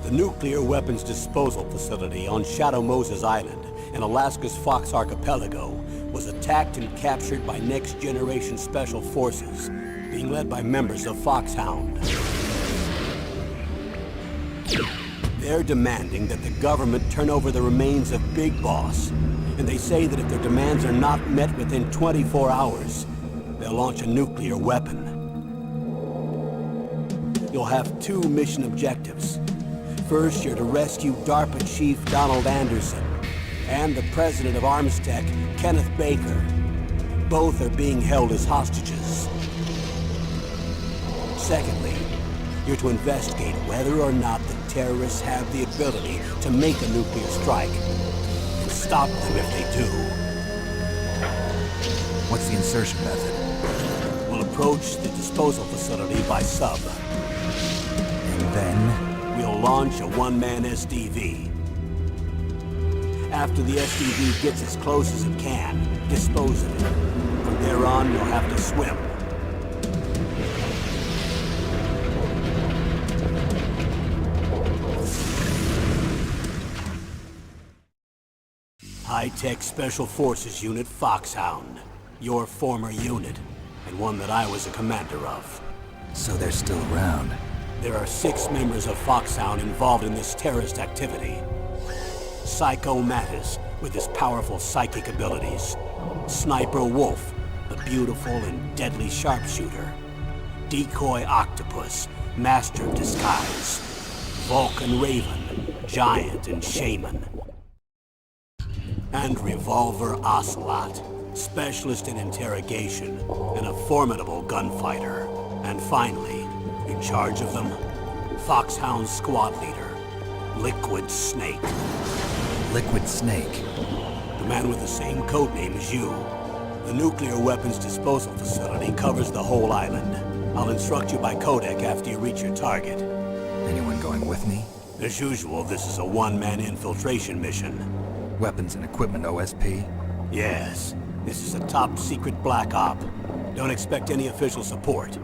The nuclear weapons disposal facility on Shadow Moses Island in Alaska's Fox Archipelago was attacked and captured by next-generation special forces, being led by members of Foxhound. They're demanding that the government turn over the remains of Big Boss, and they say that if their demands are not met within 24 hours, they'll launch a nuclear weapon. You'll have two mission objectives. First, you're to rescue DARPA Chief Donald Anderson and the President of Armstech, Kenneth Baker. Both are being held as hostages. Secondly, you're to investigate whether or not the terrorists have the ability to make a nuclear strike and stop them if they do. What's the insertion method? We'll approach the disposal facility by sub. And then? We'll launch a one-man SDV. After the SDV gets as close as it can, dispose of it. From there on, you'll have to swim. High-Tech Special Forces Unit Foxhound. Your former unit, and one that I was a commander of. So they're still around. There are 6 members of Foxhound involved in this terrorist activity. Psycho Mattis, with his powerful psychic abilities. Sniper Wolf, the beautiful and deadly sharpshooter. Decoy Octopus, master of disguise. Vulcan Raven, giant and shaman. And Revolver Ocelot, specialist in interrogation and a formidable gunfighter. And finally, in charge of them, Foxhound squad leader, Liquid Snake. Liquid Snake? The man with the same codename as you. The nuclear weapons disposal facility covers the whole island. I'll instruct you by codec after you reach your target. Anyone going with me? As usual, this is a one-man infiltration mission. Weapons and equipment OSP? Yes. This is a top-secret black op. Don't expect any official support.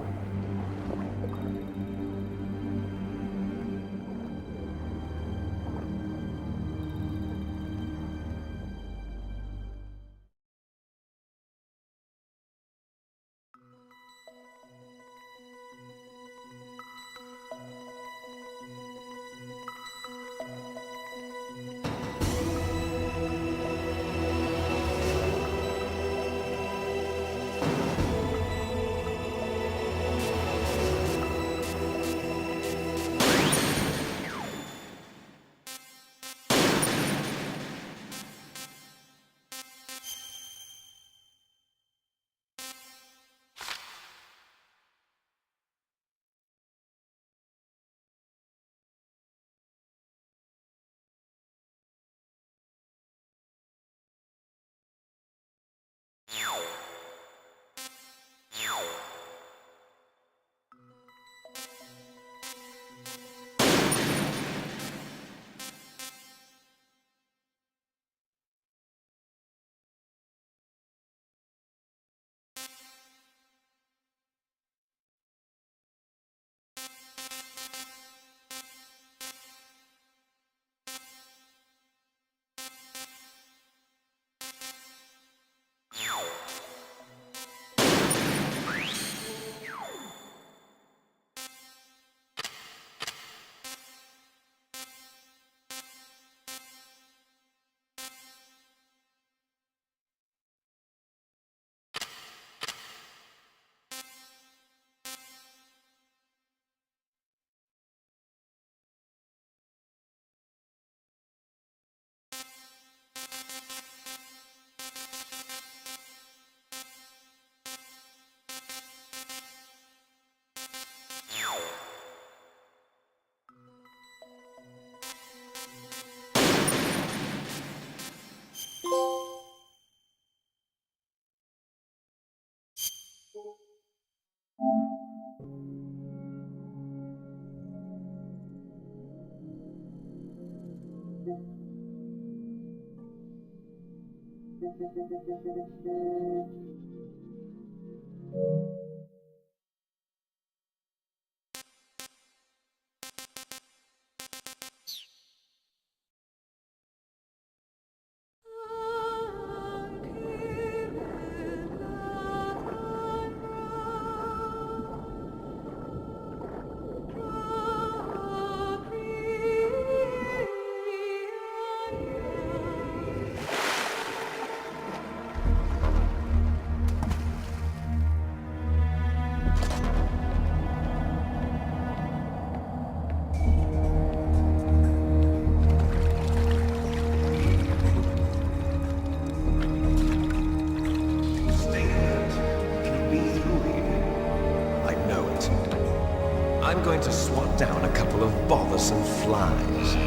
I'm going to swat down a couple of bothersome flies.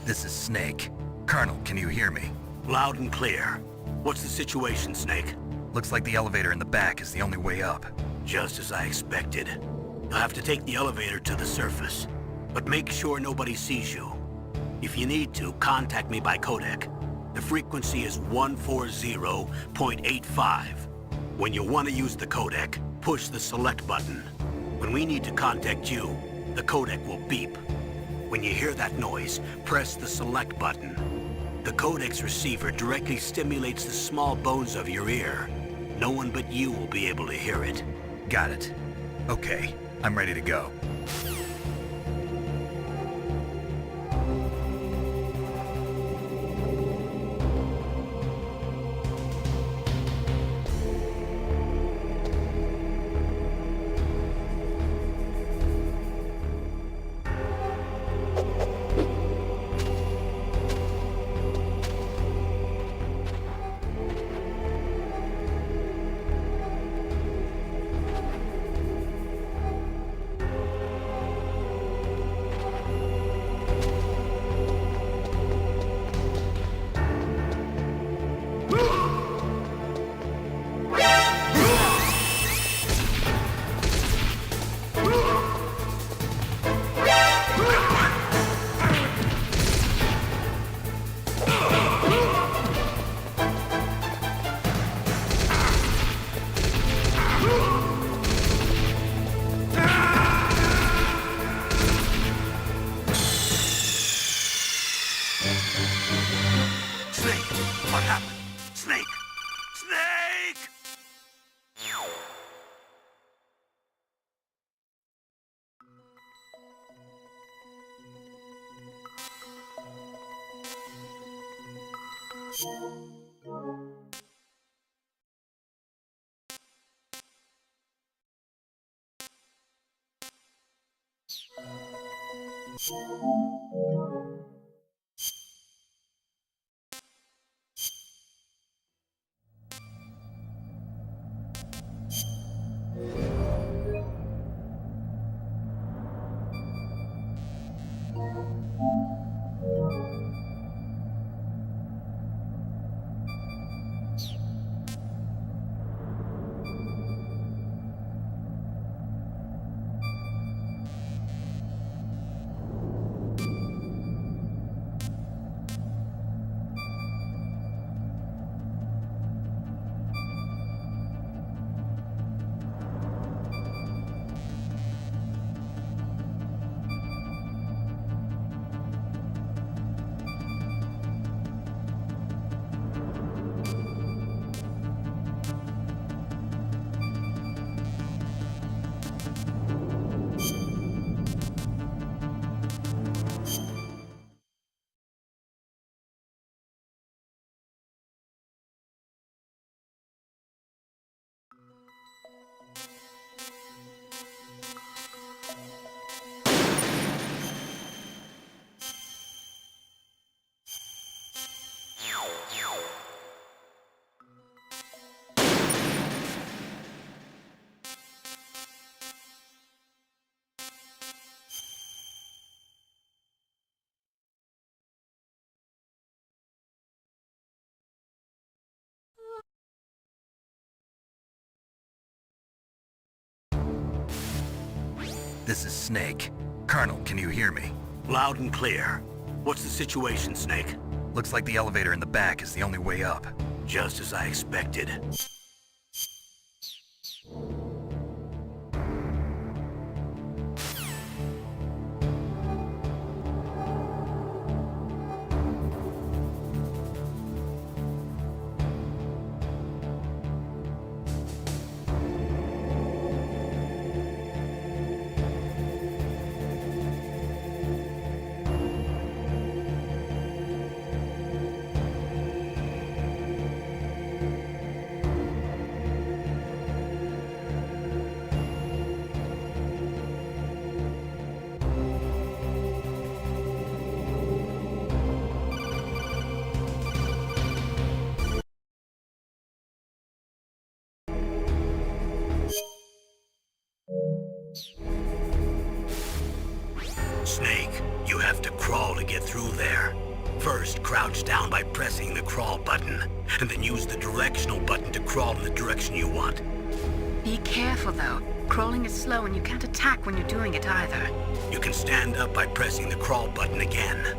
This is Snake. Colonel, can you hear me? Loud and clear. What's the situation, Snake? Looks like the elevator in the back is the only way up. Just as I expected. You'll have to take the elevator to the surface, but make sure nobody sees you. If you need to, contact me by codec. The frequency is 140.85. When you want to use the codec, push the select button. When we need to contact you, the codec will beep. When you hear that noise, press the select button. The codec's receiver directly stimulates the small bones of your ear. No one but you will be able to hear it. Got it. Okay, I'm ready to go. Snake! What happened? Snake! Snake! This is Snake. Colonel, can you hear me? Loud and clear. What's the situation, Snake? Looks like the elevator in the back is the only way up. Just as I expected. Snake, you have to crawl to get through there. First, crouch down by pressing the crawl button, and then use the directional button to crawl in the direction you want. Be careful, though. Crawling is slow and you can't attack when you're doing it either. You can stand up by pressing the crawl button again.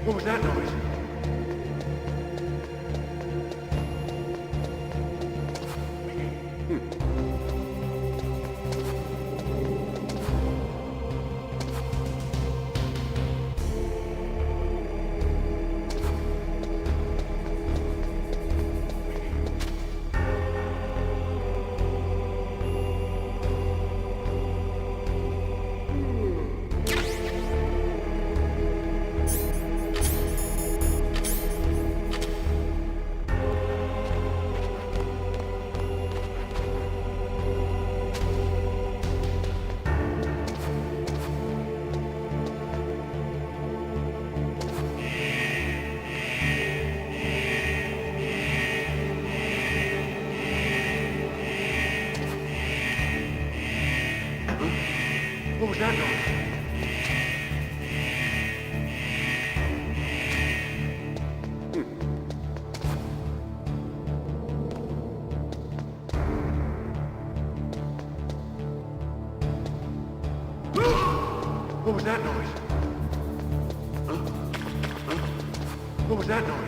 What was that noise? What was that noise? What was that noise? What was that noise?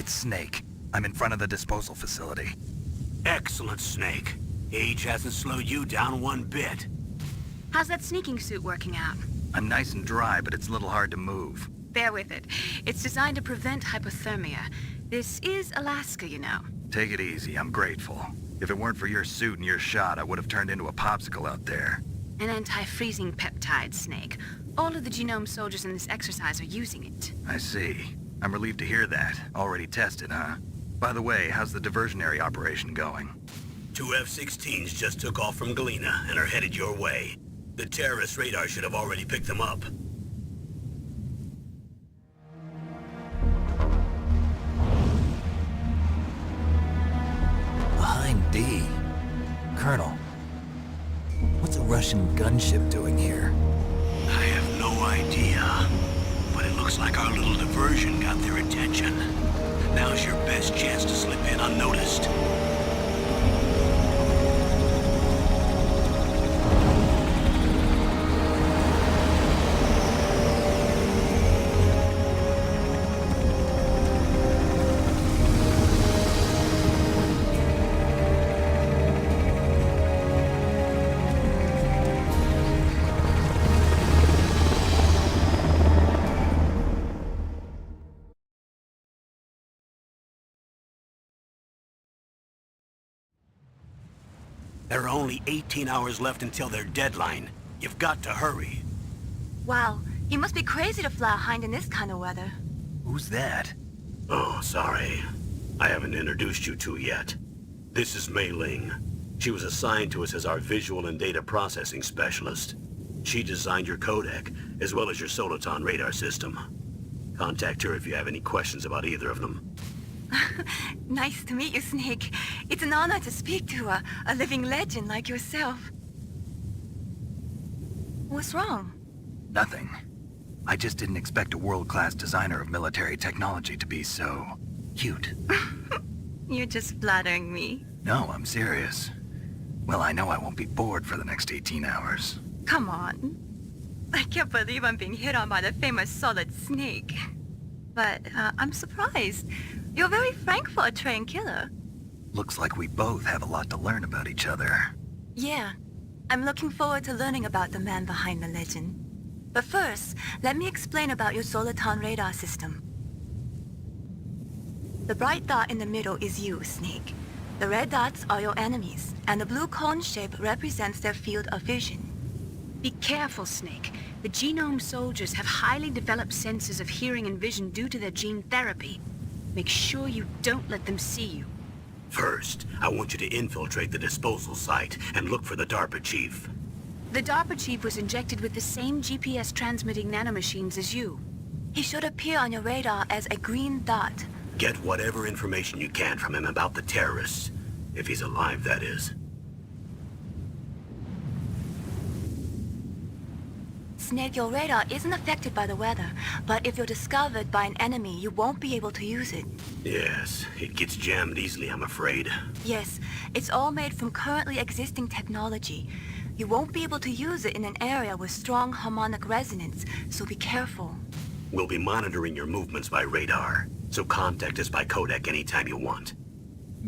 It's Snake. I'm in front of the disposal facility. Excellent, Snake. Age hasn't slowed you down one bit. How's that sneaking suit working out? I'm nice and dry, but it's a little hard to move. Bear with it. It's designed to prevent hypothermia. This is Alaska, you know. Take it easy, I'm grateful. If it weren't for your suit and your shot, I would have turned into a popsicle out there. An anti-freezing peptide, Snake. All of the genome soldiers in this exercise are using it. I see. I'm relieved to hear that. Already tested, huh? By the way, how's the diversionary operation going? 2 F-16s just took off from Galena and are headed your way. The terrorist radar should have already picked them up. Behind D. Colonel, what's a Russian gunship doing here? I have no idea, but it looks like our little diversion got their attention. Now's your best chance to slip in unnoticed. There are only 18 hours left until their deadline. You've got to hurry. Wow, you must be crazy to fly a hind in this kind of weather. Who's that? Oh, sorry. I haven't introduced you to yet. This is Mei Ling. She was assigned to us as our visual and data processing specialist. She designed your codec, as well as your Soliton radar system. Contact her if you have any questions about either of them. Nice to meet you, Snake. It's an honor to speak to a living legend like yourself. What's wrong? Nothing. I just didn't expect a world-class designer of military technology to be so cute. You're just flattering me. No, I'm serious. Well, I know I won't be bored for the next 18 hours. Come on. I can't believe I'm being hit on by the famous Solid Snake. But I'm surprised. You're very frank for a trained killer. Looks like we both have a lot to learn about each other. Yeah. I'm looking forward to learning about the man behind the legend. But first, let me explain about your Soliton radar system. The bright dot in the middle is you, Snake. The red dots are your enemies, and the blue cone shape represents their field of vision. Be careful, Snake. The genome soldiers have highly developed senses of hearing and vision due to their gene therapy. Make sure you don't let them see you. First, I want you to infiltrate the disposal site and look for the DARPA chief. The DARPA chief was injected with the same GPS transmitting nanomachines as you. He should appear on your radar as a green dot. Get whatever information you can from him about the terrorists. If he's alive, that is. Snake, your radar isn't affected by the weather, but if you're discovered by an enemy, you won't be able to use it. Yes, it gets jammed easily, I'm afraid. Yes, it's all made from currently existing technology. You won't be able to use it in an area with strong harmonic resonance, so be careful. We'll be monitoring your movements by radar, so contact us by codec anytime you want.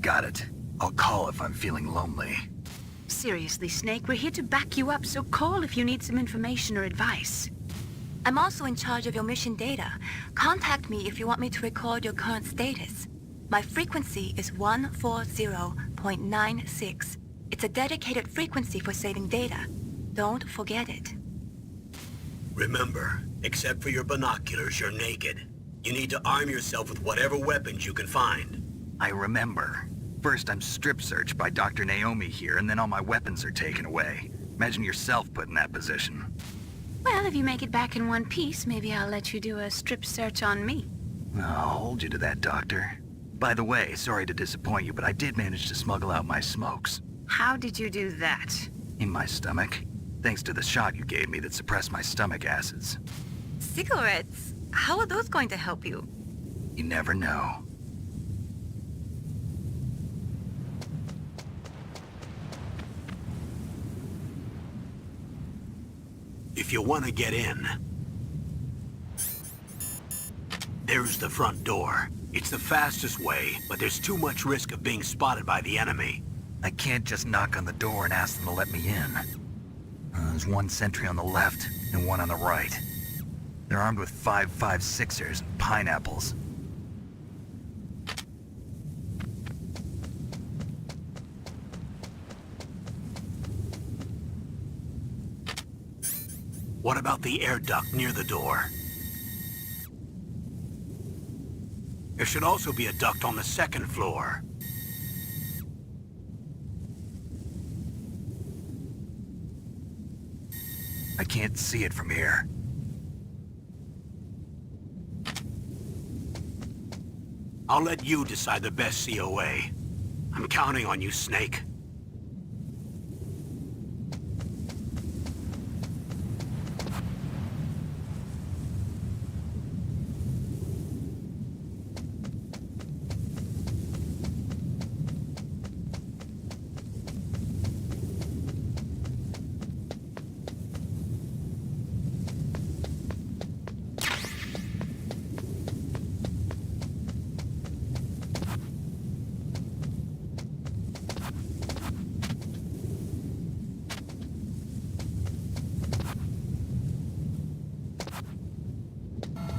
Got it. I'll call if I'm feeling lonely. Seriously, Snake, we're here to back you up, so call if you need some information or advice. I'm also in charge of your mission data. Contact me if you want me to record your current status. My frequency is 140.96. It's a dedicated frequency for saving data. Don't forget it. Remember, except for your binoculars, you're naked. You need to arm yourself with whatever weapons you can find. I remember. First, I'm strip searched by Dr. Naomi here, and then all my weapons are taken away. Imagine yourself put in that position. Well, if you make it back in one piece, maybe I'll let you do a strip search on me. I'll hold you to that, Doctor. By the way, sorry to disappoint you, but I did manage to smuggle out my smokes. How did you do that? In my stomach. Thanks to the shot you gave me that suppressed my stomach acids. Cigarettes? How are those going to help you? You never know. If you want to get in, there's the front door. It's the fastest way, but there's too much risk of being spotted by the enemy. I can't just knock on the door and ask them to let me in. There's one sentry on the left and one on the right. They're armed with 5.56ers and pineapples. What about the air duct near the door? There should also be a duct on the second floor. I can't see it from here. I'll let you decide the best COA. I'm counting on you, Snake.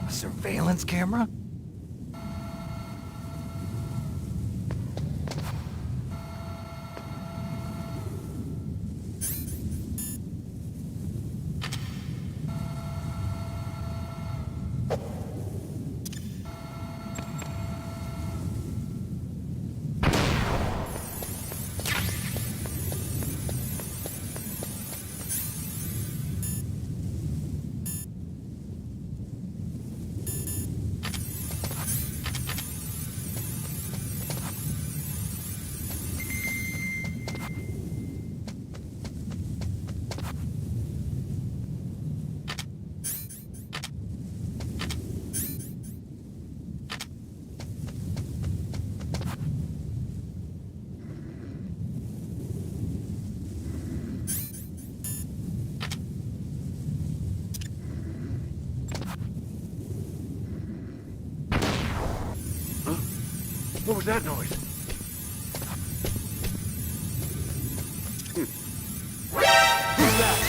A surveillance camera? What was that noise? Who's that?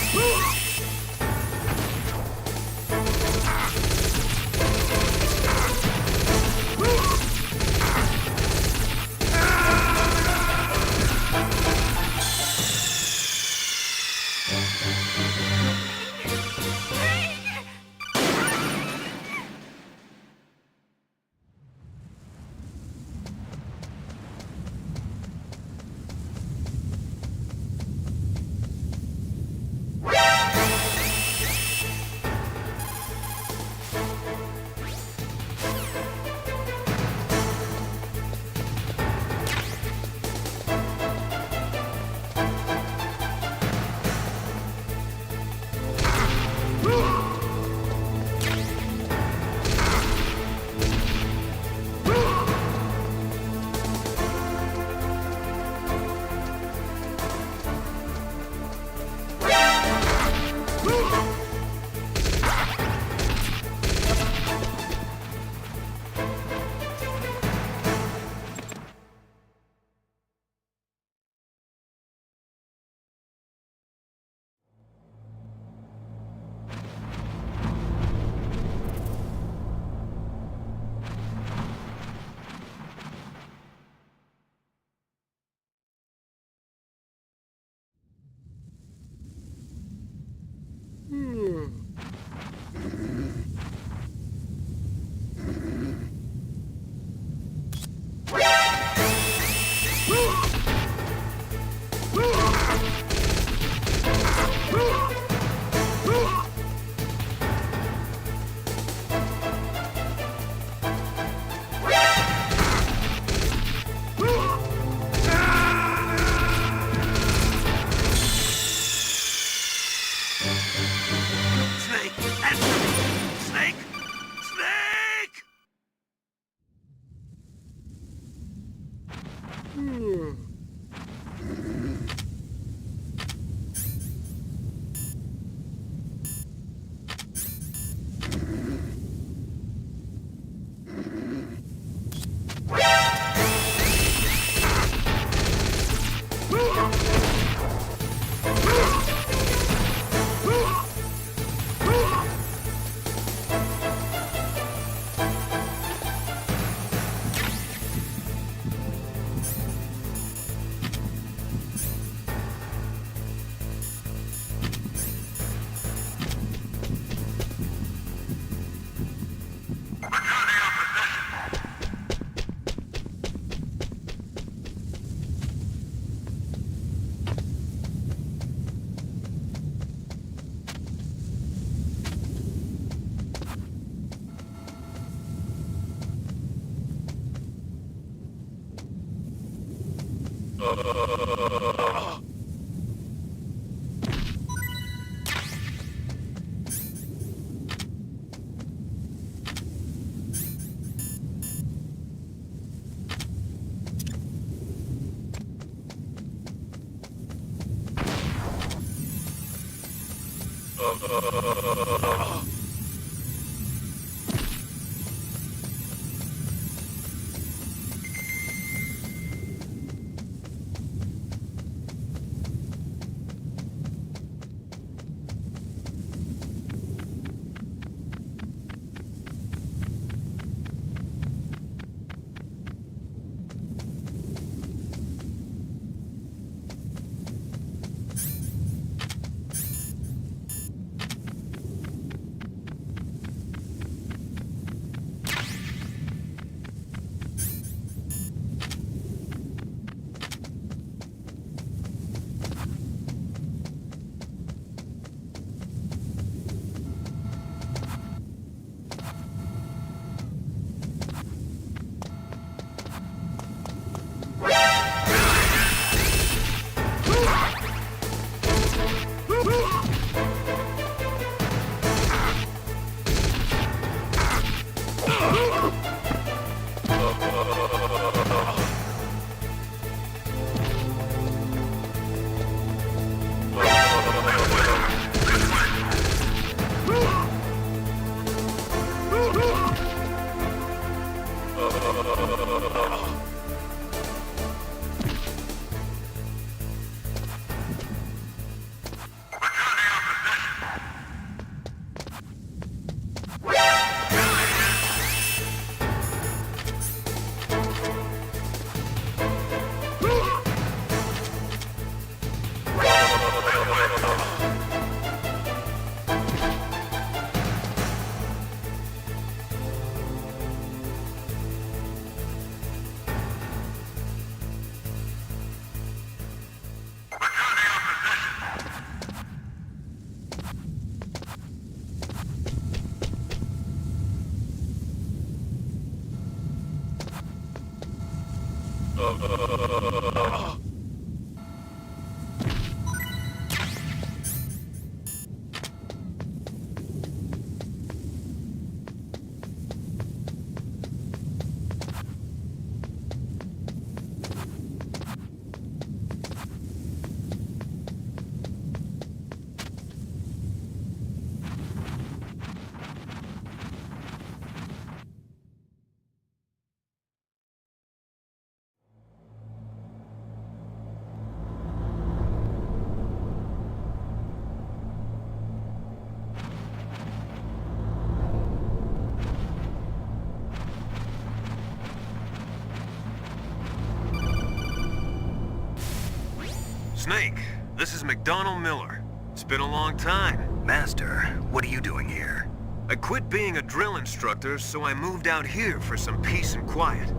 Snake, this is McDonald Miller. It's been a long time. Master, what are you doing here? I quit being a drill instructor, so I moved out here for some peace and quiet.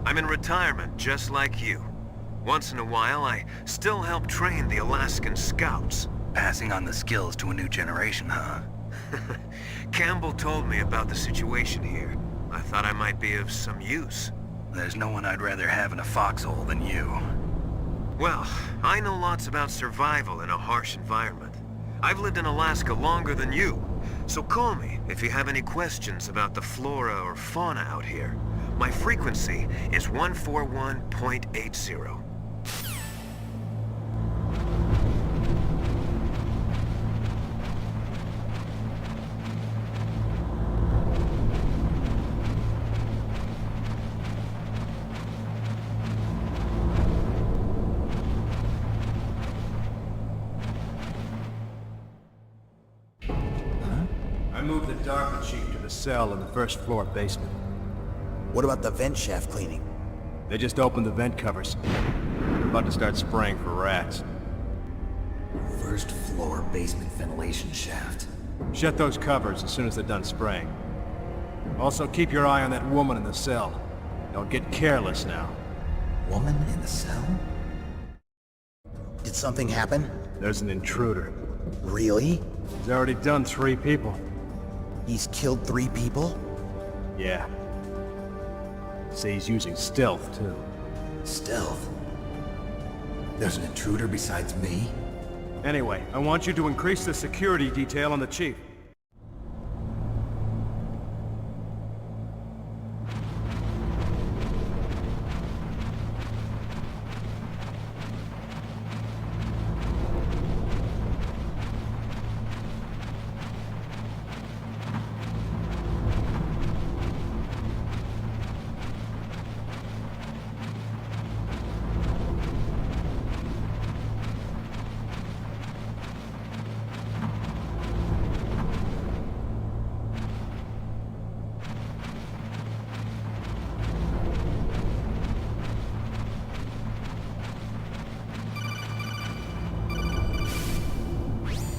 I'm in retirement, just like you. Once in a while, I still help train the Alaskan Scouts. Passing on the skills to a new generation, huh? Campbell told me about the situation here. I thought I might be of some use. There's no one I'd rather have in a foxhole than you. Well, I know lots about survival in a harsh environment. I've lived in Alaska longer than you, so call me if you have any questions about the flora or fauna out here. My frequency is 141.80. I moved the DARPA chief to the cell in the first floor basement. What about the vent shaft cleaning? They just opened the vent covers. They're about to start spraying for rats. First floor basement ventilation shaft. Shut those covers as soon as they're done spraying. Also, keep your eye on that woman in the cell. Don't get careless now. Woman in the cell? Did something happen? There's an intruder. Really? He's already done 3 people. He's killed 3 people? Yeah. Say he's using stealth, too. Stealth? There's an intruder besides me? Anyway, I want you to increase the security detail on the chief.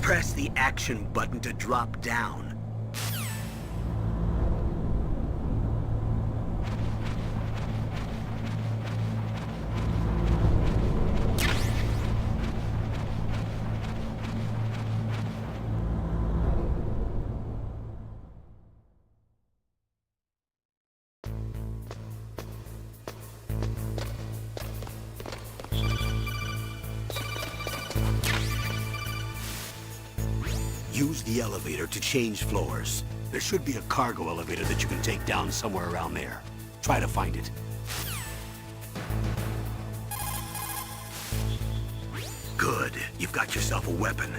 Press the action button to drop down. Use the elevator to change floors. There should be a cargo elevator that you can take down somewhere around there. Try to find it. Good. You've got yourself a weapon.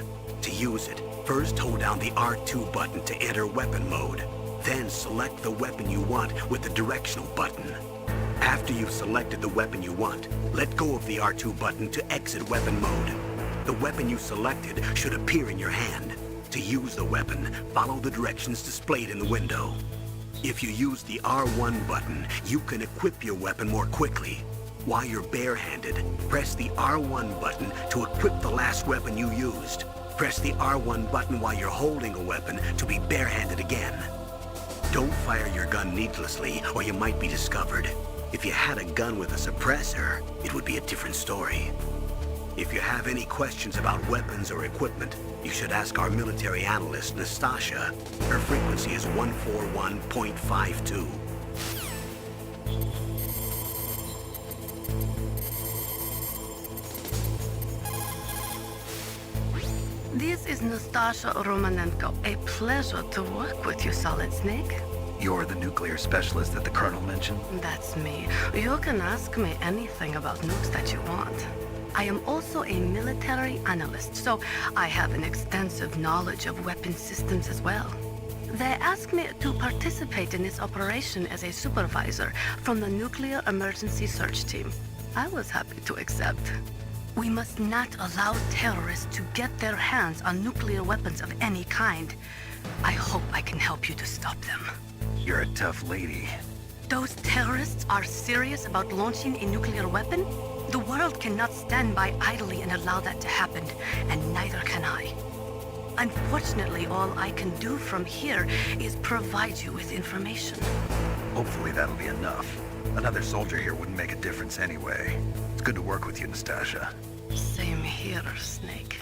To use it, first hold down the R2 button to enter weapon mode. Then select the weapon you want with the directional button. After you've selected the weapon you want, let go of the R2 button to exit weapon mode. The weapon you selected should appear in your hand. To use the weapon, follow the directions displayed in the window. If you use the R1 button, you can equip your weapon more quickly. While you're barehanded, press the R1 button to equip the last weapon you used. Press the R1 button while you're holding a weapon to be barehanded again. Don't fire your gun needlessly, or you might be discovered. If you had a gun with a suppressor, it would be a different story. If you have any questions about weapons or equipment, you should ask our military analyst, Nastasha. Her frequency is 141.52. This is Nastasha Romanenko. A pleasure to work with you, Solid Snake. You're the nuclear specialist that the Colonel mentioned? That's me. You can ask me anything about nukes that you want. I am also a military analyst, so I have an extensive knowledge of weapon systems as well. They asked me to participate in this operation as a supervisor from the Nuclear Emergency Search Team. I was happy to accept. We must not allow terrorists to get their hands on nuclear weapons of any kind. I hope I can help you to stop them. You're a tough lady. Those terrorists are serious about launching a nuclear weapon? The world cannot stand by idly and allow that to happen, and neither can I. Unfortunately, all I can do from here is provide you with information. Hopefully that'll be enough. Another soldier here wouldn't make a difference anyway. It's good to work with you, Nastasha. Same here, Snake.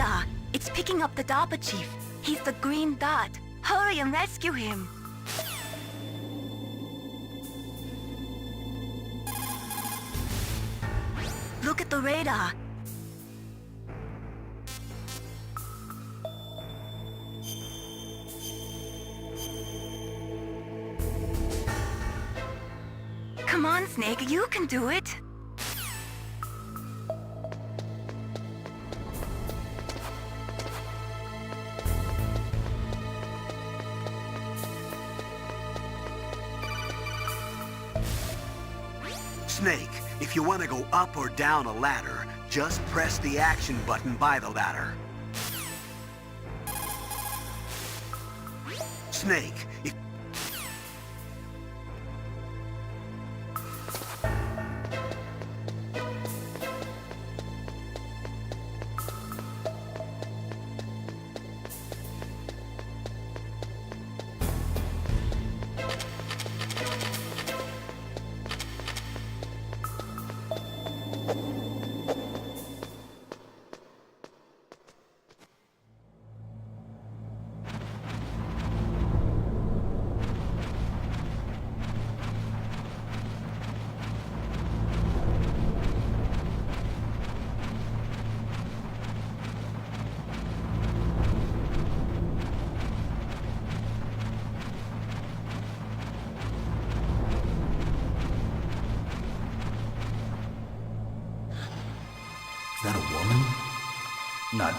radar. It's picking up the DARPA chief. He's the green dot. Hurry and rescue him. Look at the radar. Come on, Snake, you can do it. Snake, if you want to go up or down a ladder, just press the action button by the ladder. Snake, if... Is that a woman? Not...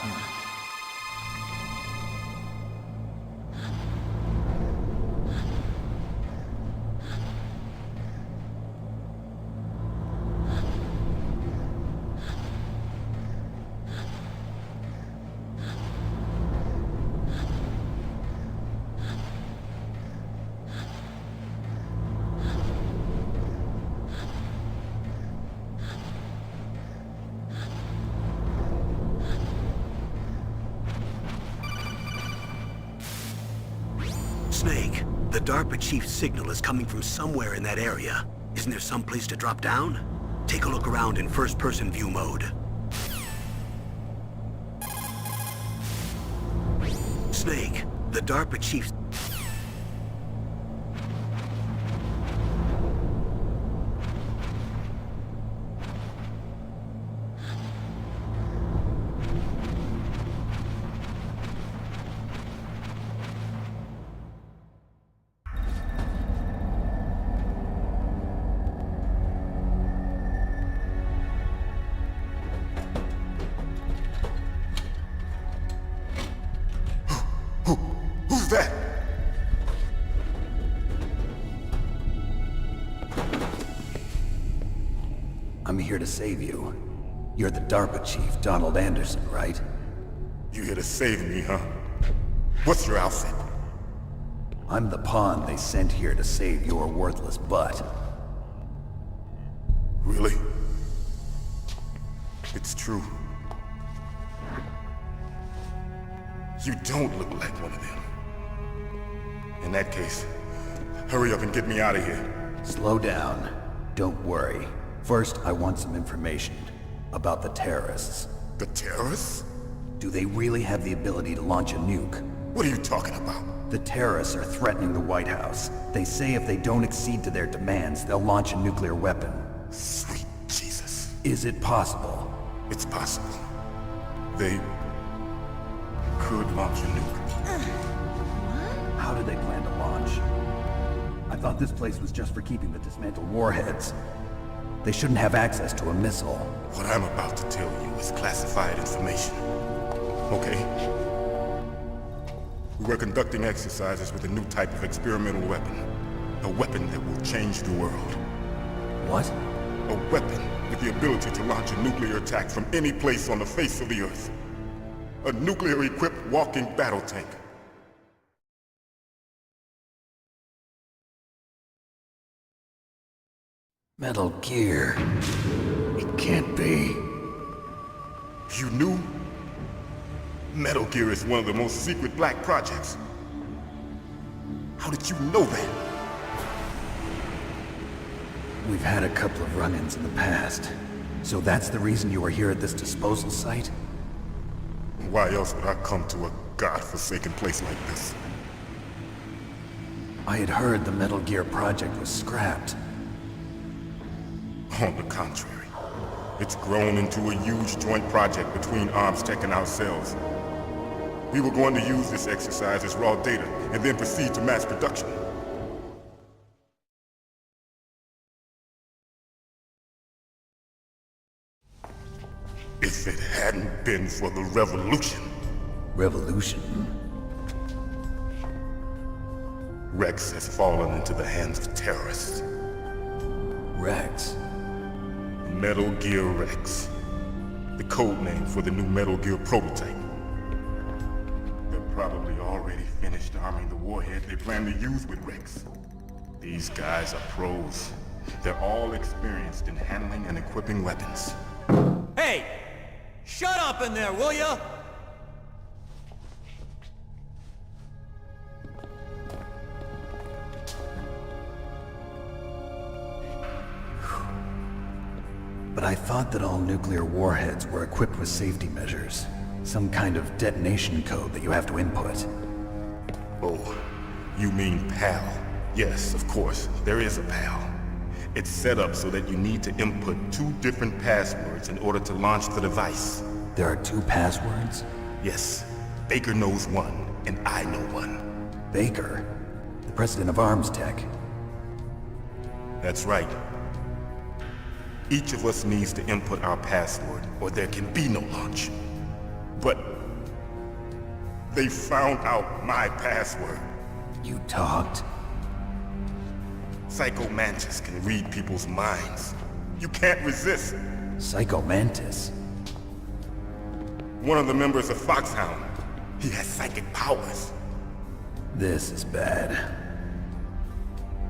Snake, the DARPA chief's signal is coming from somewhere in that area. Isn't there some place to drop down? Take a look around in first-person view mode. Snake, the DARPA chief's... Who's that? I'm here to save you. You're the DARPA chief, Donald Anderson, right? You here to save me, huh? What's your outfit? I'm the pawn they sent here to save your worthless butt. Really? It's true. You don't look like one of them. In that case, hurry up and get me out of here. Slow down. Don't worry. First, I want some information about the terrorists. The terrorists? Do they really have the ability to launch a nuke? What are you talking about? The terrorists are threatening the White House. They say if they don't accede to their demands, they'll launch a nuclear weapon. Sweet Jesus. Is it possible? It's possible. They could launch a nuke. How do they plan to launch? I thought this place was just for keeping the dismantled warheads. They shouldn't have access to a missile. What I'm about to tell you is classified information. Okay? We were conducting exercises with a new type of experimental weapon. A weapon that will change the world. What? A weapon with the ability to launch a nuclear attack from any place on the face of the Earth. A nuclear-equipped walking battle tank. Metal Gear. It can't be. You knew? Metal Gear is one of the most secret black projects. How did you know that? We've had a couple of run-ins in the past. So that's the reason you are here at this disposal site? Why else would I come to a godforsaken place like this? I had heard the Metal Gear project was scrapped. On the contrary, it's grown into a huge joint project between ArmsTech and ourselves. We were going to use this exercise as raw data and then proceed to mass production. If it hadn't been for the revolution... Revolution? Rex has fallen into the hands of terrorists. Rex? Metal Gear Rex. The code name for the new Metal Gear prototype. They're probably already finished arming the warhead they plan to use with Rex. These guys are pros. They're all experienced in handling and equipping weapons. Hey! Shut up in there, will ya? But I thought that all nuclear warheads were equipped with safety measures. Some kind of detonation code that you have to input. Oh, you mean PAL? Yes, of course, there is a PAL. It's set up so that you need to input 2 different passwords in order to launch the device. There are 2 passwords? Yes. Baker knows one, and I know one. Baker? The president of ArmsTech? That's right. Each of us needs to input our password, or there can be no launch. But... they found out my password. You talked? Psycho Mantis can read people's minds. You can't resist. Psycho Mantis? One of the members of Foxhound. He has psychic powers. This is bad.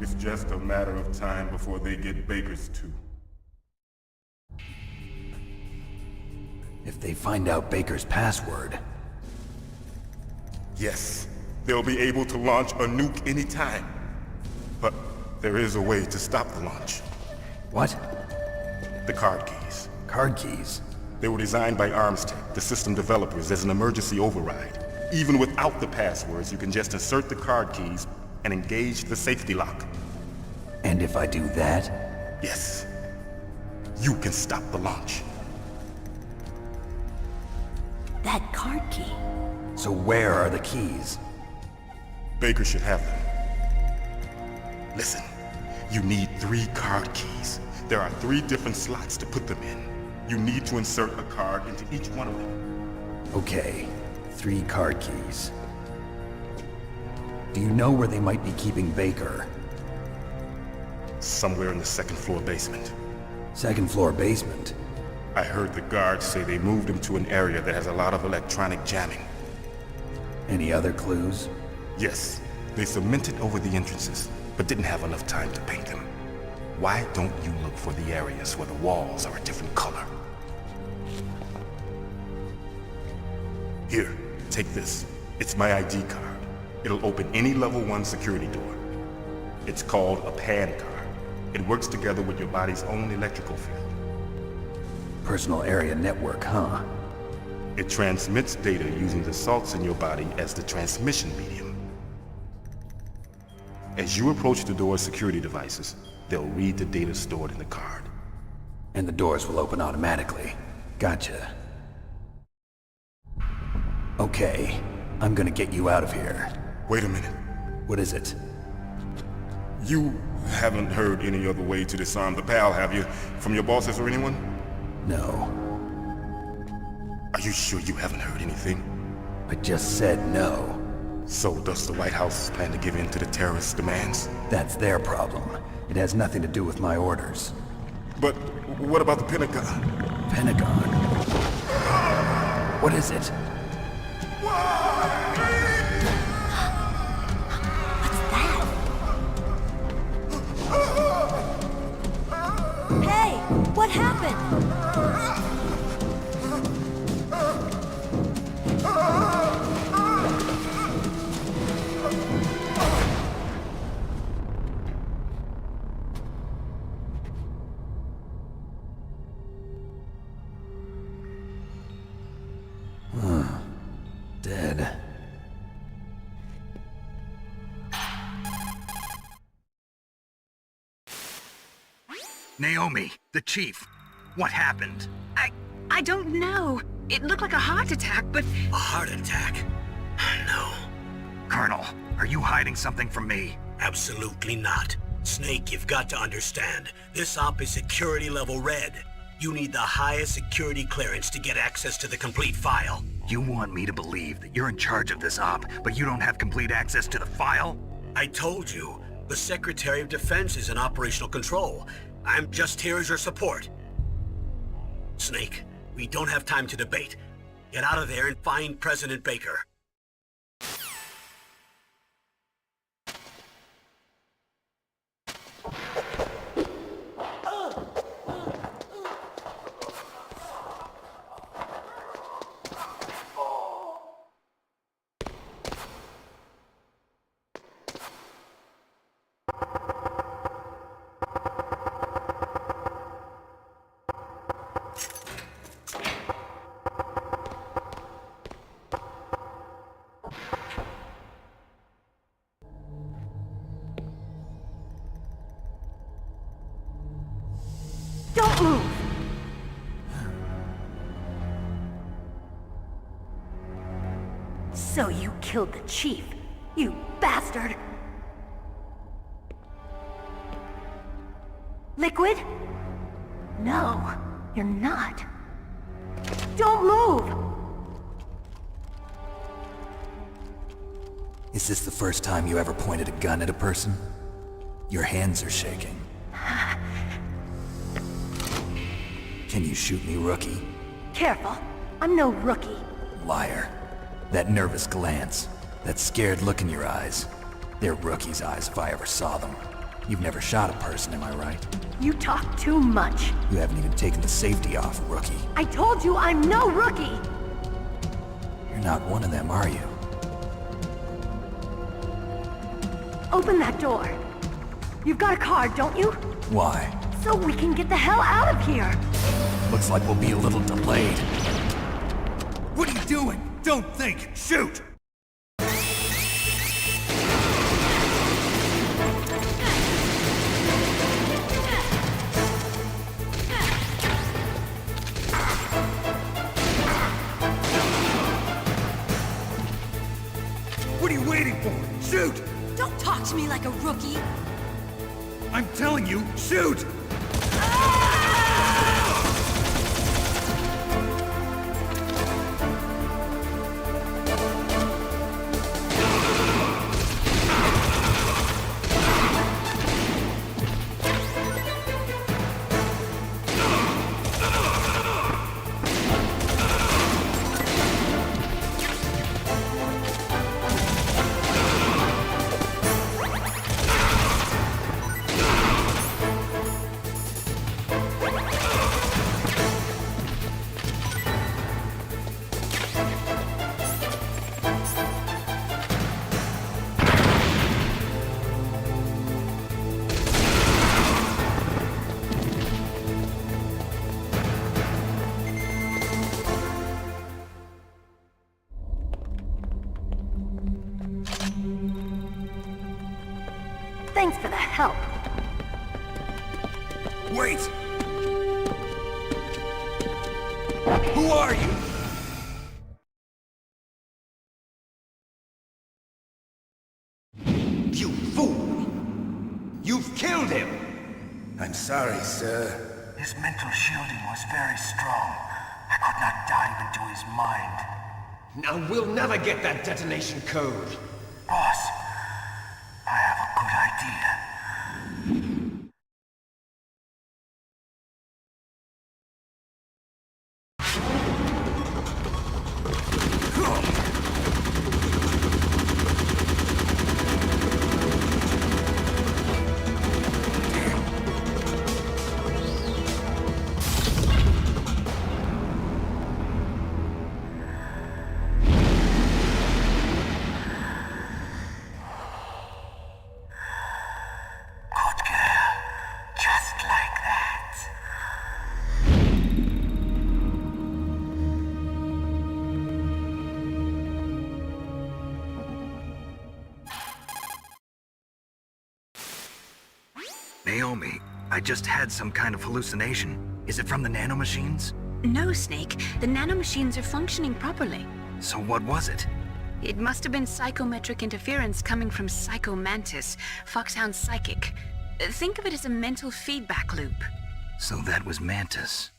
It's just a matter of time before they get Baker's too. If they find out Baker's password... Yes, they'll be able to launch a nuke anytime. But there is a way to stop the launch. What? The card keys. Card keys? They were designed by ArmsTech, the system developers, as an emergency override. Even without the passwords, you can just insert the card keys and engage the safety lock. And if I do that? Yes. You can stop the launch. That card key. So where are the keys? Baker should have them. Listen, you need 3 card keys. There are 3 different slots to put them in. You need to insert a card into each one of them. Okay, 3 card keys. Do you know where they might be keeping Baker? Somewhere in the 2nd floor basement. 2nd floor basement? I heard the guards say they moved him to an area that has a lot of electronic jamming. Any other clues? Yes, they cemented over the entrances, but didn't have enough time to paint them. Why don't you look for the areas where the walls are a different color? Here, take this. It's my ID card. It'll open any level 1 security door. It's called a PAN card. It works together with your body's own electrical field. Personal area network, huh? It transmits data using the salts in your body as the transmission medium. As you approach the door's security devices, they'll read the data stored in the card. And the doors will open automatically. Gotcha. Okay, I'm gonna get you out of here. Wait a minute. What is it? You haven't heard any other way to disarm the PAL, have you? From your bosses or anyone? No. Are you sure you haven't heard anything? I just said no. So does the White House plan to give in to the terrorists' demands? That's their problem. It has nothing to do with my orders. But what about the Pentagon? Pentagon? What is it? Hey, what happened? Naomi, the chief. What happened? I don't know. It looked like a heart attack, but... A heart attack? No. Colonel, are you hiding something from me? Absolutely not. Snake, you've got to understand. This op is security level red. You need the highest security clearance to get access to the complete file. You want me to believe that you're in charge of this op, but you don't have complete access to the file? I told you, the Secretary of Defense is in operational control. I'm just here as your support. Snake, we don't have time to debate. Get out of there and find President Baker. Don't move! So you killed the chief, you bastard! Liquid? No, you're not. Don't move! Is this the first time you ever pointed a gun at a person? Your hands are shaking. Can you shoot me, rookie? Careful, I'm no rookie. Liar. That nervous glance, that scared look in your eyes. They're rookie's eyes if I ever saw them. You've never shot a person, am I right? You talk too much. You haven't even taken the safety off, rookie. I told you I'm no rookie! You're not one of them, are you? Open that door. You've got a card, don't you? Why? So we can get the hell out of here! Looks like we'll be a little delayed. What are you doing? Don't think! Shoot! What are you waiting for? Shoot! Don't talk to me like a rookie! I'm telling you, shoot! Thanks for the help. Wait! Who are you? You fool! You've killed him! I'm sorry, sir. His mental shielding was very strong. I could not dive into his mind. Now we'll never get that detonation code. Boss, I have a good idea. Naomi, I just had some kind of hallucination. Is it from the nanomachines? No, Snake. The nanomachines are functioning properly. So what was it? It must have been psychometric interference coming from Psycho Mantis, Foxhound's psychic. Think of it as a mental feedback loop. So that was Mantis.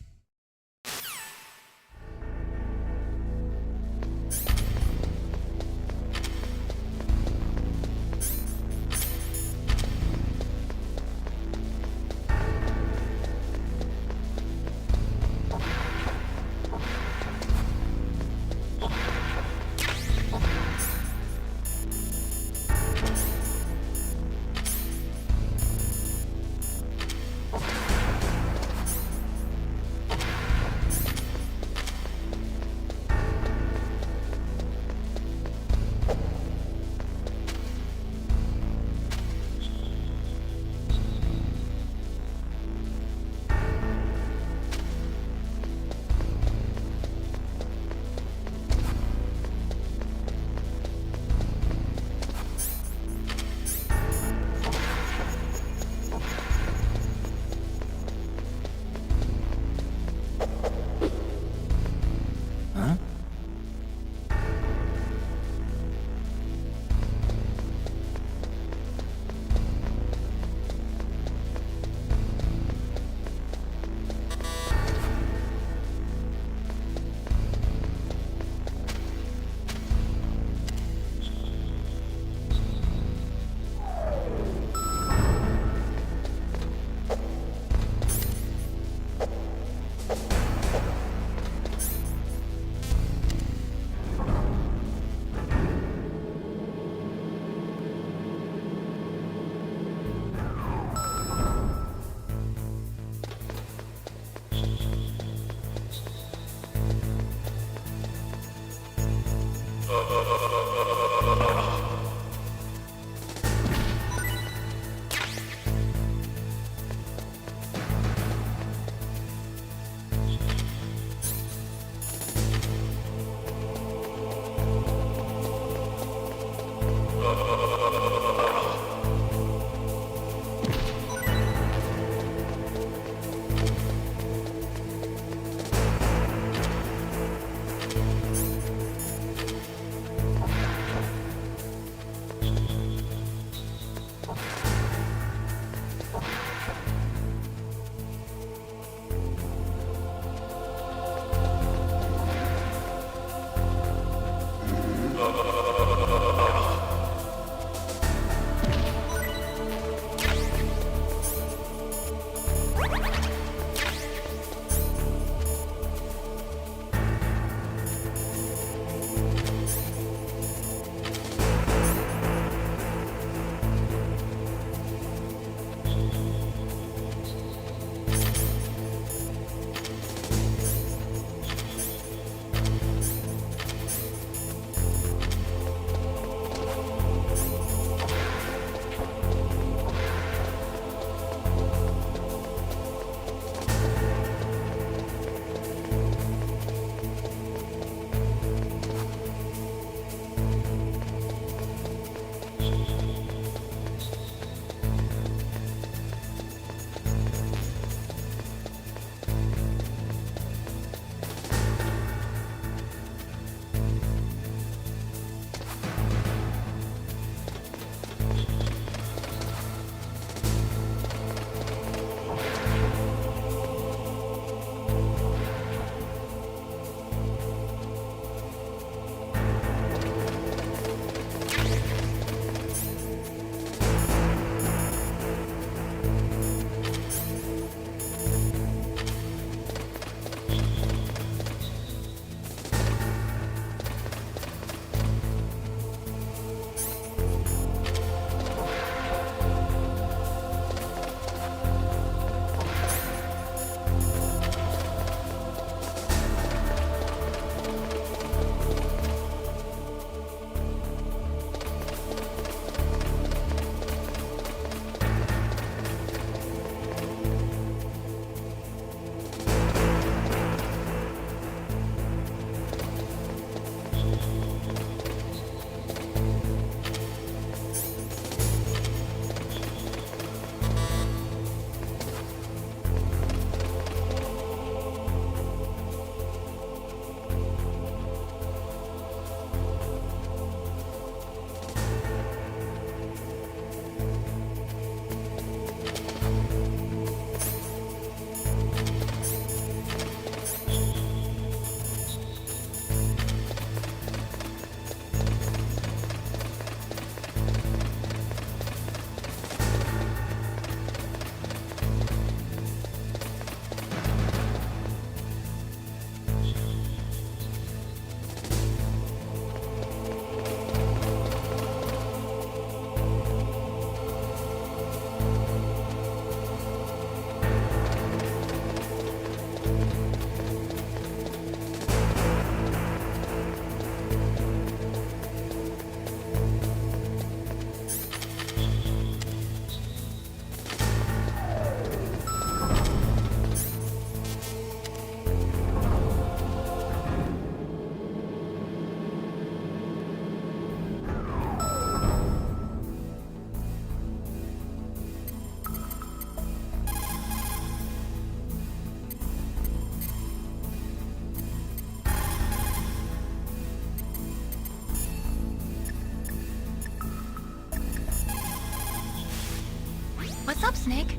Snake?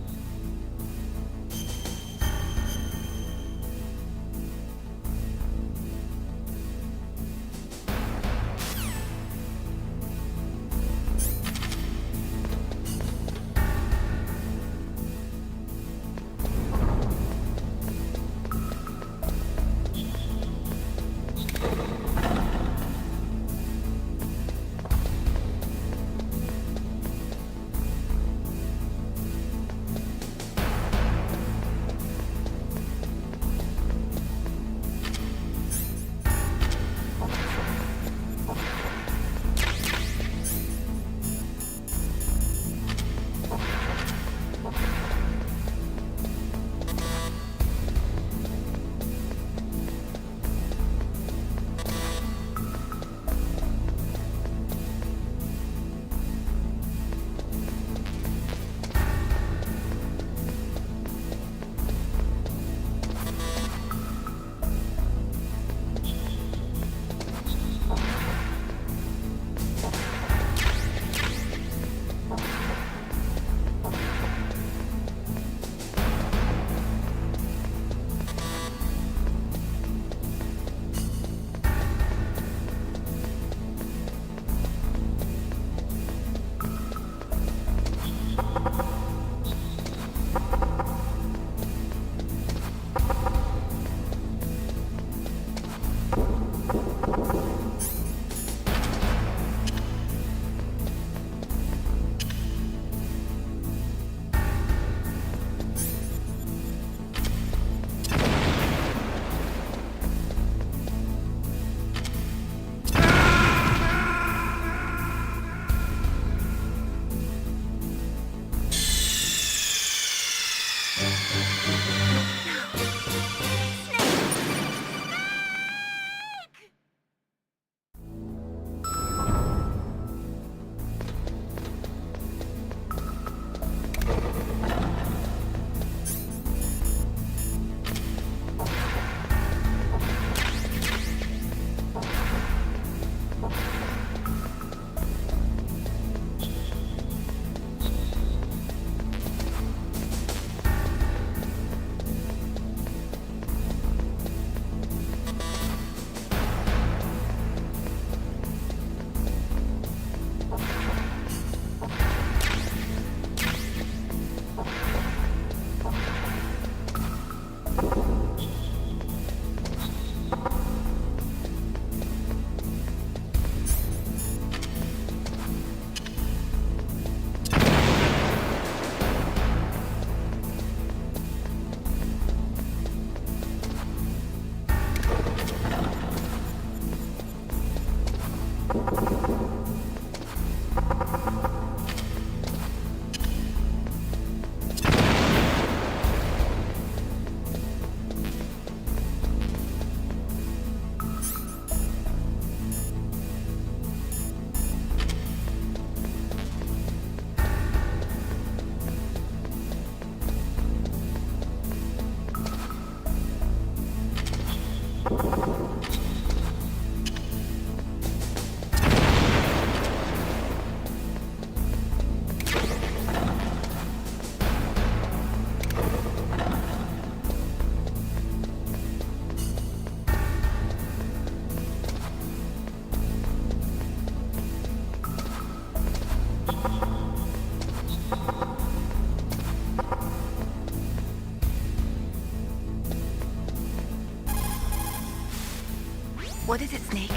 What is it, Snake?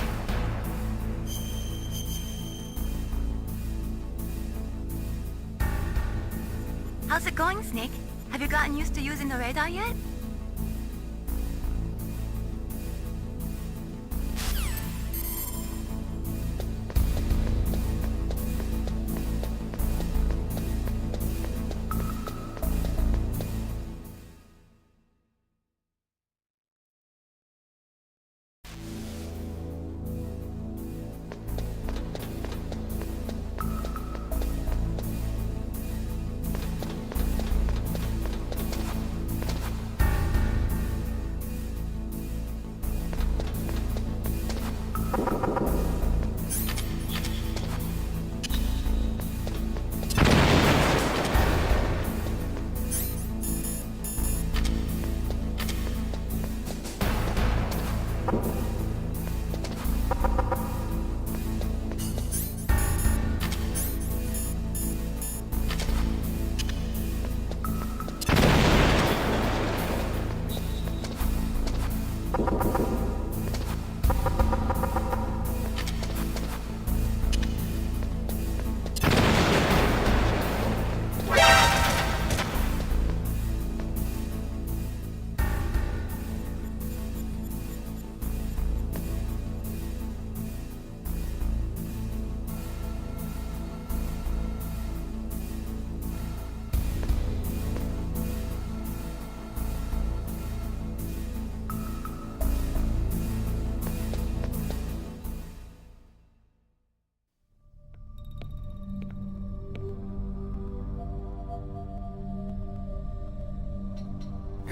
How's it going, Snake? Have you gotten used to using the radar yet?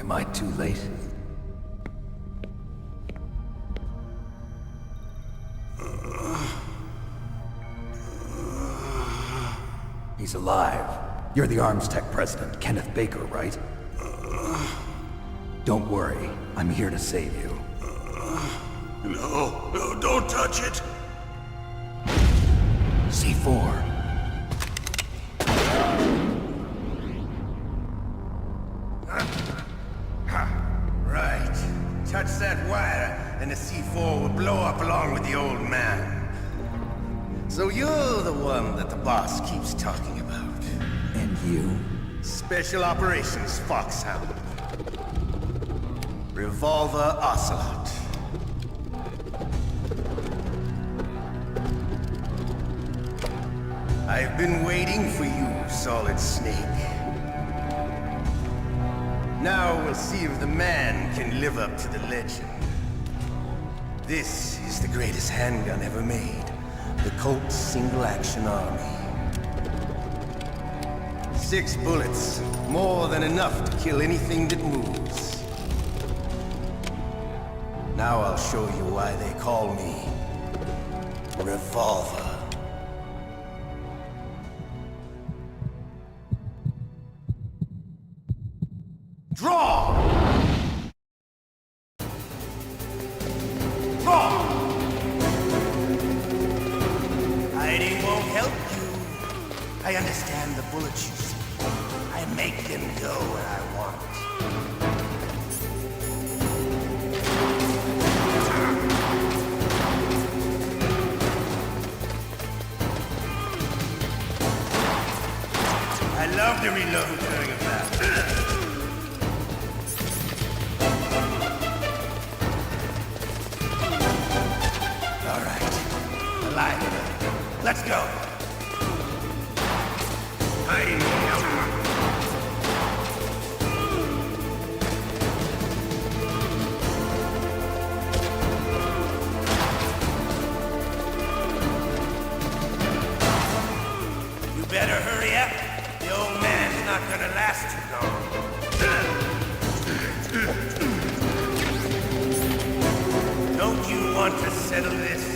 Am I too late? He's alive. You're the Arms Tech president, Kenneth Baker, right? Don't worry. I'm here to save you. No, don't touch it! C4. Right. Touch that wire, and the C4 will blow up along with the old man. So you're the one that the boss keeps talking about. And you? Special Operations Foxhound. Revolver Ocelot. I've been waiting for you, Solid Snake. Now we'll see if the man can live up to the legend. This is the greatest handgun ever made. The Colt's Single-Action Army. 6 bullets, more than enough to kill anything that moves. Now I'll show you why they call me Revolver. Draw! Draw! Hiding won't help you. I understand the bullets you see. I make them go where I want. I love to reload during a battle. All right. Alive. Let's go. Hiding won't help you. You better hurry up. The old man's not gonna last too long. Don't you want to settle this?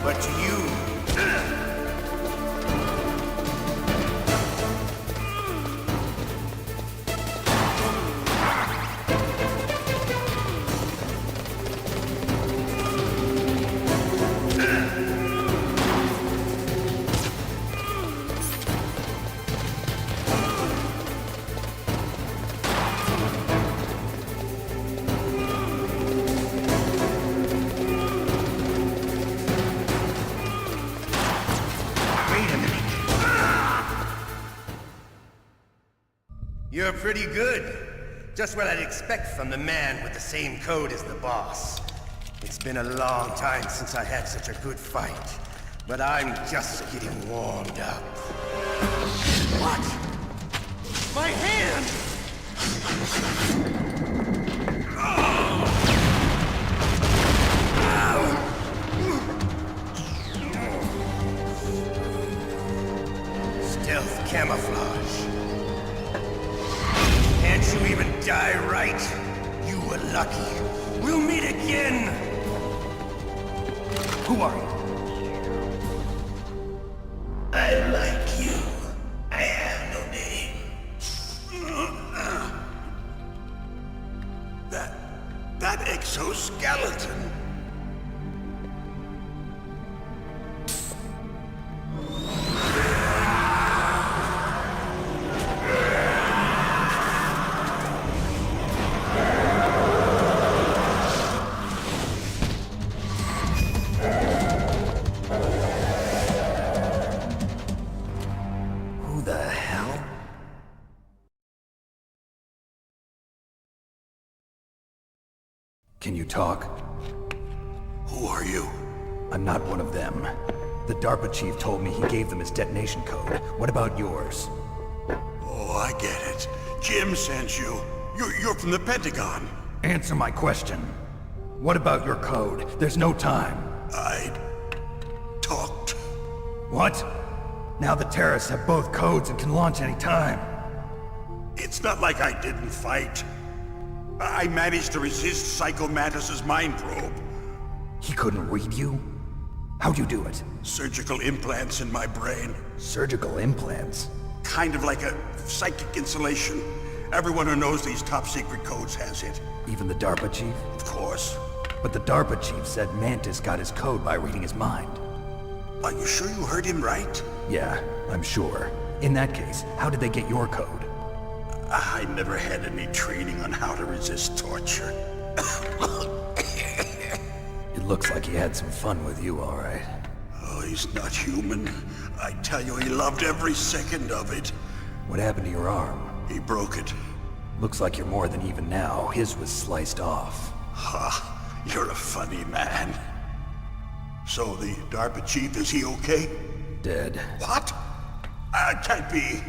But to you... You're pretty good. Just what I'd expect from the man with the same code as the boss. It's been a long time since I had such a good fight, but I'm just getting warmed up. What? My hand! Stealth camouflage. Can't you even die right? You were lucky. We'll meet again! Who are you? I like you. I have no name. That exoskeleton. Can you talk? Who are you? I'm not one of them. The DARPA chief told me he gave them his detonation code. What about yours? Oh, I get it. Jim sent you. You're from the Pentagon. Answer my question. What about your code? There's no time. I talked. What? Now the terrorists have both codes and can launch any time. It's not like I didn't fight. I managed to resist Psycho Mantis's mind probe. He couldn't read you? How'd you do it? Surgical implants in my brain. Surgical implants? Kind of like a psychic insulation. Everyone who knows these top-secret codes has it. Even the DARPA chief? Of course. But the DARPA chief said Mantis got his code by reading his mind. Are you sure you heard him right? Yeah, I'm sure. In that case, how did they get your code? I never had any training on how to resist torture. It looks like he had some fun with you, all right. Oh, he's not human. I tell you, he loved every second of it. What happened to your arm? He broke it. Looks like you're more than even now. His was sliced off. Ha, you're a funny man. So the DARPA chief, is he okay? Dead. What? Can't be.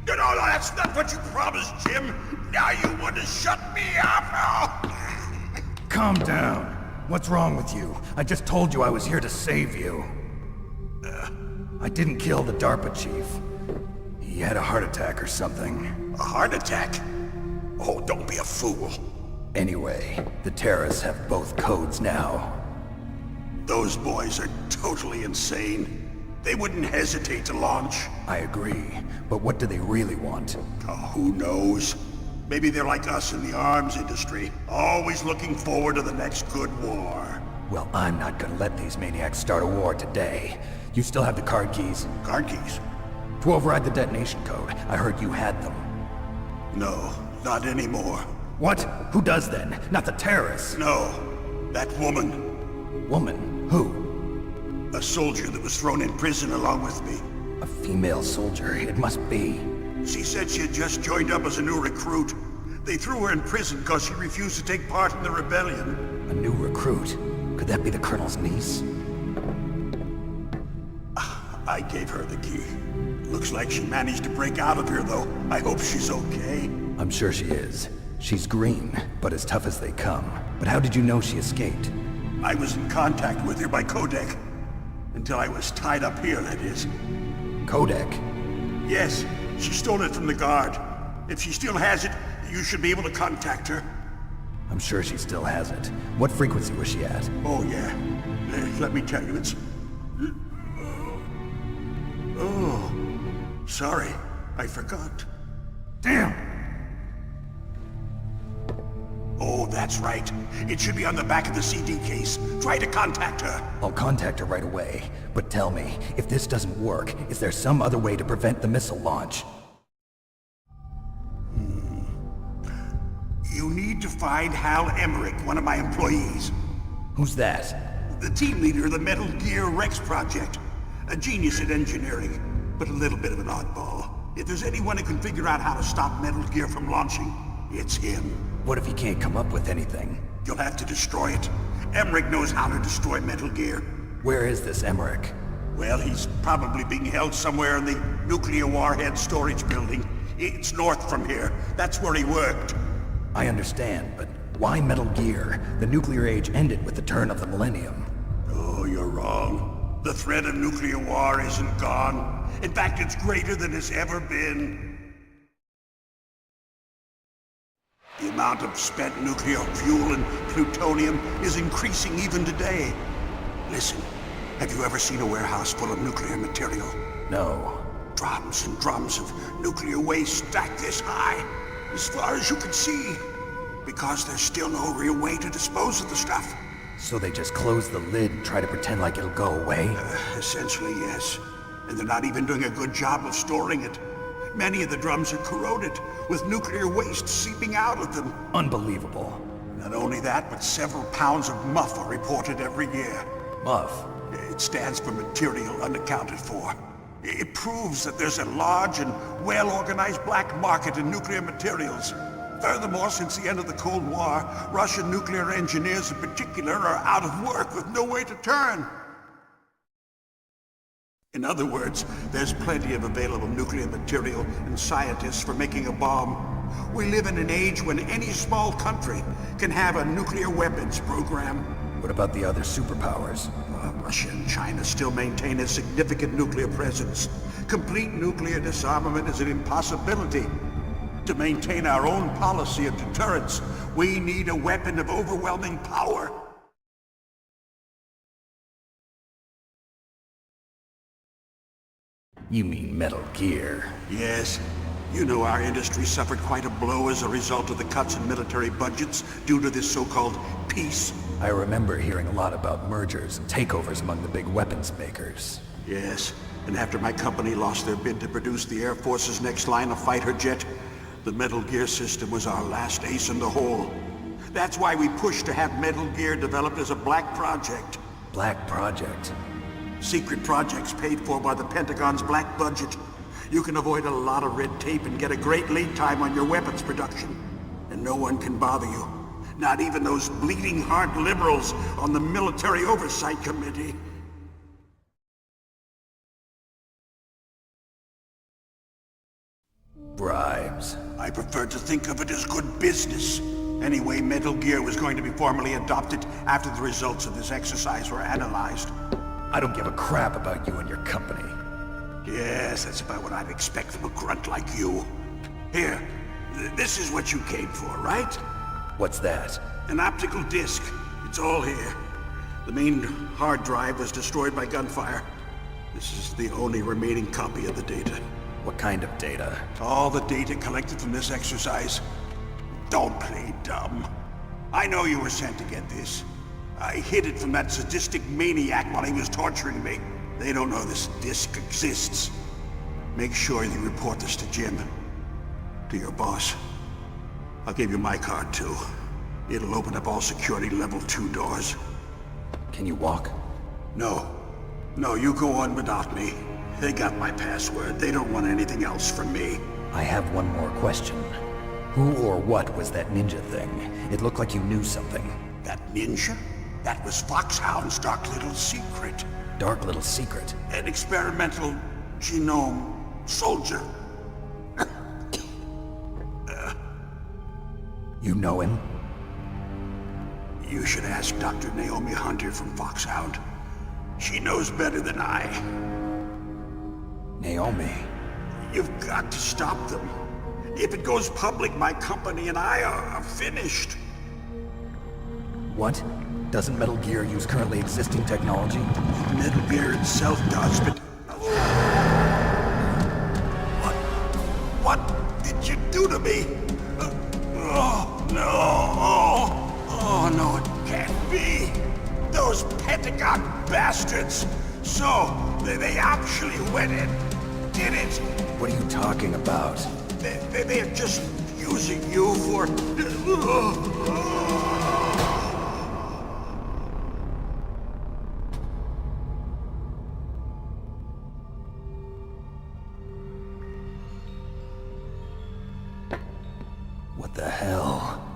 No, that's not what you promised, Jim. Now you want to shut me up? Calm down. What's wrong with you? I just told you I was here to save you. I didn't kill the DARPA chief. He had a heart attack or something. A heart attack? Oh, don't be a fool. Anyway, the terrorists have both codes now. Those boys are totally insane. They wouldn't hesitate to launch. I agree, but what do they really want? Oh, who knows? Maybe they're like us in the arms industry, always looking forward to the next good war. Well, I'm not gonna let these maniacs start a war today. You still have the card keys? Card keys? To override the detonation code. I heard you had them. No, not anymore. What? Who does then? Not the terrorists? No, that woman. Woman? Who? A soldier that was thrown in prison along with me. A female soldier, it must be. She said she had just joined up as a new recruit. They threw her in prison because she refused to take part in the rebellion. A new recruit? Could that be the Colonel's niece? I gave her the key. Looks like she managed to break out of here, though. I hope she's okay. I'm sure she is. She's green, but as tough as they come. But how did you know she escaped? I was in contact with her by codec. Until I was tied up here, that is. Codec? Yes, she stole it from the guard. If she still has it, you should be able to contact her. I'm sure she still has it. What frequency was she at? Oh, yeah. Let me tell you, it's... Oh, sorry. I forgot. Damn! Oh, that's right. It should be on the back of the CD case. Try to contact her. I'll contact her right away. But tell me, if this doesn't work, is there some other way to prevent the missile launch? You need to find Hal Emmerich, one of my employees. Who's that? The team leader of the Metal Gear Rex project. A genius at engineering, but a little bit of an oddball. If there's anyone who can figure out how to stop Metal Gear from launching, it's him. What if he can't come up with anything? You'll have to destroy it. Emmerich knows how to destroy Metal Gear. Where is this Emmerich? Well, he's probably being held somewhere in the nuclear warhead storage building. It's north from here. That's where he worked. I understand, but why Metal Gear? The nuclear age ended with the turn of the millennium. Oh, you're wrong. The threat of nuclear war isn't gone. In fact, it's greater than it's ever been. The amount of spent nuclear fuel and plutonium is increasing even today. Listen, have you ever seen a warehouse full of nuclear material? No. Drums and drums of nuclear waste stacked this high, as far as you can see. Because there's still no real way to dispose of the stuff. So they just close the lid and try to pretend like it'll go away? Essentially, yes. And they're not even doing a good job of storing it. Many of the drums are corroded, with nuclear waste seeping out of them. Unbelievable. Not only that, but several pounds of MUF are reported every year. MUF? It stands for material unaccounted for. It proves that there's a large and well-organized black market in nuclear materials. Furthermore, since the end of the Cold War, Russian nuclear engineers in particular are out of work with no way to turn. In other words, there's plenty of available nuclear material and scientists for making a bomb. We live in an age when any small country can have a nuclear weapons program. What about the other superpowers? Russia and China still maintain a significant nuclear presence. Complete nuclear disarmament is an impossibility. To maintain our own policy of deterrence, we need a weapon of overwhelming power. You mean Metal Gear? Yes. You know our industry suffered quite a blow as a result of the cuts in military budgets due to this so-called peace. I remember hearing a lot about mergers and takeovers among the big weapons makers. Yes, and after my company lost their bid to produce the Air Force's next line of fighter jet, the Metal Gear system was our last ace in the hole. That's why we pushed to have Metal Gear developed as a black project. Black project? Secret projects paid for by the Pentagon's black budget. You can avoid a lot of red tape and get a great lead time on your weapons production. And no one can bother you. Not even those bleeding heart liberals on the Military Oversight Committee. Bribes. I prefer to think of it as good business. Anyway, Metal Gear was going to be formally adopted after the results of this exercise were analyzed. I don't give a crap about you and your company. Yes, that's about what I'd expect from a grunt like you. Here, this is what you came for, right? What's that? An optical disc. It's all here. The main hard drive was destroyed by gunfire. This is the only remaining copy of the data. What kind of data? All the data collected from this exercise. Don't play dumb. I know you were sent to get this. I hid it from that sadistic maniac while he was torturing me. They don't know this disc exists. Make sure you report this to Jim. To your boss. I'll give you my card too. It'll open up all security level 2 doors. Can you walk? No. No, you go on without me. They got my password. They don't want anything else from me. I have one more question. Who or what was that ninja thing? It looked like you knew something. That ninja? That was Foxhound's dark little secret. Dark little secret? An experimental genome soldier. You know him? You should ask Dr. Naomi Hunter from Foxhound. She knows better than I. Naomi? You've got to stop them. If it goes public, my company and I are finished. What? Doesn't Metal Gear use currently existing technology? Metal Gear itself does, but... What did you do to me? Oh, no. Oh, no, it can't be. Those Pentagon bastards. So, they actually went and did it. What are you talking about? They're just using you for... What the hell?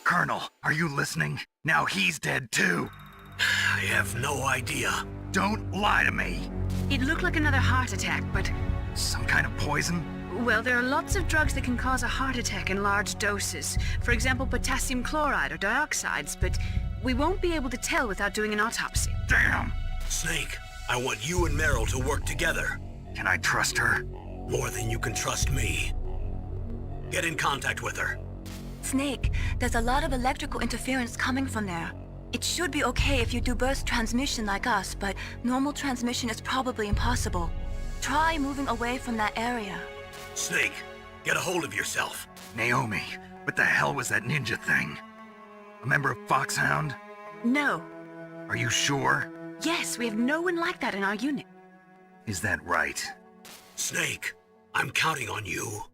Colonel, are you listening? Now he's dead too. I have no idea. Don't lie to me. It looked like another heart attack, but... Some kind of poison? Well, there are lots of drugs that can cause a heart attack in large doses. For example, potassium chloride or dioxides, but we won't be able to tell without doing an autopsy. Damn! Snake, I want you and Meryl to work together. Can I trust her? More than you can trust me. Get in contact with her. Snake, there's a lot of electrical interference coming from there. It should be okay if you do burst transmission like us, but normal transmission is probably impossible. Try moving away from that area. Snake, get a hold of yourself. Naomi, what the hell was that ninja thing? A member of Foxhound? No. Are you sure? Yes, we have no one like that in our unit. Is that right? Snake, I'm counting on you.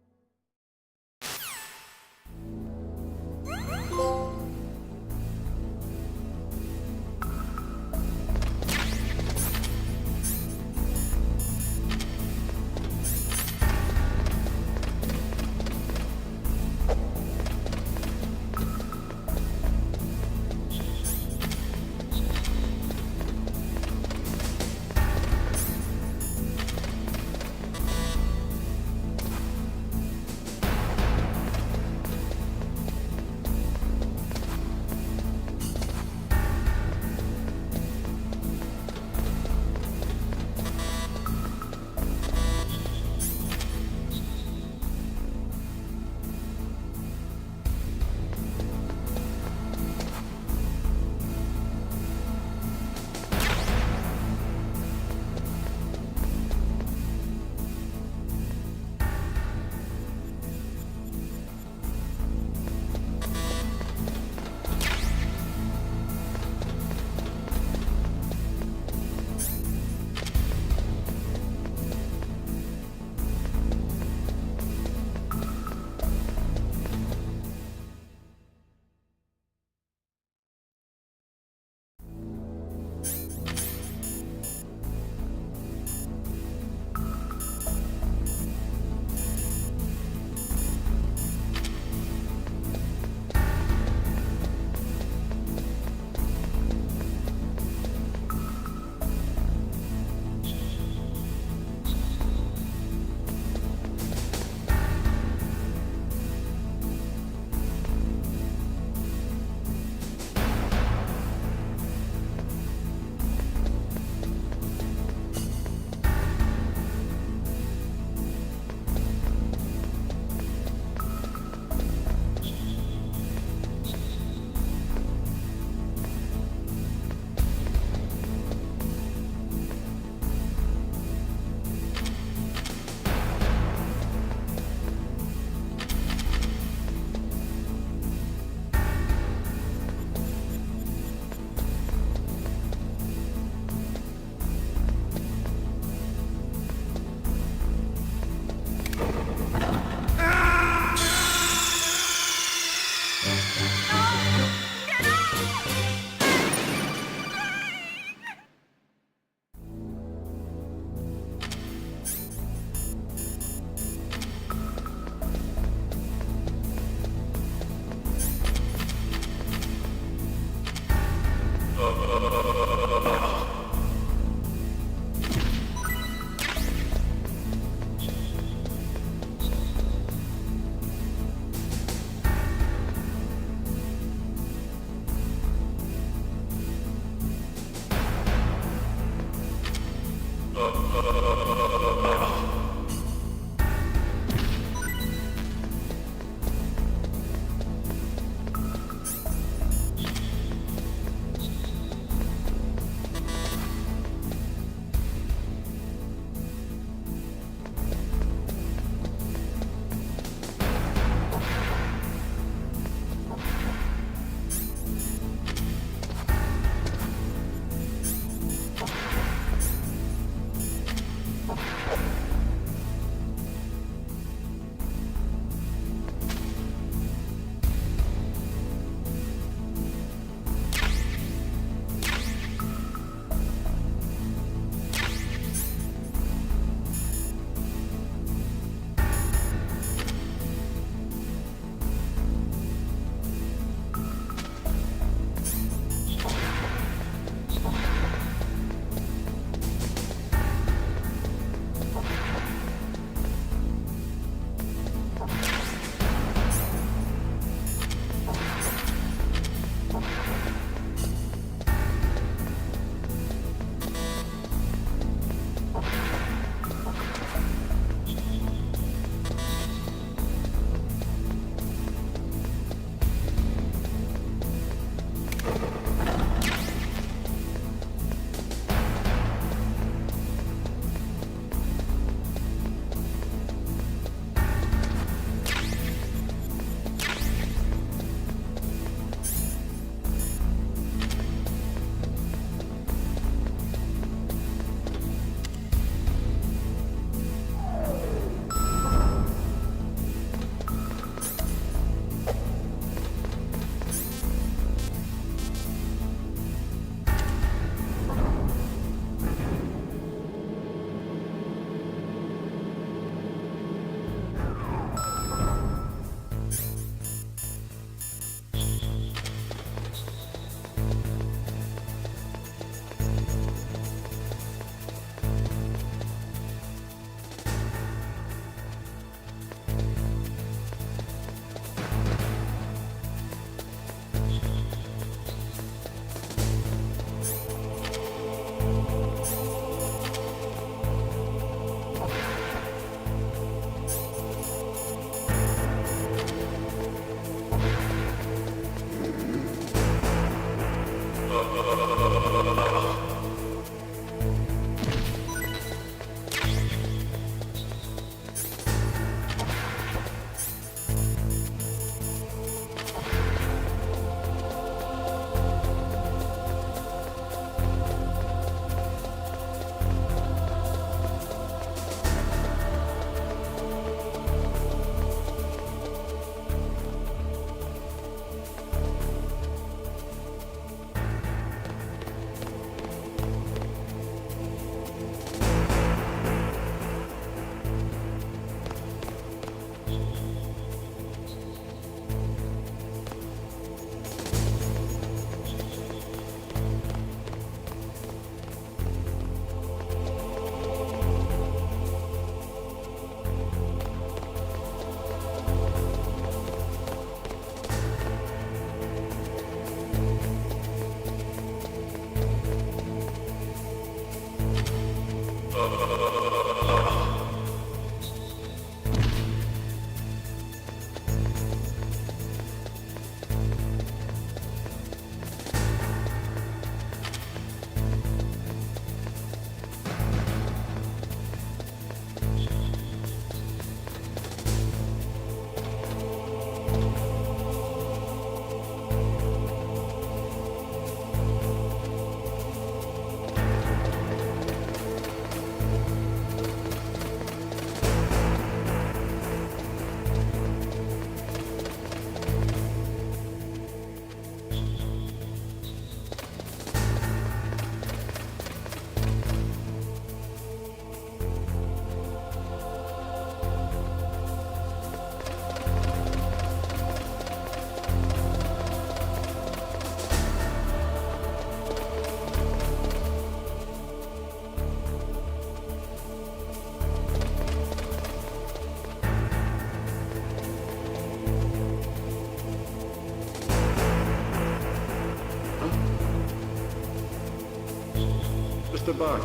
Mr. Box.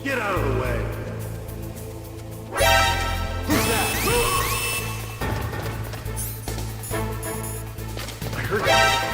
Get out of the way. Who's that? I heard that.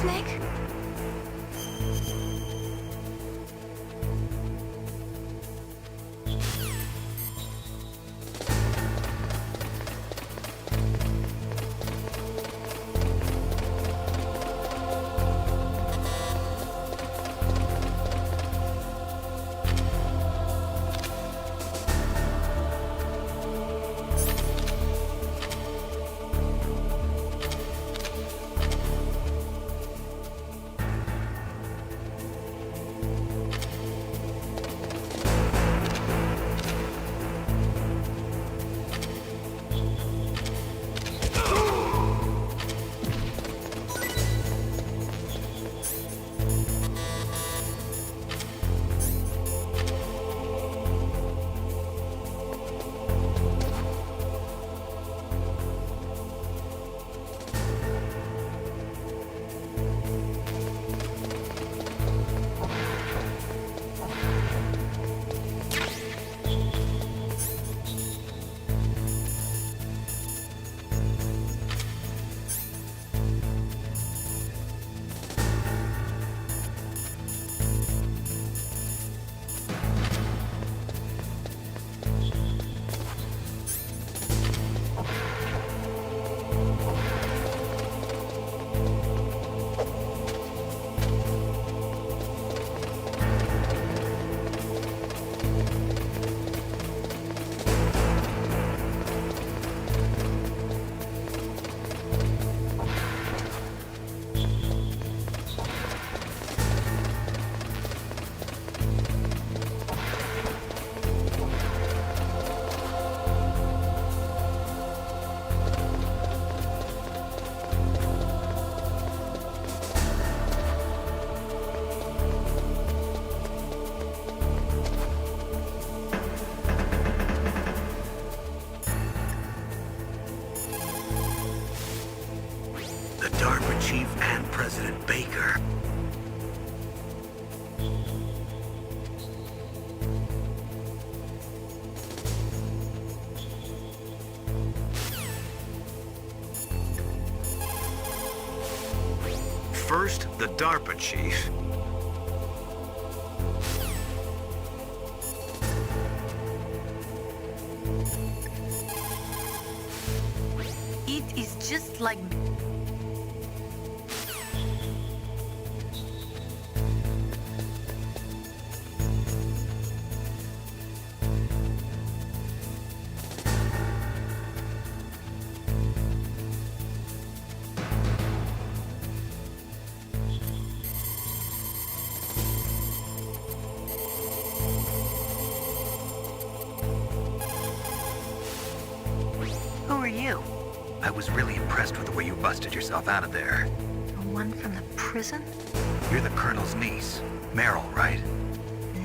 Snake? Chief and President Baker. First, the DARPA chief. It is just like... Who are you? I was really impressed with the way you busted yourself out of there. The one from the prison? You're the Colonel's niece, Meryl, right?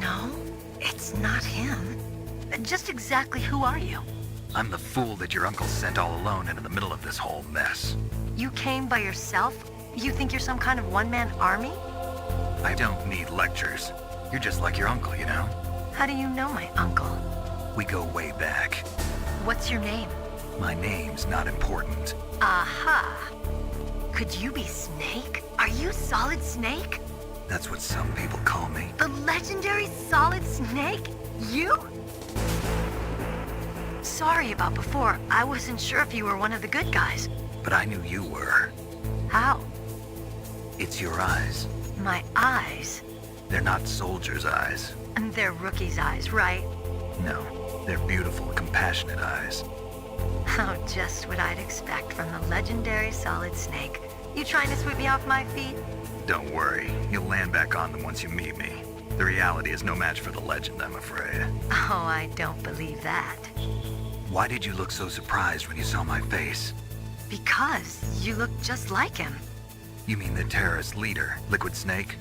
No, it's not him. Just exactly who are you? I'm the fool that your uncle sent all alone into the middle of this whole mess. You came by yourself? You think you're some kind of one-man army? I don't need lectures. You're just like your uncle, you know? How do you know my uncle? We go way back. What's your name? My name's not important. Aha! Could you be Snake? Are you Solid Snake? That's what some people call me. The legendary Solid Snake? You? Sorry about before. I wasn't sure if you were one of the good guys. But I knew you were. How? It's your eyes. My eyes? They're not soldiers' eyes. And they're rookies' eyes, right? No, they're beautiful, compassionate eyes. Oh, just what I'd expect from the legendary Solid Snake. You trying to sweep me off my feet? Don't worry, you'll land back on them once you meet me. The reality is no match for the legend, I'm afraid. Oh, I don't believe that. Why did you look so surprised when you saw my face? Because you look just like him. You mean the terrorist leader, Liquid Snake?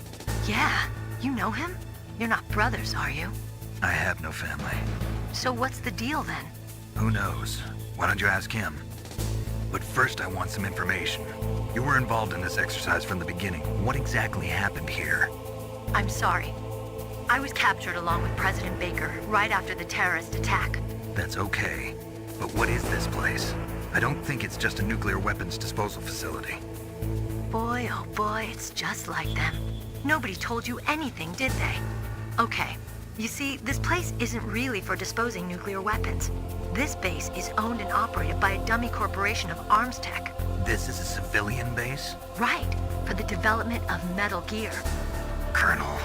Yeah, you know him? You're not brothers, are you? I have no family. So what's the deal then? Who knows? Why don't you ask him? But first I want some information. You were involved in this exercise from the beginning. What exactly happened here? I'm sorry. I was captured along with President Baker right after the terrorist attack. That's okay. But what is this place? I don't think it's just a nuclear weapons disposal facility. Boy, oh boy, it's just like them. Nobody told you anything, did they? Okay, you see, this place isn't really for disposing nuclear weapons. This base is owned and operated by a dummy corporation of arms tech. This is a civilian base? Right, for the development of Metal Gear. Colonel.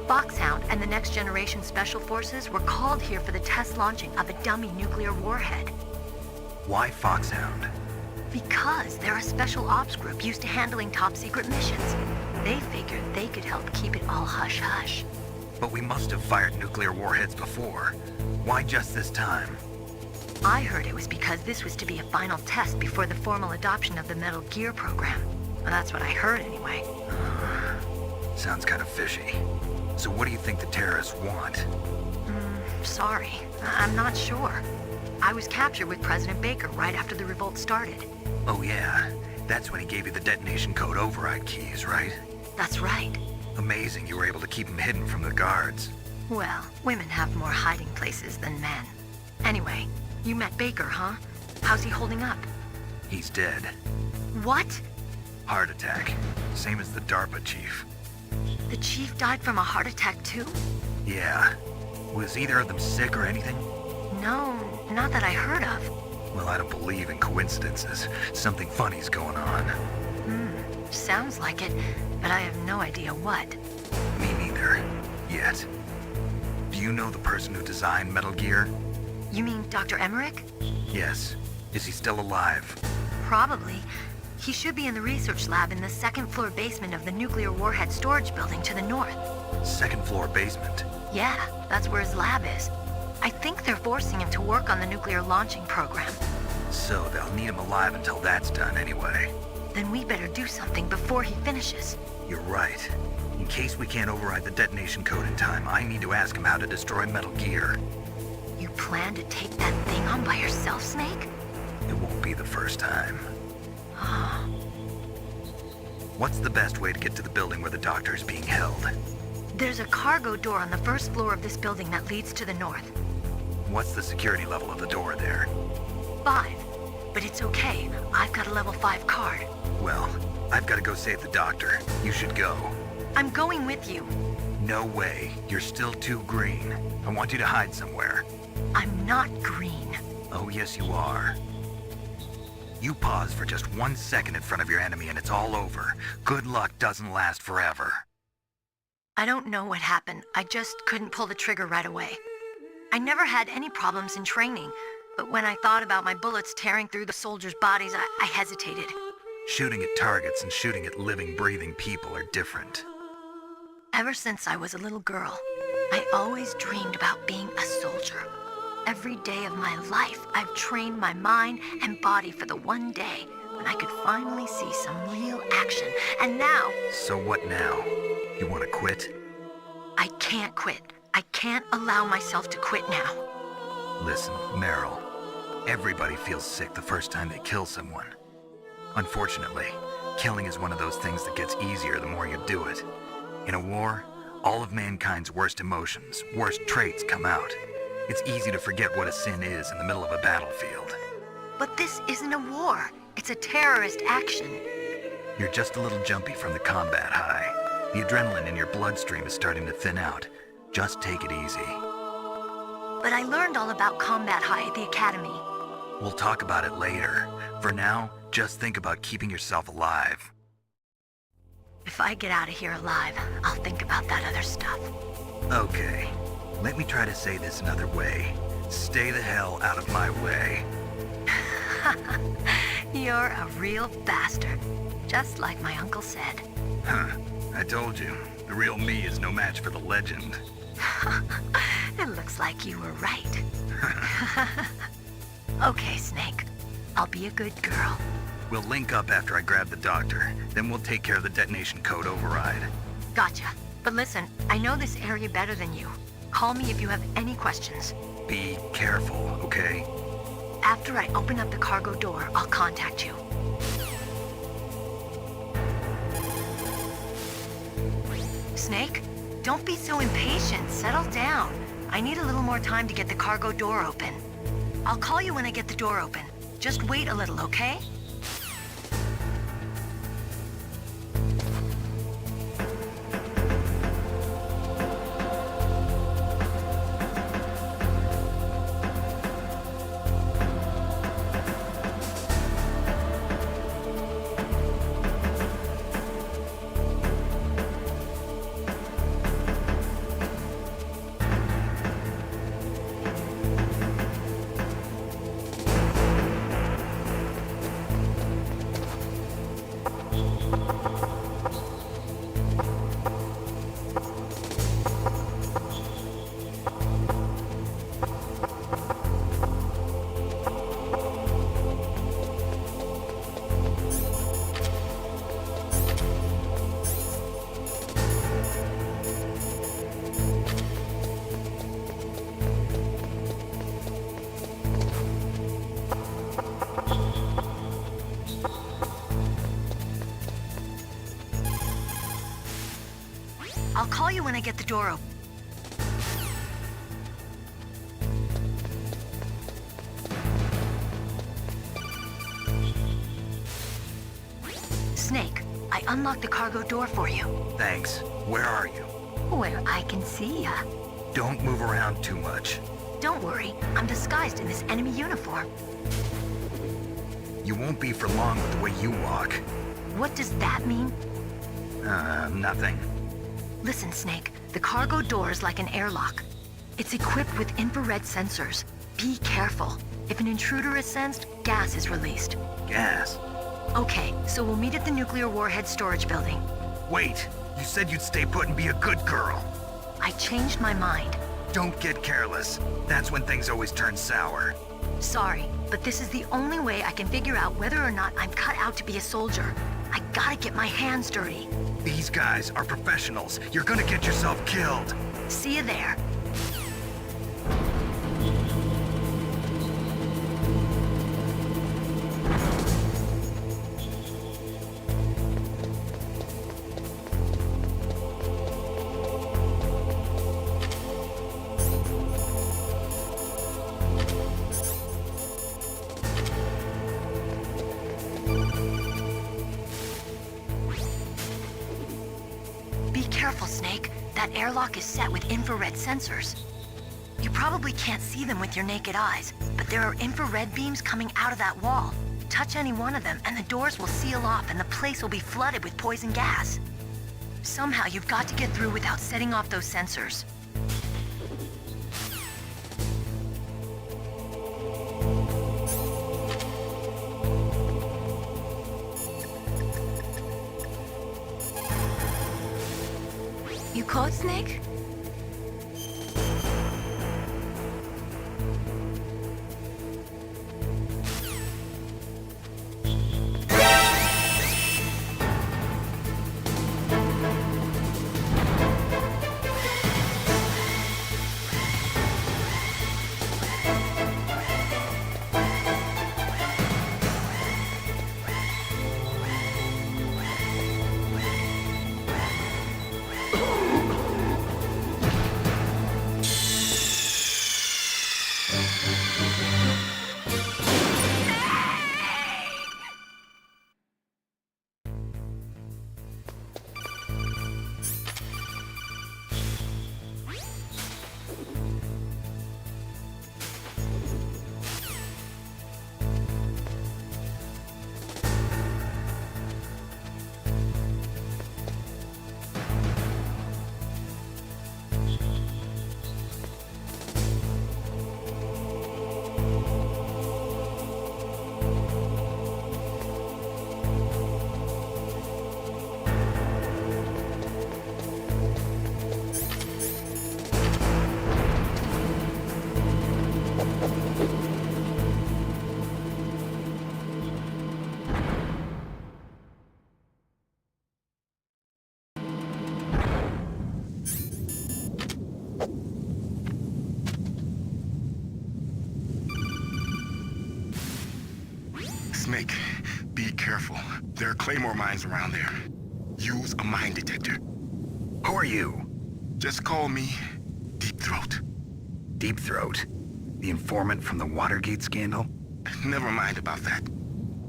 Foxhound and the Next Generation Special Forces were called here for the test launching of a dummy nuclear warhead. Why Foxhound? Because they're a special ops group used to handling top-secret missions. They figured they could help keep it all hush-hush. But we must have fired nuclear warheads before. Why just this time? I heard it was because this was to be a final test before the formal adoption of the Metal Gear program. Well, that's what I heard anyway. Sounds kind of fishy. So what do you think the terrorists want? Sorry, I'm not sure. I was captured with President Baker right after the revolt started. Oh yeah, that's when he gave you the detonation code override keys, right? That's right. Amazing you were able to keep him hidden from the guards. Well, women have more hiding places than men. Anyway, you met Baker, huh? How's he holding up? He's dead. What? Heart attack. Same as the DARPA chief. The chief died from a heart attack too? Yeah. Was either of them sick or anything? No, not that I heard of. Well, I don't believe in coincidences. Something funny's going on. Sounds like it, but I have no idea what. Me neither. Yet. Do you know the person who designed Metal Gear? You mean Dr. Emmerich? Yes. Is he still alive? Probably. He should be in the research lab in the second-floor basement of the nuclear warhead storage building to the north. Second-floor basement? Yeah, that's where his lab is. I think they're forcing him to work on the nuclear launching program. So they'll need him alive until that's done anyway. Then we better do something before he finishes. You're right. In case we can't override the detonation code in time, I need to ask him how to destroy Metal Gear. You plan to take that thing on by yourself, Snake? It won't be the first time. What's the best way to get to the building where the doctor is being held? There's a cargo door on the first floor of this building that leads to the north. What's the security level of the door there? 5. But it's okay. I've got a level 5 card. Well, I've got to go save the doctor. You should go. I'm going with you. No way. You're still too green. I want you to hide somewhere. I'm not green. Oh, yes, you are. You pause for just 1 second in front of your enemy and it's all over. Good luck doesn't last forever. I don't know what happened. I just couldn't pull the trigger right away. I never had any problems in training, but when I thought about my bullets tearing through the soldiers' bodies, I hesitated. Shooting at targets and shooting at living, breathing people are different. Ever since I was a little girl, I always dreamed about being a soldier. Every day of my life, I've trained my mind and body for the one day when I could finally see some real action. And now... So what now? You want to quit? I can't quit. I can't allow myself to quit now. Listen, Meryl. Everybody feels sick the first time they kill someone. Unfortunately, killing is one of those things that gets easier the more you do it. In a war, all of mankind's worst emotions, worst traits come out. It's easy to forget what a sin is in the middle of a battlefield. But this isn't a war. It's a terrorist action. You're just a little jumpy from the combat high. The adrenaline in your bloodstream is starting to thin out. Just take it easy. But I learned all about combat high at the academy. We'll talk about it later. For now, just think about keeping yourself alive. If I get out of here alive, I'll think about that other stuff. Okay. Let me try to say this another way. Stay the hell out of my way. You're a real bastard. Just like my uncle said. Huh. I told you. The real me is no match for the legend. It looks like you were right. Okay, Snake. I'll be a good girl. We'll link up after I grab the doctor. Then we'll take care of the detonation code override. Gotcha. But listen, I know this area better than you. Call me if you have any questions. Be careful, okay? After I open up the cargo door, I'll contact you. Snake, don't be so impatient. Settle down. I need a little more time to get the cargo door open. I'll call you when I get the door open. Just wait a little, okay? I'll call you when I get the door open. Snake, I unlocked the cargo door for you. Thanks. Where are you? Where I can see ya. Don't move around too much. Don't worry, I'm disguised in this enemy uniform. You won't be for long with the way you walk. What does that mean? Nothing. Listen, Snake, the cargo door is like an airlock. It's equipped with infrared sensors. Be careful. If an intruder is sensed, gas is released. Gas? Okay, so we'll meet at the nuclear warhead storage building. Wait, you said you'd stay put and be a good girl. I changed my mind. Don't get careless. That's when things always turn sour. Sorry, but this is the only way I can figure out whether or not I'm cut out to be a soldier. I gotta get my hands dirty. These guys are professionals. You're gonna get yourself killed. See you there. Be careful, Snake. That airlock is set with infrared sensors. You probably can't see them with your naked eyes, but there are infrared beams coming out of that wall. Touch any one of them, and the doors will seal off and the place will be flooded with poison gas. Somehow you've got to get through without setting off those sensors. You caught, Snake? Snake, be careful. There are Claymore mines around there. Use a mine detector. Who are you? Just call me Deep Throat. Deep Throat? The informant from the Watergate scandal? Never mind about that.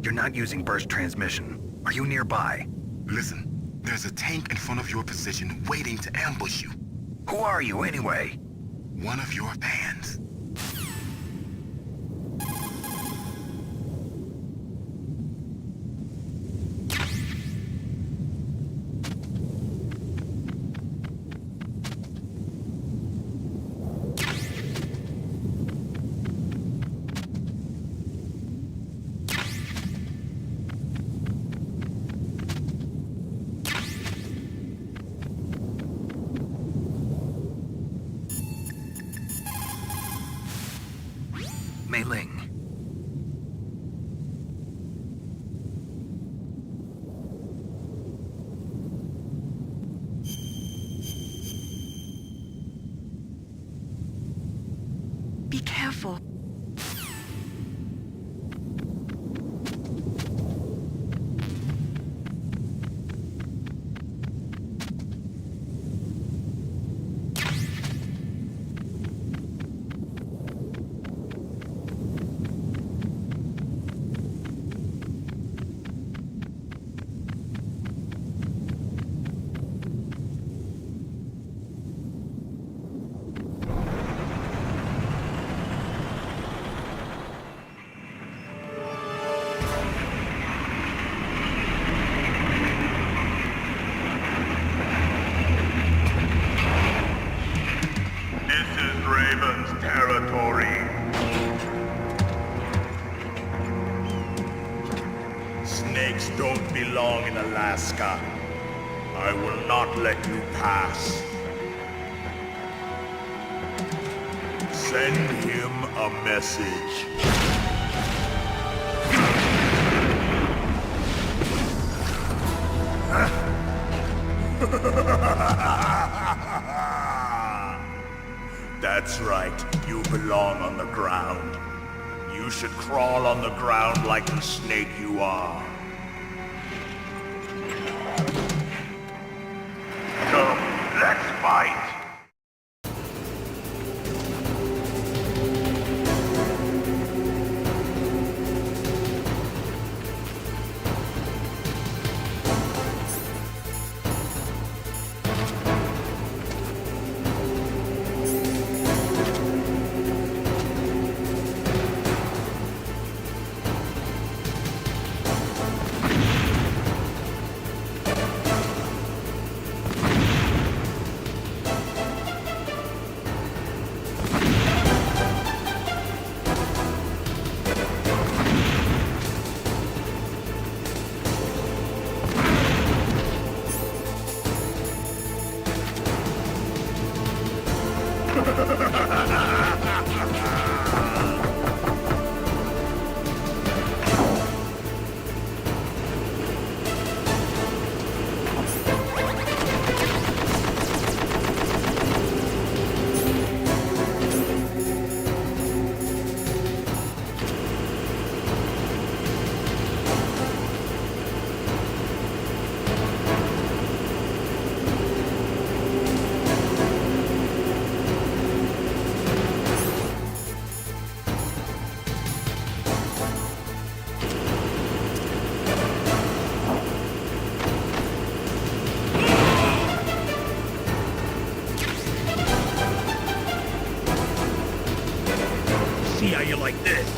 You're not using burst transmission. Are you nearby? Listen, there's a tank in front of your position waiting to ambush you. Who are you anyway? One of your fans. Snakes don't belong in Alaska. I will not let you pass. Send him a message. That's right, you belong on the ground. You should crawl on the ground like the snake you are. Come, let's fight! See how you like this.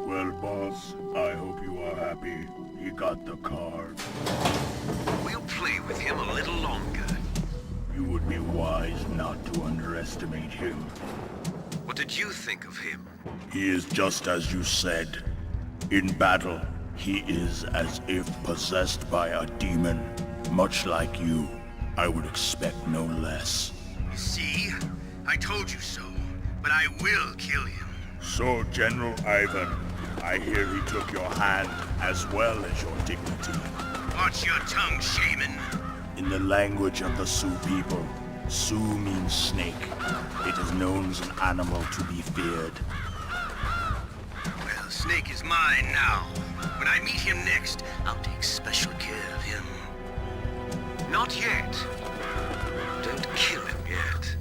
Well, boss, I hope you are happy. He got the card. We'll play with him a little longer. You would be wise not to underestimate him. What did you think of him? He is just as you said. In battle, he is as if possessed by a demon. Much like you, I would expect no less. See? I told you so. But I will kill him. So, General Ivan, I hear he took your hand as well as your dignity. Watch your tongue, shaman. In the language of the Sioux people, Sioux means snake. It is known as an animal to be feared. Well, Snake is mine now. When I meet him next, I'll take special care of him. Not yet. Don't kill him yet.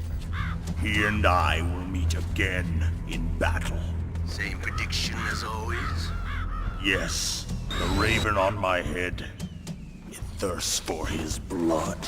He and I will meet again in battle. Same prediction as always? Yes, the raven on my head. It thirsts for his blood.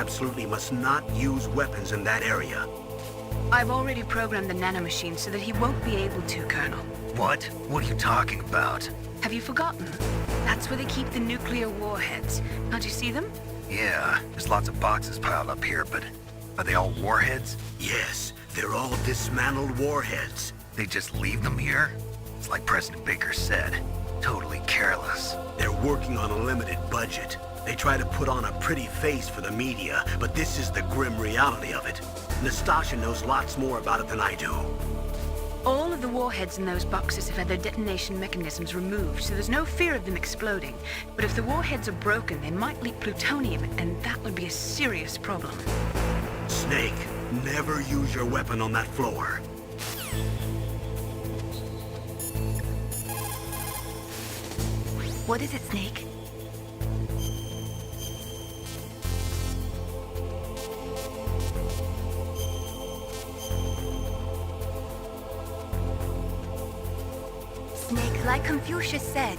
absolutely must not use weapons in that area. I've already programmed the nanomachine so that he won't be able to, Colonel. What? What are you talking about? Have you forgotten? That's where they keep the nuclear warheads. Can't you see them? Yeah, there's lots of boxes piled up here, but are they all warheads? Yes, they're all dismantled warheads. They just leave them here? It's like President Baker said. Totally careless. They're working on a limited budget. They try to put on a pretty face for the media, but this is the grim reality of it. Nastasha knows lots more about it than I do. All of the warheads in those boxes have had their detonation mechanisms removed, so there's no fear of them exploding. But if the warheads are broken, they might leak plutonium, and that would be a serious problem. Snake, never use your weapon on that floor. What is it, Snake? Snake, like Confucius said,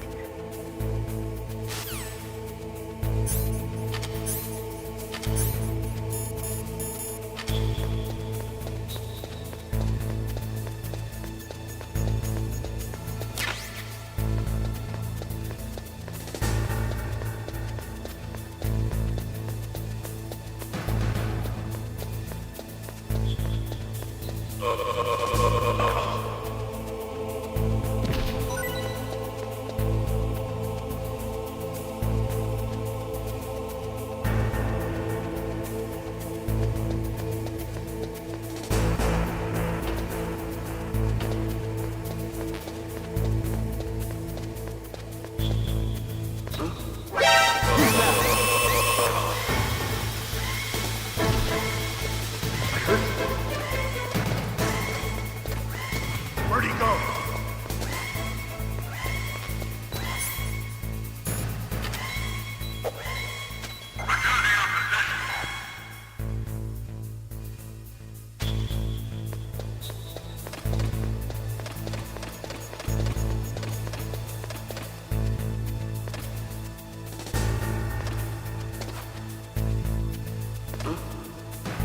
Where'd he go?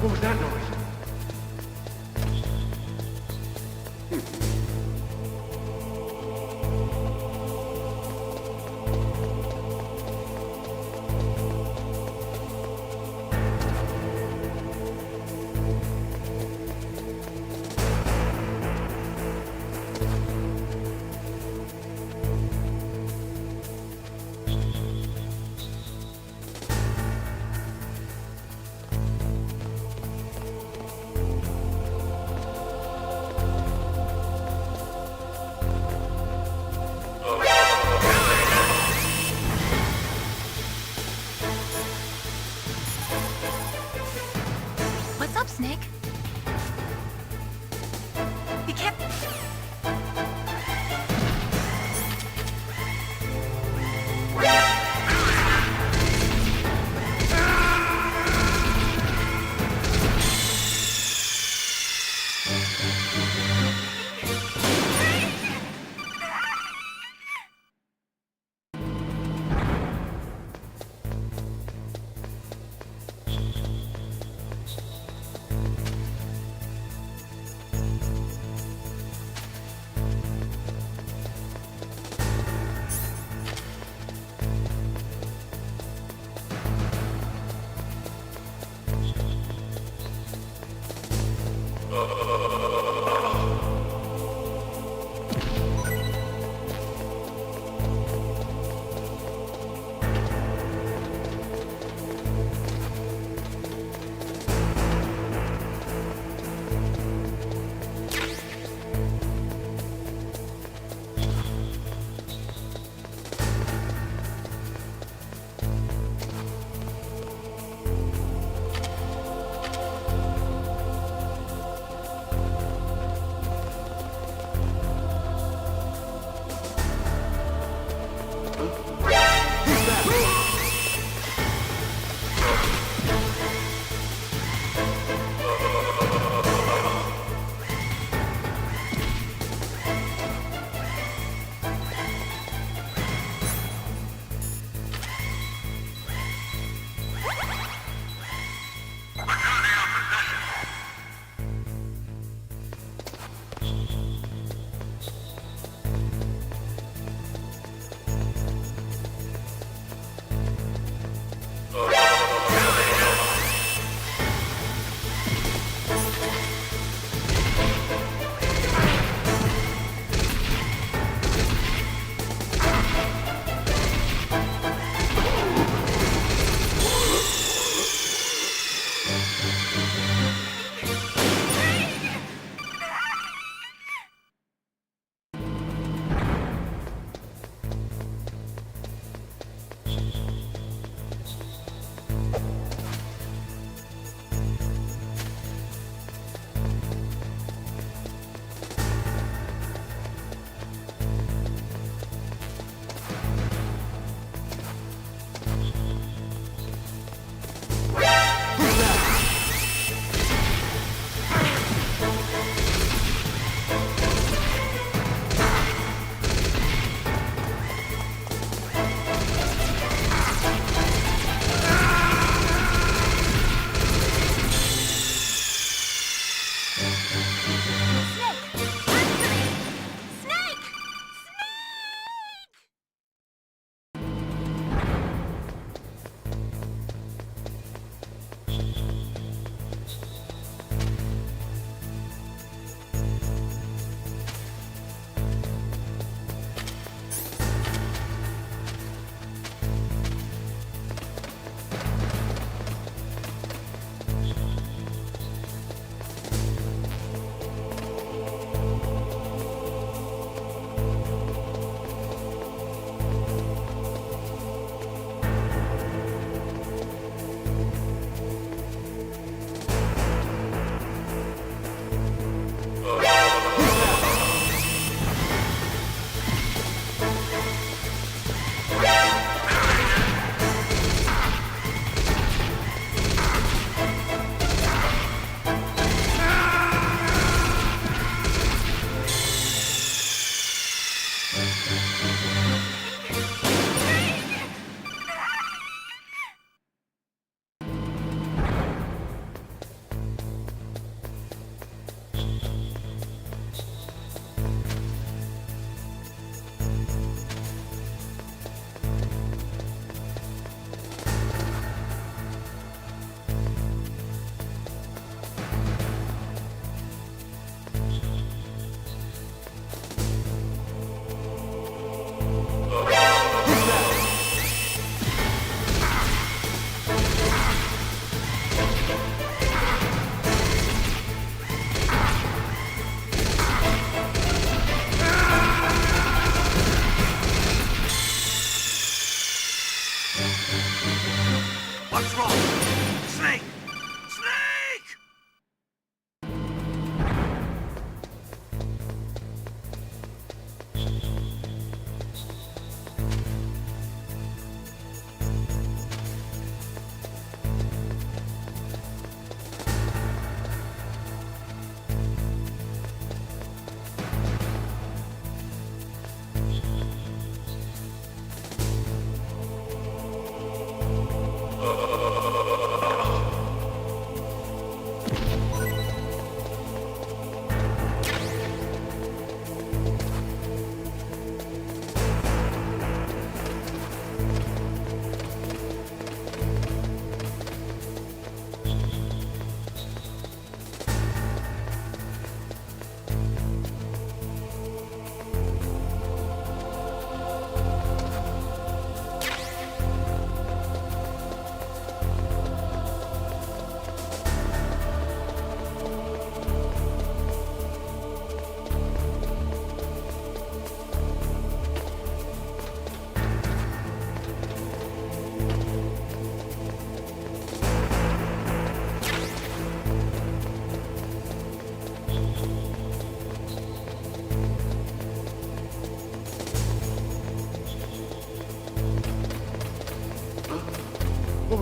What was that noise? what's up, Snake? Be careful.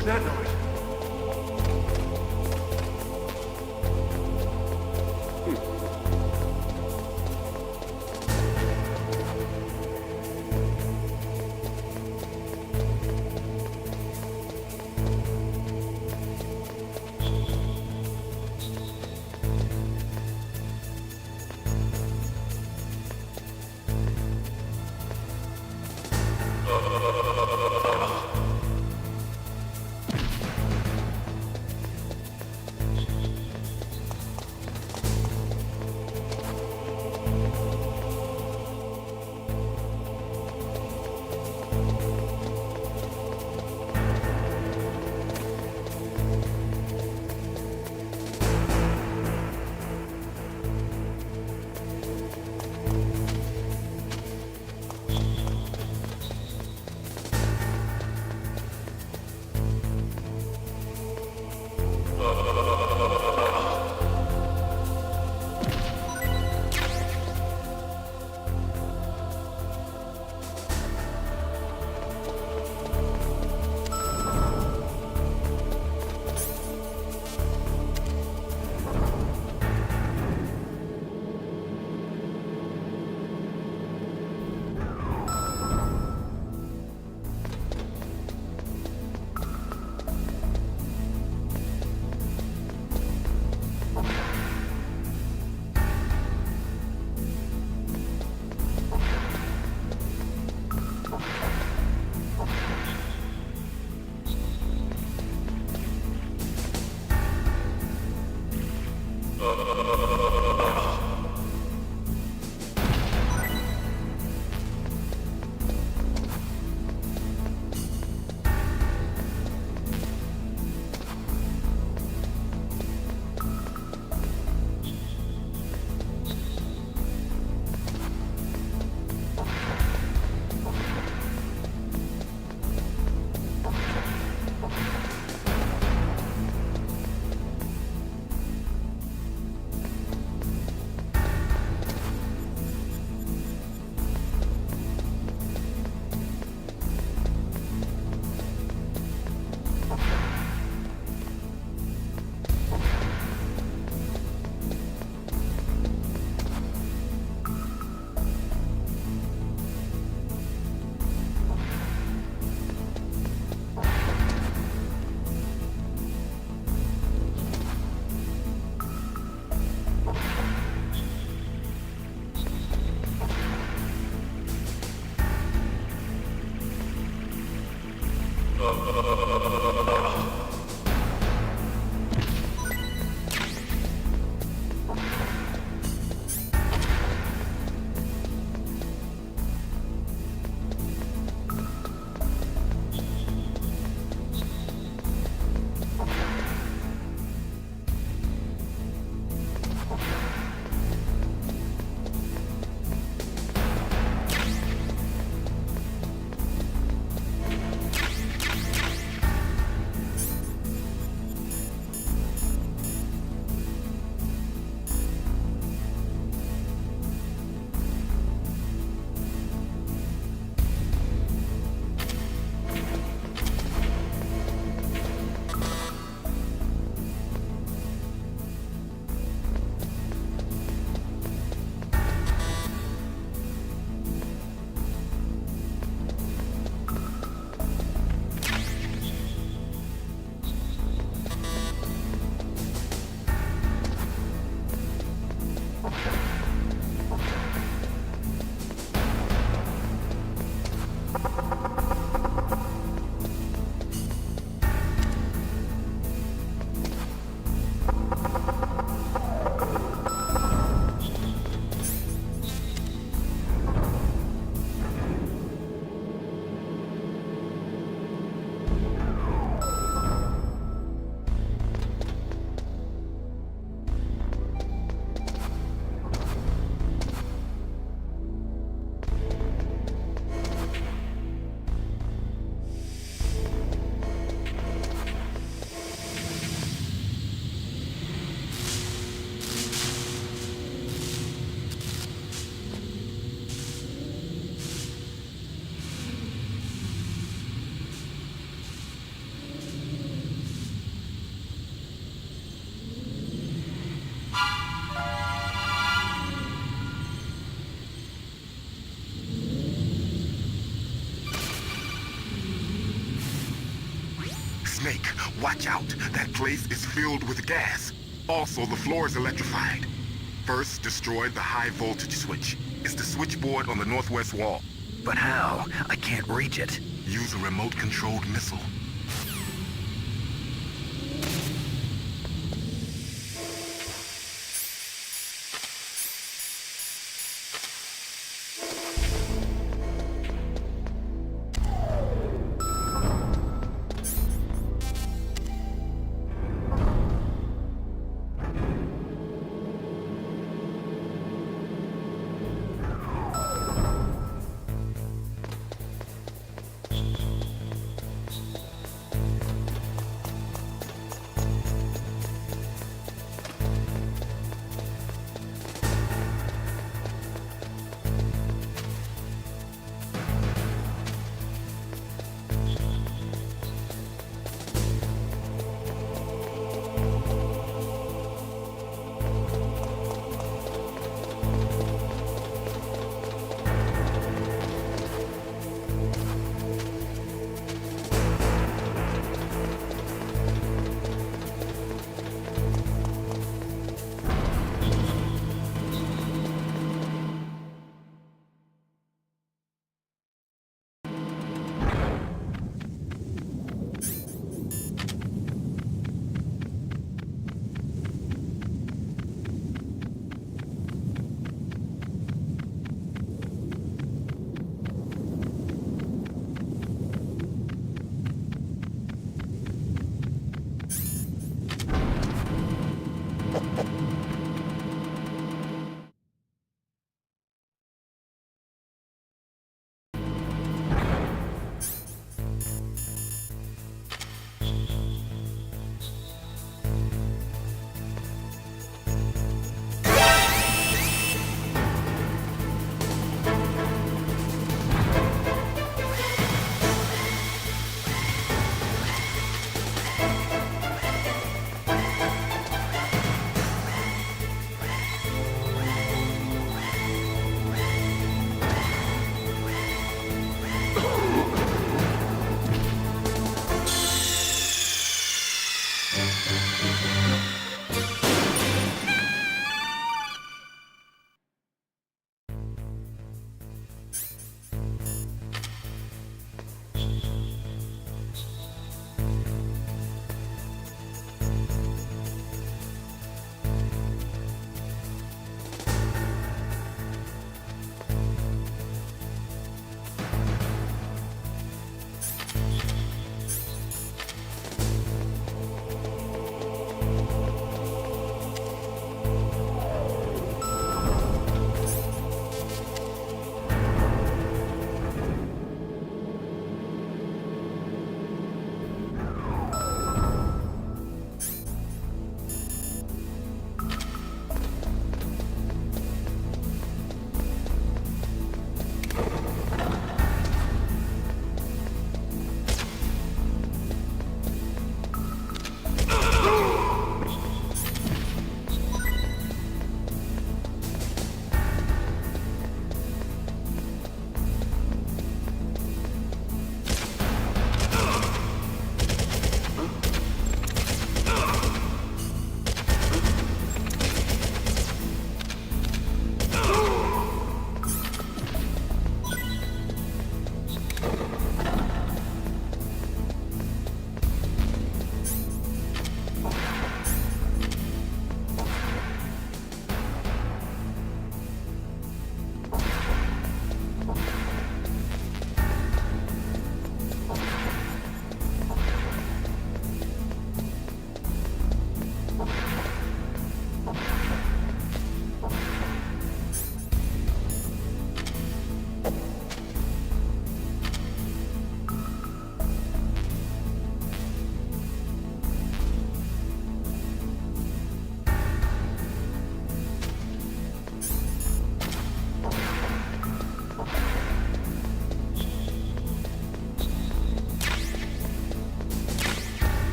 was that noise? Snake, watch out. That place is filled with gas. Also, the floor is electrified. First, destroy the high voltage switch. It's the switchboard on the northwest wall. But how? I can't reach it. Use a remote-controlled missile.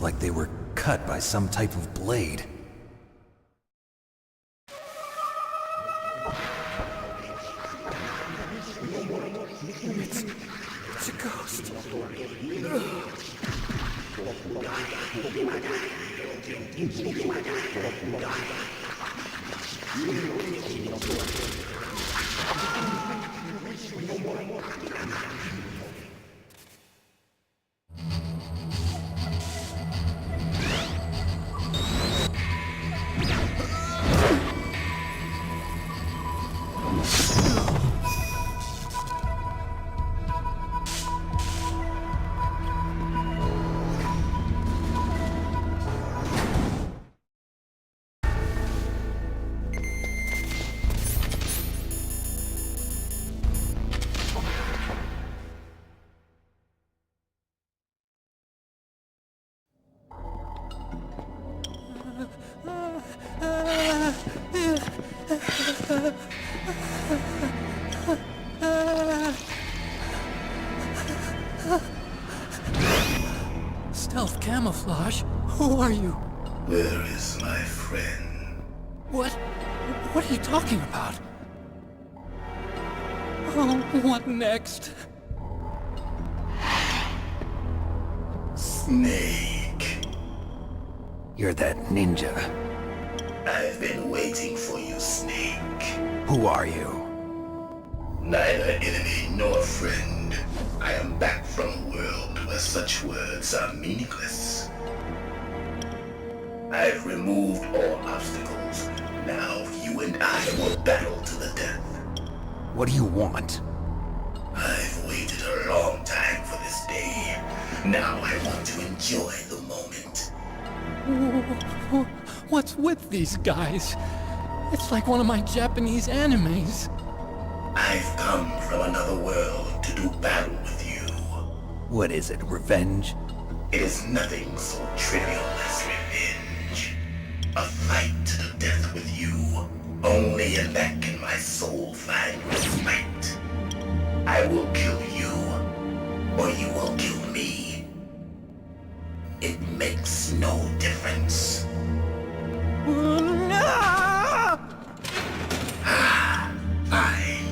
like they were cut by some type of blade. It's a ghost. Stealth camouflage? Who are you? Where is my friend? What are you talking about? Oh, what next? Snake. You're that ninja. I've been waiting for you, Snake. Who are you? Neither enemy nor friend. I am back from a world where such words are meaningless. I've removed all obstacles. Now you and I will battle to the death. What do you want? I've waited a long time for this day. Now I want to enjoy the moment. What's with these guys? It's like one of my Japanese animes. I've come from another world to do battle with you. What is it, revenge? It is nothing so trivial as revenge. A fight to the death with you. Only in that can my soul find respite. I will kill you, or you will kill me. It makes no difference. Fine.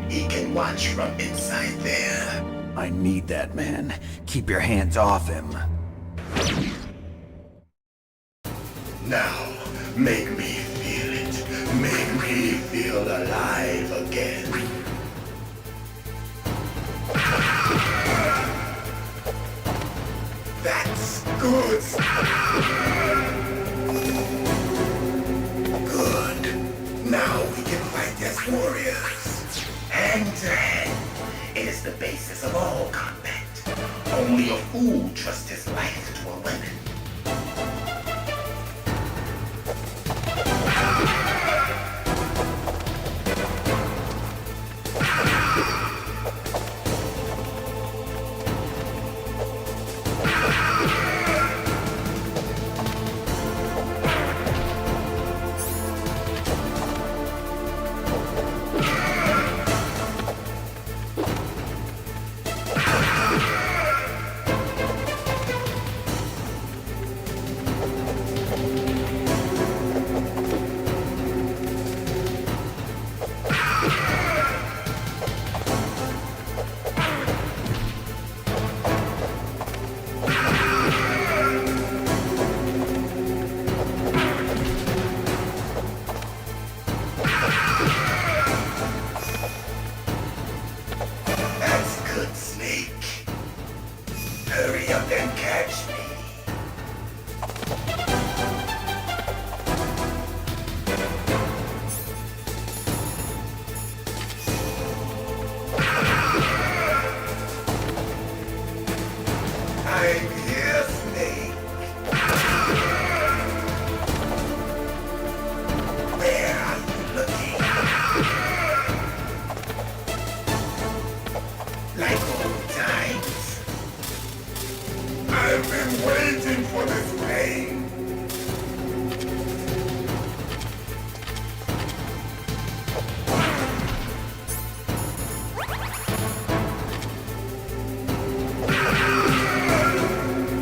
He can watch from inside there. I need that man. Keep your hands off him. Now, make me feel it. Make me feel alive again. That's good. Good. Now we can fight as warriors. Hand to hand. It is the basis of all combat. Only a fool trusts his life to a weapon.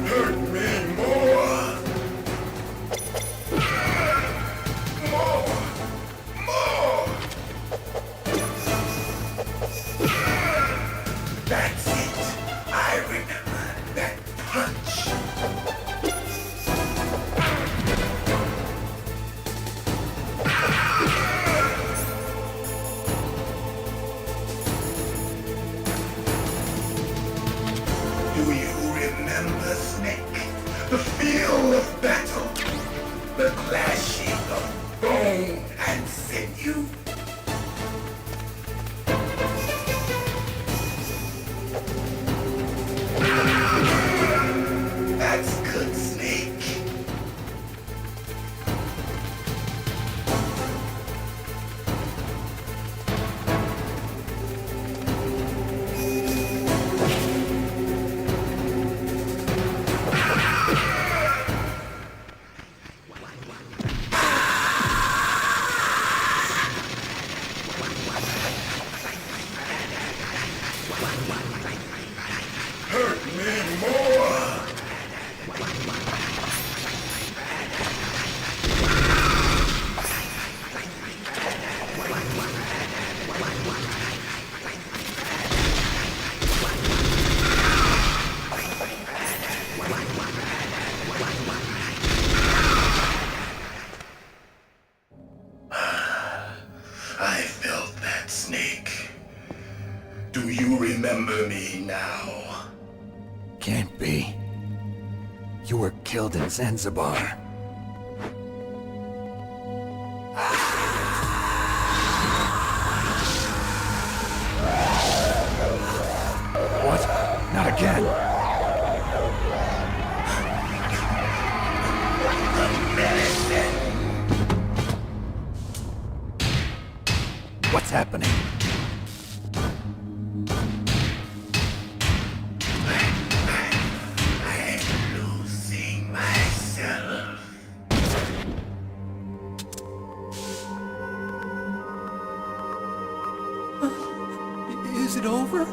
Hurt me more! That's it. I remember that punch. Do you remember, Snake? The feel of battle. The clashing of bone and sinew. That's good, Snake. Hurt me more! I felt that, Snake. Do you remember me now? Can't be. You were killed in Zanzibar. What? Not again! What's happening? I'm losing myself. Is it over?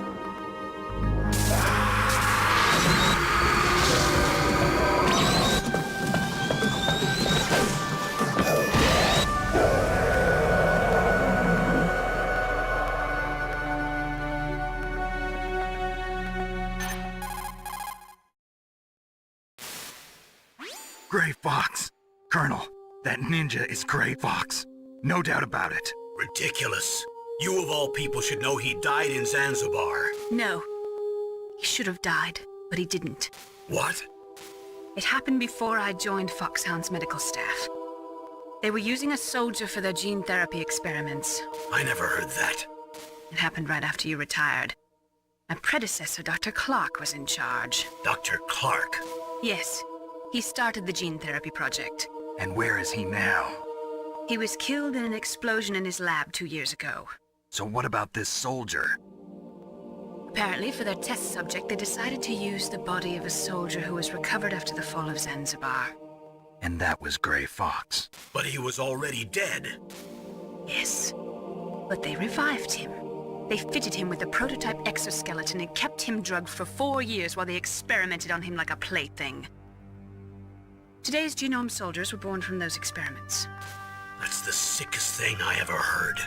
Gray Fox. Colonel, that ninja is Gray Fox. No doubt about it. Ridiculous. You of all people should know he died in Zanzibar. No. He should have died, but he didn't. What? It happened before I joined Foxhound's medical staff. They were using a soldier for their gene therapy experiments. I never heard that. It happened right after you retired. My predecessor, Dr. Clark, was in charge. Dr. Clark? Yes. He started the gene therapy project. And where is he now? He was killed in an explosion in his lab 2 years ago. So what about this soldier? Apparently, for their test subject, they decided to use the body of a soldier who was recovered after the fall of Zanzibar. And that was Gray Fox. But he was already dead. Yes. But they revived him. They fitted him with a prototype exoskeleton and kept him drugged for 4 years while they experimented on him like a plaything. Today's genome soldiers were born from those experiments. That's the sickest thing I ever heard.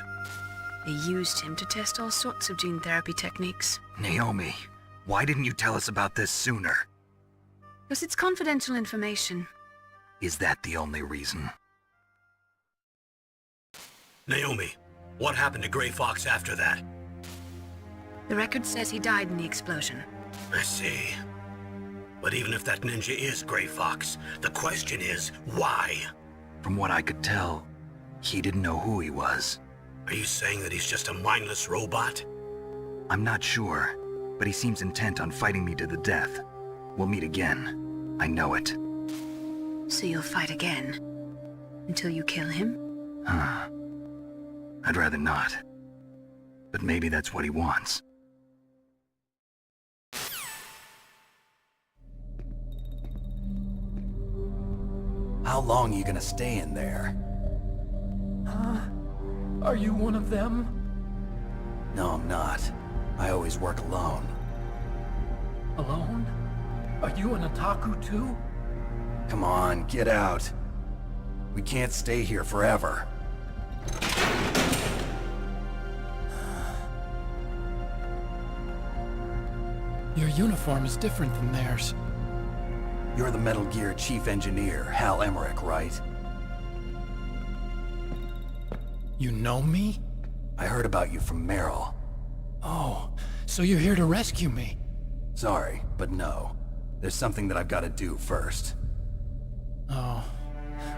They used him to test all sorts of gene therapy techniques. Naomi, why didn't you tell us about this sooner? Because it's confidential information. Is that the only reason? Naomi, what happened to Gray Fox after that? The record says he died in the explosion. I see. But even if that ninja is Gray Fox, the question is, why? From what I could tell, he didn't know who he was. Are you saying that he's just a mindless robot? I'm not sure, but he seems intent on fighting me to the death. We'll meet again. I know it. So you'll fight again? Until you kill him? Huh. I'd rather not. But maybe that's what he wants. How long are you gonna stay in there? Huh? Are you one of them? No, I'm not. I always work alone. Alone? Are you an otaku too? Come on, get out. We can't stay here forever. Your uniform is different than theirs. You're the Metal Gear Chief Engineer, Hal Emmerich, right? You know me? I heard about you from Meryl. Oh, so you're here to rescue me? Sorry, but no. There's something that I've got to do first. Oh.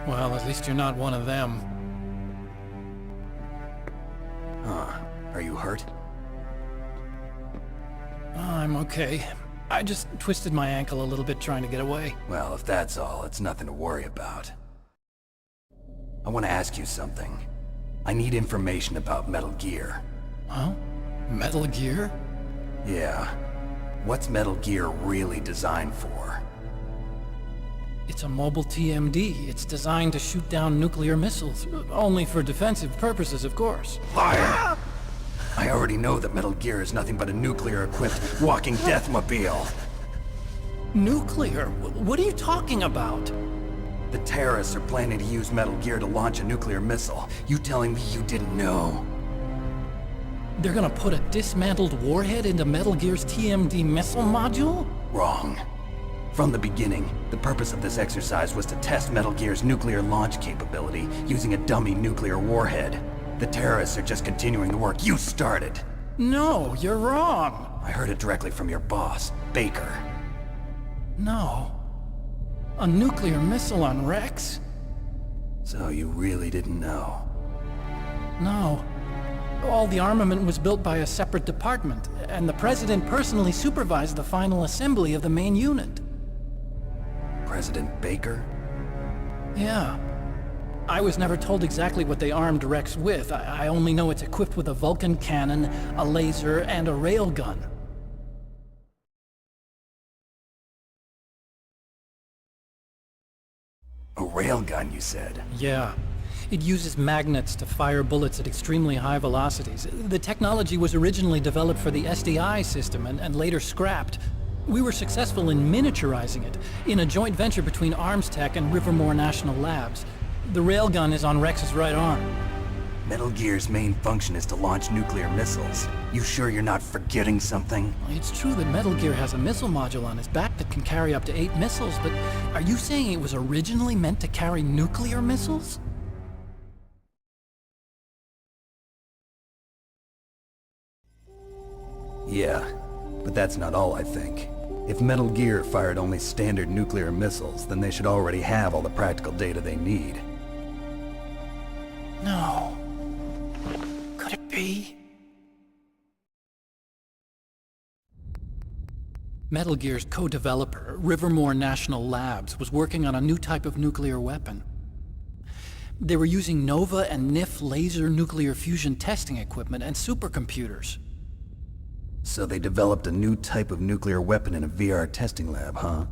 Well, at least you're not one of them. Huh. Are you hurt? I'm okay. I just twisted my ankle a little bit trying to get away. Well, if that's all, it's nothing to worry about. I want to ask you something. I need information about Metal Gear. Huh? Metal Gear? Yeah. What's Metal Gear really designed for? It's a mobile TMD. It's designed to shoot down nuclear missiles. Only for defensive purposes, of course. Fire! I already know that Metal Gear is nothing but a nuclear-equipped walking deathmobile. Nuclear? What are you talking about? The terrorists are planning to use Metal Gear to launch a nuclear missile. You telling me you didn't know? They're gonna put a dismantled warhead into Metal Gear's TMD missile module? Wrong. From the beginning, the purpose of this exercise was to test Metal Gear's nuclear launch capability using a dummy nuclear warhead. The terrorists are just continuing the work you started. No, you're wrong. I heard it directly from your boss, Baker. No. A nuclear missile on Rex? So you really didn't know? No. All the armament was built by a separate department, and the President personally supervised the final assembly of the main unit. President Baker? Yeah. I was never told exactly what they armed Rex with. I only know it's equipped with a Vulcan cannon, a laser, and a railgun. A railgun, you said? Yeah. It uses magnets to fire bullets at extremely high velocities. The technology was originally developed for the SDI system and later scrapped. We were successful in miniaturizing it, in a joint venture between Arms Tech and Rivermore National Labs. The railgun is on Rex's right arm. Metal Gear's main function is to launch nuclear missiles. You sure you're not forgetting something? It's true that Metal Gear has a missile module on his back that can carry up to 8 missiles, but are you saying it was originally meant to carry nuclear missiles? Yeah, but that's not all I think. If Metal Gear fired only standard nuclear missiles, then they should already have all the practical data they need. No. Could it be? Metal Gear's co-developer, Rivermore National Labs, was working on a new type of nuclear weapon. They were using NOVA and NIF laser nuclear fusion testing equipment and supercomputers. So they developed a new type of nuclear weapon in a VR testing lab, huh?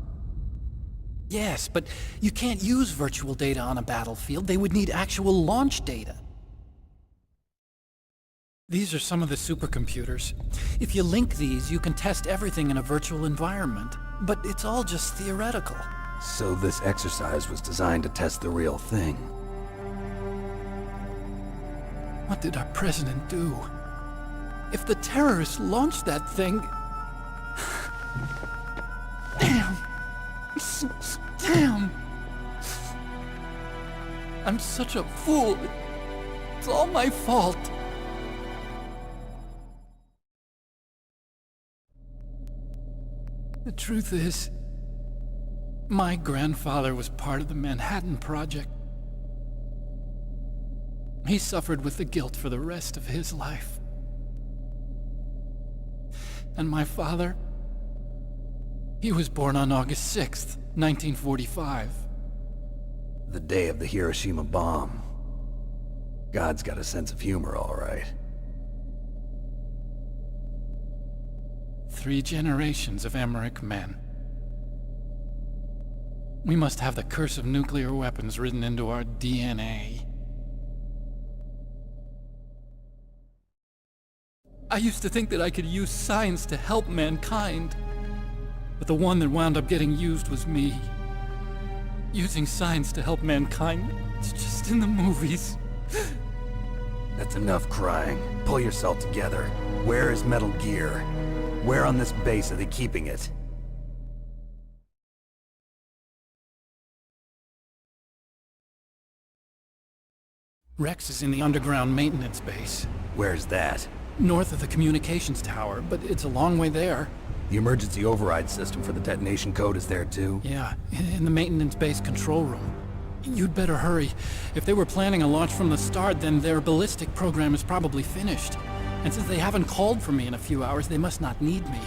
Yes, but you can't use virtual data on a battlefield. They would need actual launch data. These are some of the supercomputers. If you link these, you can test everything in a virtual environment. But it's all just theoretical. So this exercise was designed to test the real thing. What did our president do? If the terrorists launched that thing... Damn! Damn! I'm such a fool. It's all my fault. The truth is, my grandfather was part of the Manhattan Project. He suffered with the guilt for the rest of his life. And my father, he was born on August 6th, 1945. The day of the Hiroshima bomb. God's got a sense of humor, all right. 3 generations of Emmerich men. We must have the curse of nuclear weapons written into our DNA. I used to think that I could use science to help mankind, but the one that wound up getting used was me. Using science to help mankind, it's just in the movies. That's enough crying. Pull yourself together. Where is Metal Gear? Where on this base are they keeping it? Rex is in the underground maintenance base. Where's that? North of the communications tower, but it's a long way there. The emergency override system for the detonation code is there too? Yeah, in the maintenance base control room. You'd better hurry. If they were planning a launch from the start, then their ballistic program is probably finished. And since they haven't called for me in a few hours, they must not need me.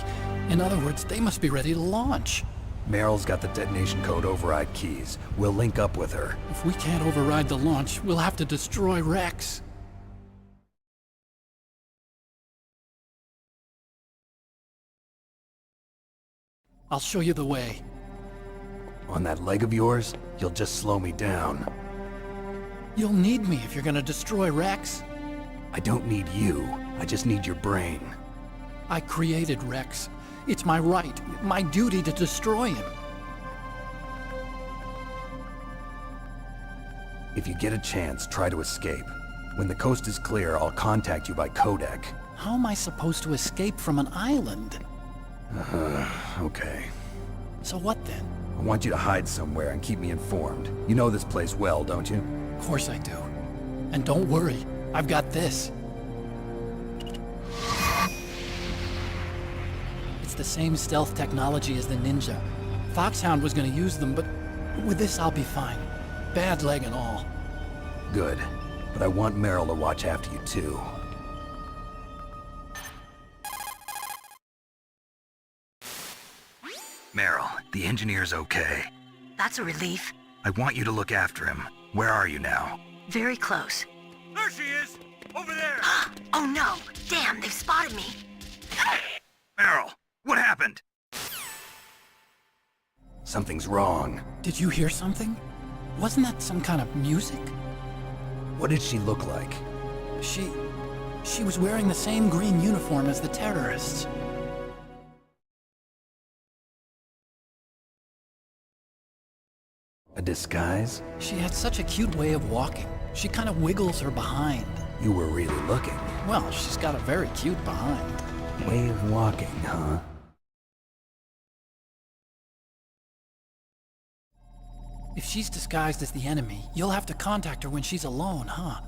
In other words, they must be ready to launch. Meryl's got the detonation code override keys. We'll link up with her. If we can't override the launch, we'll have to destroy Rex. I'll show you the way. On that leg of yours, you'll just slow me down. You'll need me if you're gonna destroy Rex. I don't need you. I just need your brain. I created Rex. It's my right, my duty to destroy him. If you get a chance, try to escape. When the coast is clear, I'll contact you by codec. How am I supposed to escape from an island? Okay. So what then? I want you to hide somewhere and keep me informed. You know this place well, don't you? Of course I do. And don't worry, I've got this. It's the same stealth technology as the Ninja. Foxhound was gonna use them, but with this I'll be fine. Bad leg and all. Good. But I want Meryl to watch after you too. Meryl, the engineer's okay. That's a relief. I want you to look after him. Where are you now? Very close. There she is! Over there! Oh no! Damn, they've spotted me! Meryl, what happened? Something's wrong. Did you hear something? Wasn't that some kind of music? What did she look like? She was wearing the same green uniform as the terrorists. A disguise? She had such a cute way of walking. She kind of wiggles her behind. You were really looking. Well, she's got a very cute behind. Way of walking, huh? If she's disguised as the enemy, you'll have to contact her when she's alone, huh?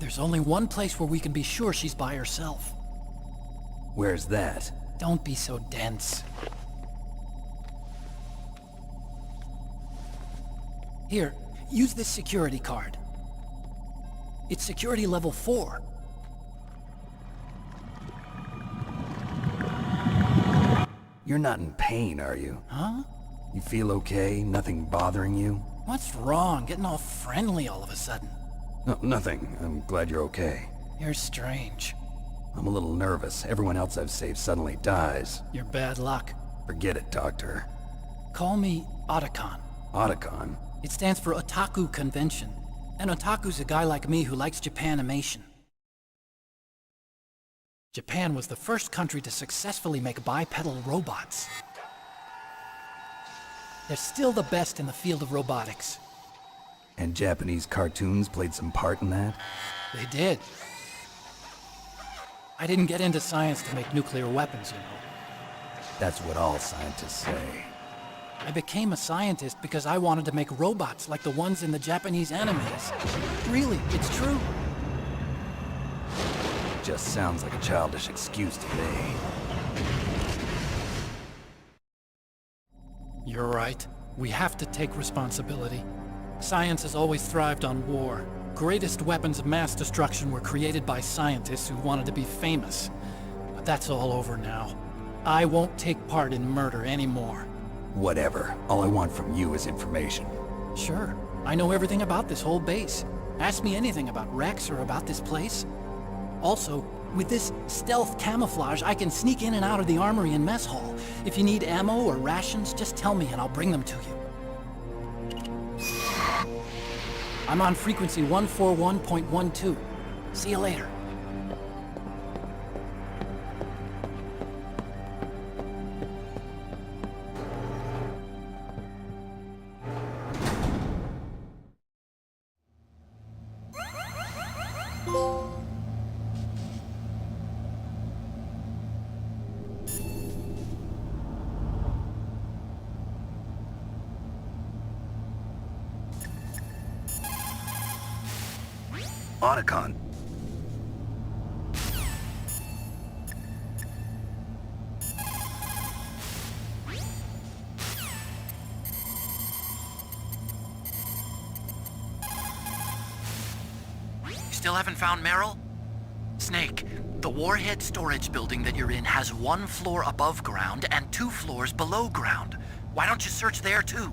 There's only one place where we can be sure she's by herself. Where's that? Don't be so dense. Here, use this security card. It's security level 4. You're not in pain, are you? Huh? You feel okay? Nothing bothering you? What's wrong? Getting all friendly all of a sudden. No, nothing. I'm glad you're okay. You're strange. I'm a little nervous. Everyone else I've saved suddenly dies. You're bad luck. Forget it, Doctor. Call me Otacon. Otacon? It stands for Otaku Convention. An otaku's a guy like me who likes Japanimation. Japan was the first country to successfully make bipedal robots. They're still the best in the field of robotics. And Japanese cartoons played some part in that? They did. I didn't get into science to make nuclear weapons, you know. That's what all scientists say. I became a scientist because I wanted to make robots like the ones in the Japanese animes. Really, it's true. Just sounds like a childish excuse to me. You're right. We have to take responsibility. Science has always thrived on war. Greatest weapons of mass destruction were created by scientists who wanted to be famous. But that's all over now. I won't take part in murder anymore. Whatever. All I want from you is information. Sure. I know everything about this whole base. Ask me anything about Rex or about this place. Also, with this stealth camouflage, I can sneak in and out of the armory and mess hall. If you need ammo or rations, just tell me and I'll bring them to you. I'm on frequency 141.12. See you later. Otacon. Still haven't found Meryl? Snake, the warhead storage building that you're in has 1 floor above ground and 2 floors below ground. Why don't you search there too?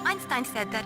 Einstein said that...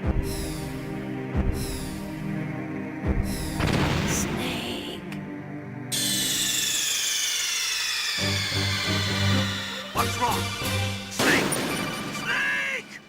Snake. What's wrong? Snake! Snake!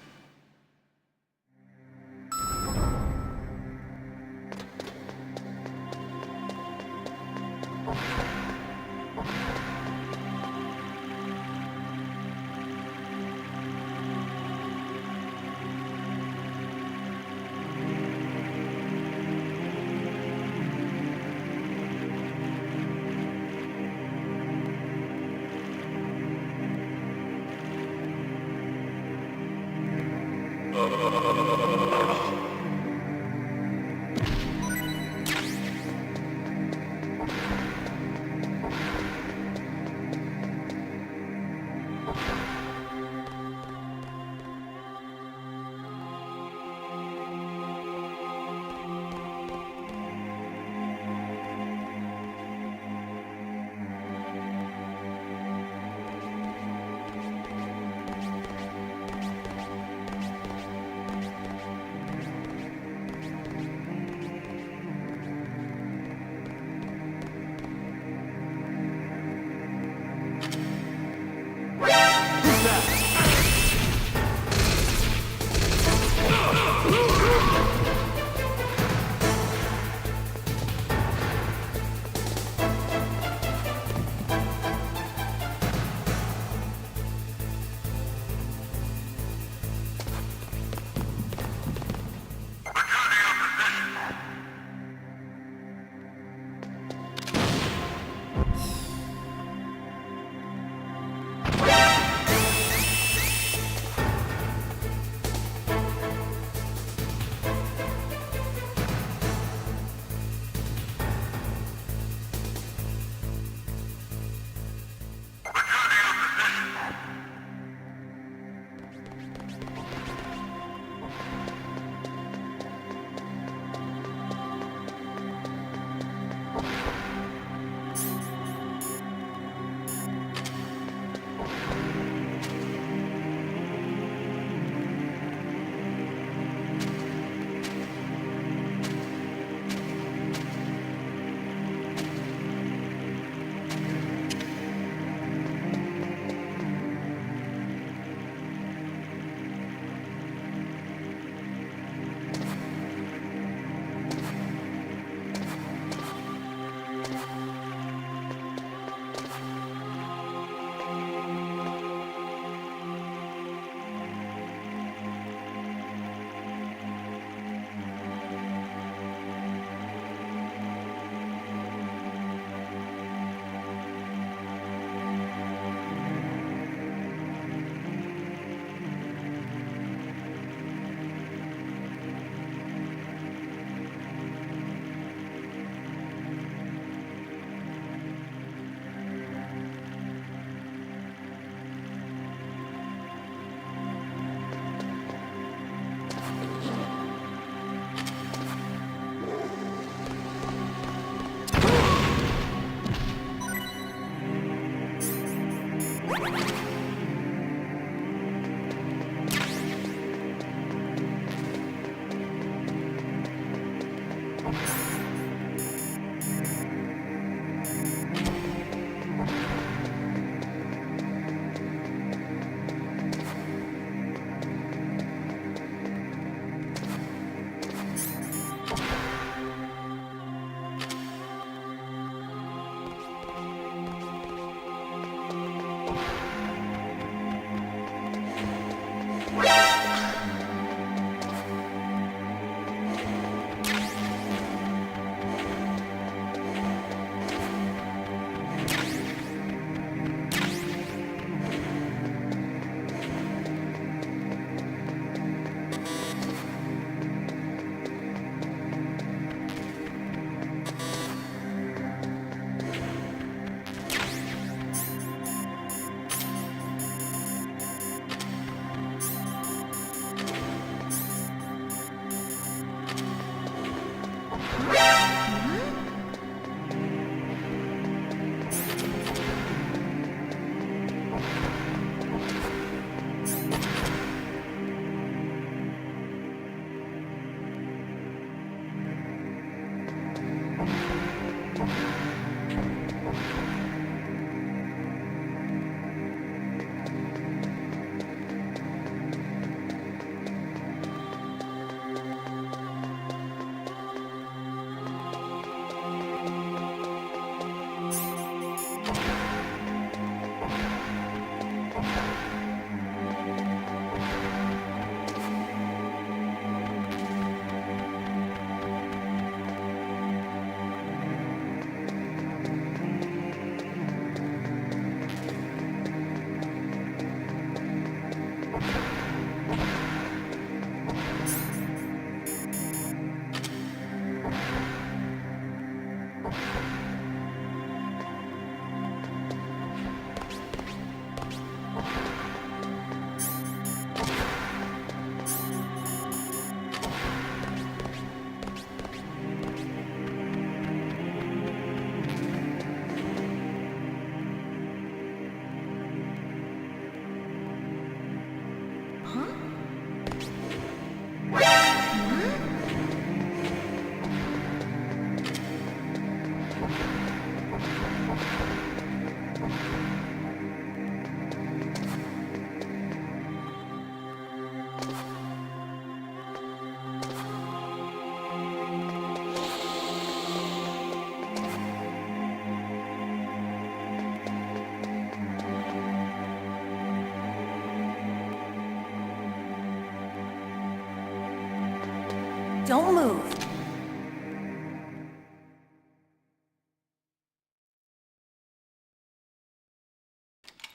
Don't move.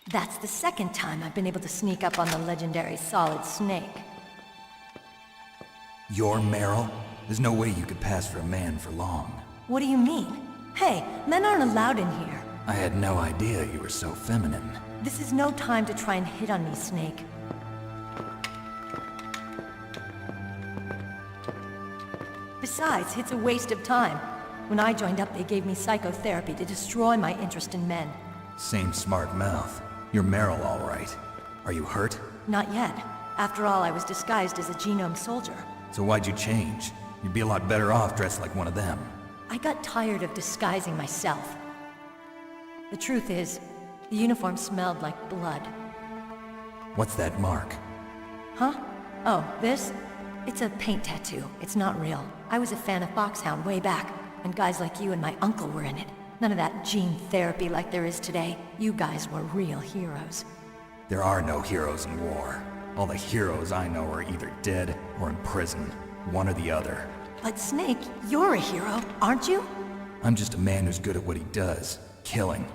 That's the second time I've been able to sneak up on the legendary Solid Snake. You're Meryl? There's no way you could pass for a man for long. What do you mean? Hey, men aren't allowed in here. I had no idea you were so feminine. This is no time to try and hit on me, Snake. Besides, it's a waste of time. When I joined up, they gave me psychotherapy to destroy my interest in men. Same smart mouth. You're Meryl, all right. Are you hurt? Not yet. After all, I was disguised as a genome soldier. So why'd you change? You'd be a lot better off dressed like one of them. I got tired of disguising myself. The truth is, the uniform smelled like blood. What's that mark? Huh? Oh, this? It's a paint tattoo. It's not real. I was a fan of Foxhound way back, when guys like you and my uncle were in it. None of that gene therapy like there is today. You guys were real heroes. There are no heroes in war. All the heroes I know are either dead or in prison. One or the other. But Snake, you're a hero, aren't you? I'm just a man who's good at what he does. Killing.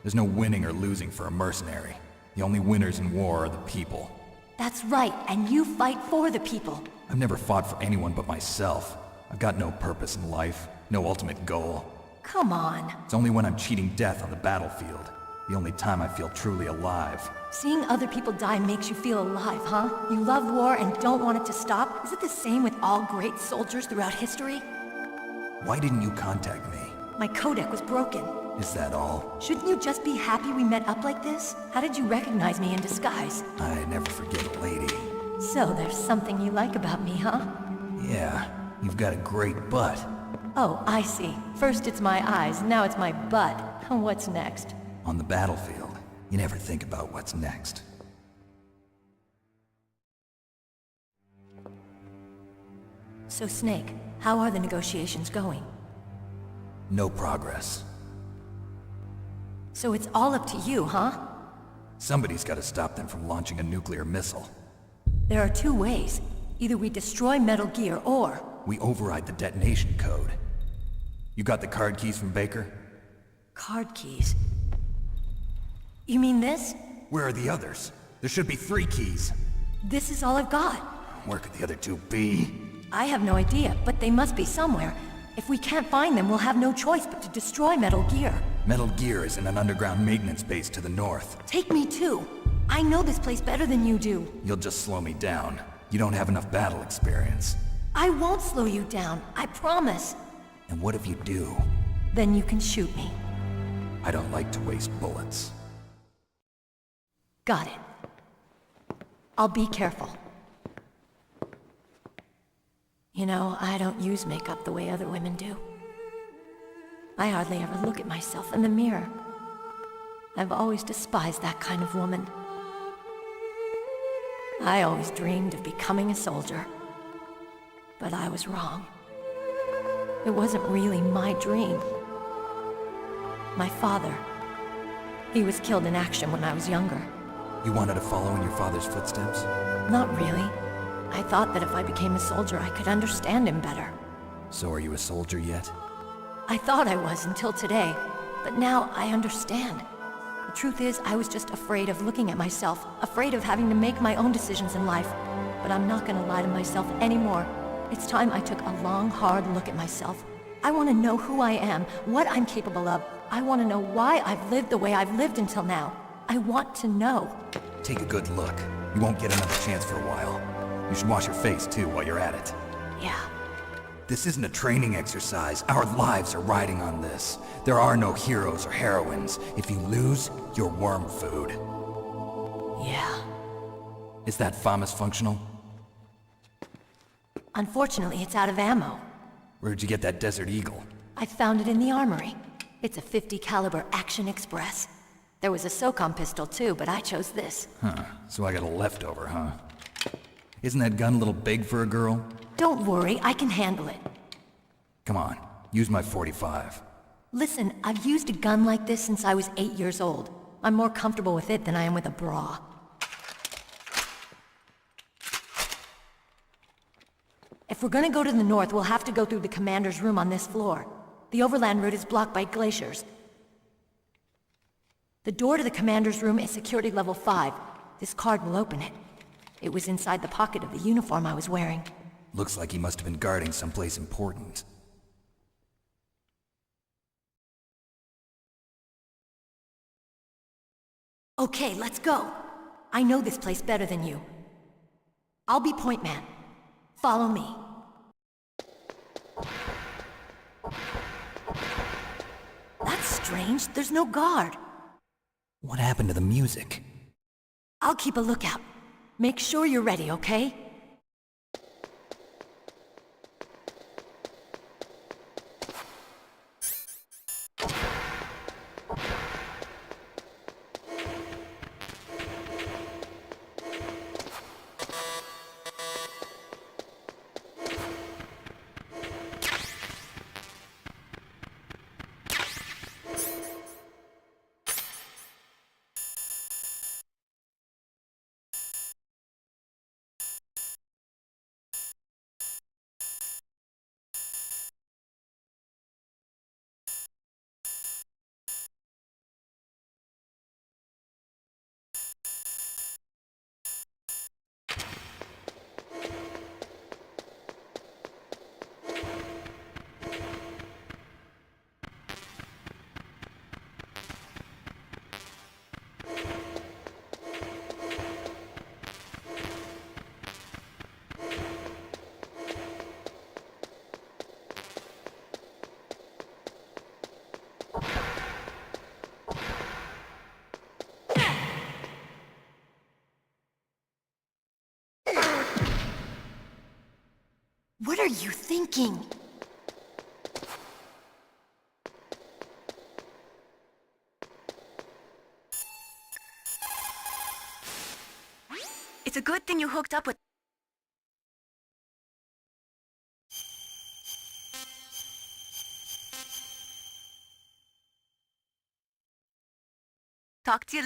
There's no winning or losing for a mercenary. The only winners in war are the people. That's right, and you fight for the people. I've never fought for anyone but myself. I've got no purpose in life, no ultimate goal. Come on. It's only when I'm cheating death on the battlefield. The only time I feel truly alive. Seeing other people die makes you feel alive, huh? You love war and don't want it to stop? Is it the same with all great soldiers throughout history? Why didn't you contact me? My codec was broken. Is that all? Shouldn't you just be happy we met up like this? How did you recognize me in disguise? I never forget a lady. So there's something you like about me, huh? Yeah, you've got a great butt. Oh, I see. First it's my eyes, now it's my butt. What's next? On the battlefield, you never think about what's next. So Snake, how are the negotiations going? No progress. So it's all up to you, huh? Somebody's got to stop them from launching a nuclear missile. There are two ways. Either we destroy Metal Gear, or... we override the detonation code. You got the card keys from Baker? Card keys? You mean this? Where are the others? There should be 3 keys. This is all I've got. Where could the other 2 be? I have no idea, but they must be somewhere. If we can't find them, we'll have no choice but to destroy Metal Gear. Metal Gear is in an underground maintenance base to the north. Take me too. I know this place better than you do. You'll just slow me down. You don't have enough battle experience. I won't slow you down, I promise. And what if you do? Then you can shoot me. I don't like to waste bullets. Got it. I'll be careful. You know, I don't use makeup the way other women do. I hardly ever look at myself in the mirror. I've always despised that kind of woman. I always dreamed of becoming a soldier. But I was wrong. It wasn't really my dream. My father, he was killed in action when I was younger. You wanted to follow in your father's footsteps? Not really. I thought that if I became a soldier, I could understand him better. So are you a soldier yet? I thought I was until today, but now I understand. The truth is, I was just afraid of looking at myself, afraid of having to make my own decisions in life. But I'm not gonna lie to myself anymore. It's time I took a long, hard look at myself. I want to know who I am, what I'm capable of. I want to know why I've lived the way I've lived until now. I want to know. Take a good look. You won't get another chance for a while. You should wash your face, too, while you're at it. Yeah. This isn't a training exercise. Our lives are riding on this. There are no heroes or heroines. If you lose, you're worm food. Yeah. Is that FAMAS functional? Unfortunately, it's out of ammo. Where'd you get that Desert Eagle? I found it in the armory. It's a .50 caliber Action Express. There was a SOCOM pistol too, but I chose this. Huh, so I got a leftover, huh? Isn't that gun a little big for a girl? Don't worry, I can handle it. Come on, use my .45. Listen, I've used a gun like this since I was 8 years old. I'm more comfortable with it than I am with a bra. If If we're gonna go to the north, we'll have to go through the commander's room on this floor. The overland route is blocked by glaciers. The door to the commander's room is security level 5. This card will open it. It was inside the pocket of the uniform I was wearing. Looks like he must have been guarding someplace important. Okay, let's go. I know this place better than you. I'll be point man. Follow me. That's strange. There's no guard. What happened to the music? I'll keep a lookout. Make sure you're ready, okay? What are you thinking? It's a good thing you hooked up with... Talk to you...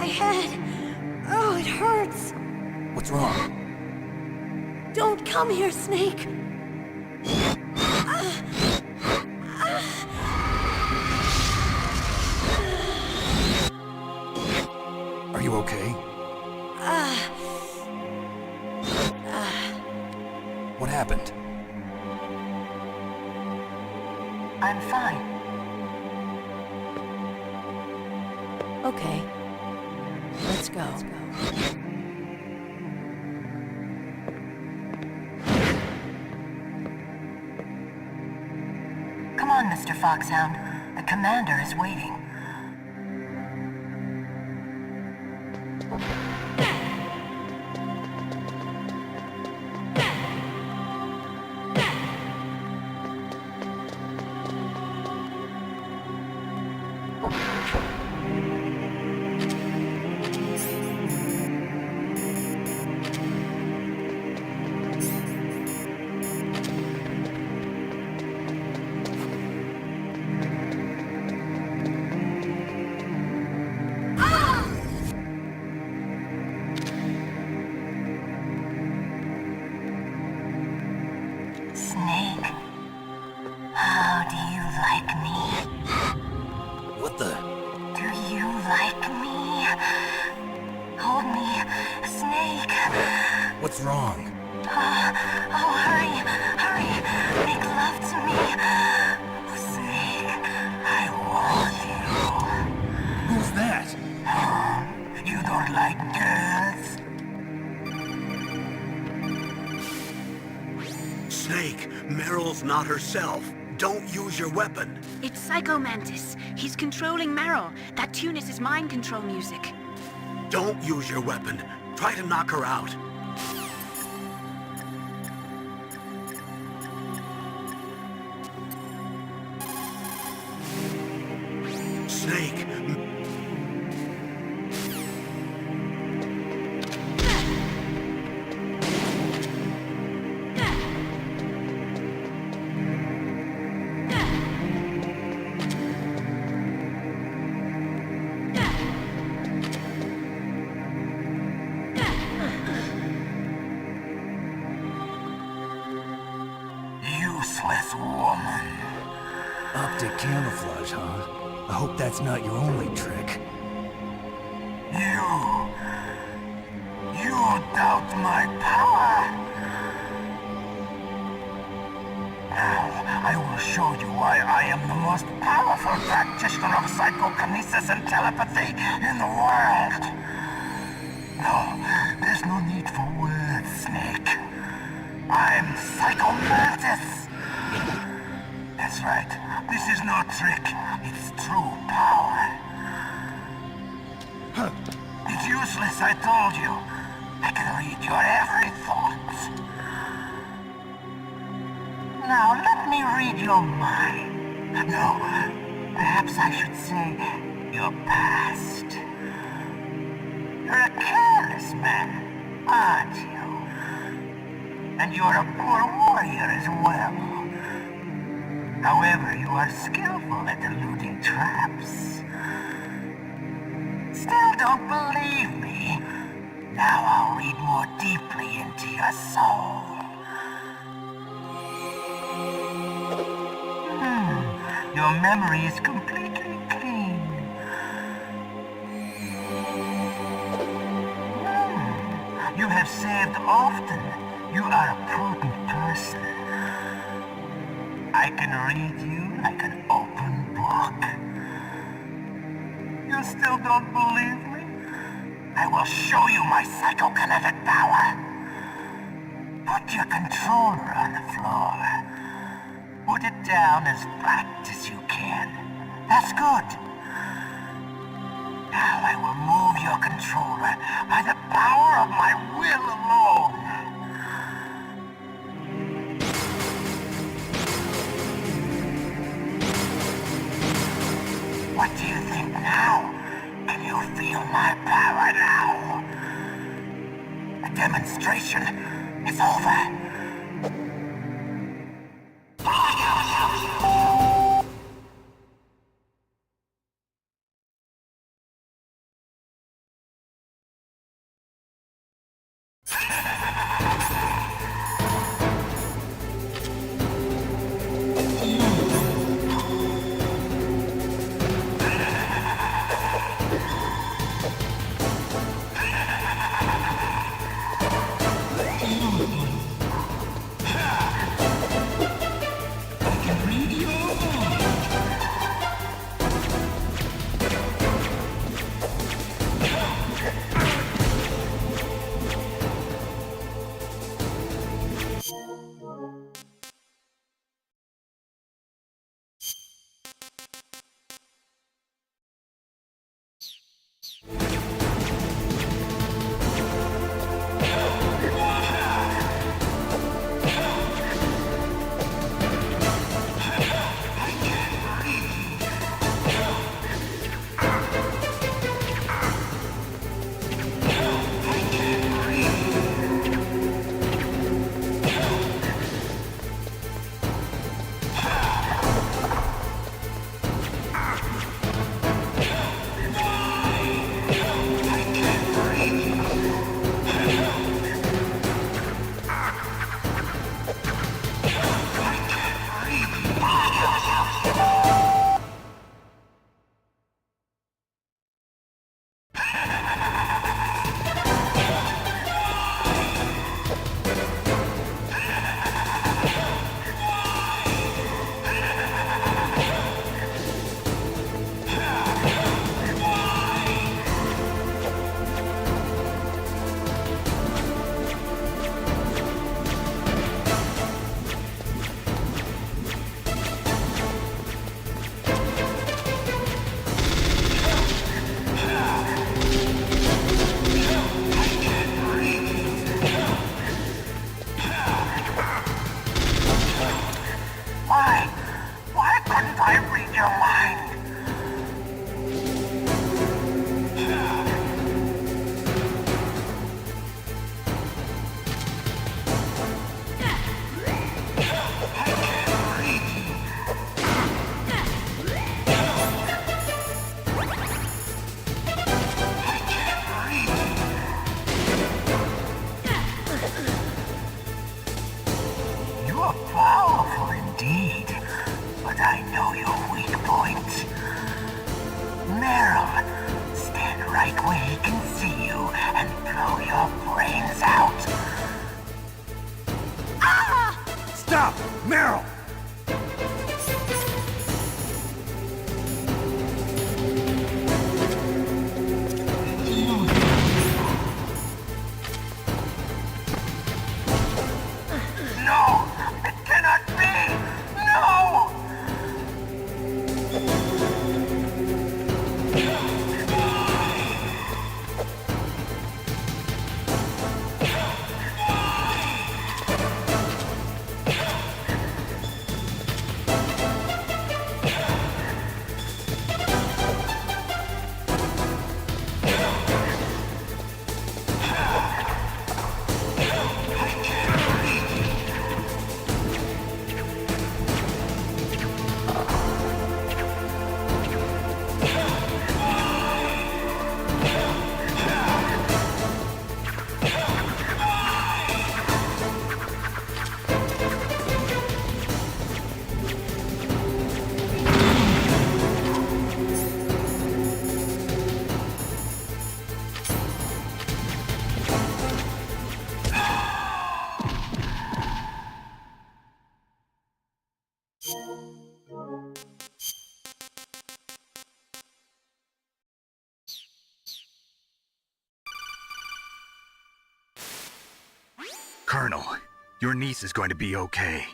head. Oh, it hurts. What's wrong? Don't come here, Snake. Are you okay? What happened? I'm fine. Okay. Let's go. Come on, Mr. Foxhound. The commander is waiting. Snake, how do you like me? What the? Do you like me? Hold me, Snake. What's wrong? Oh, hurry, hurry. Make love to me. Oh, Snake, I want you. Who's that? You don't like girls? Snake, Meryl's not herself. Don't use your weapon. It's Psycho Mantis. He's controlling Meryl. That tune is his mind control music. Don't use your weapon. Try to knock her out. Snake, Useless woman. Optic camouflage, huh? I hope that's not your only trick. You doubt my power? Now, I will show you why I am the most powerful practitioner of psychokinesis and telepathy in the world. No, there's no need for words, Snake. I'm Psycho Mantis. That's right. This is no trick. It's true power. It's useless, I told you. I can read your every thought. Now, let me read your mind. No, perhaps I should say your past. You're a careless man, aren't you? And you're a poor warrior as well. However, you are skillful at eluding traps. Still don't believe me? Now I'll read more deeply into your soul. Your memory is completely clean. You have saved often. You are a prudent person. I can read you like an open book. You still don't believe me? I will show you my psychokinetic power. Put your controller on the floor. Put it down as flat as you can. That's good. Now I will move your controller by the power of my will alone. What do you think now? Can you feel my power now? The demonstration is over. can see you and blow your brains out. Ah! Stop! Meryl! No! It cannot be! No! Colonel, your niece is going to be okay.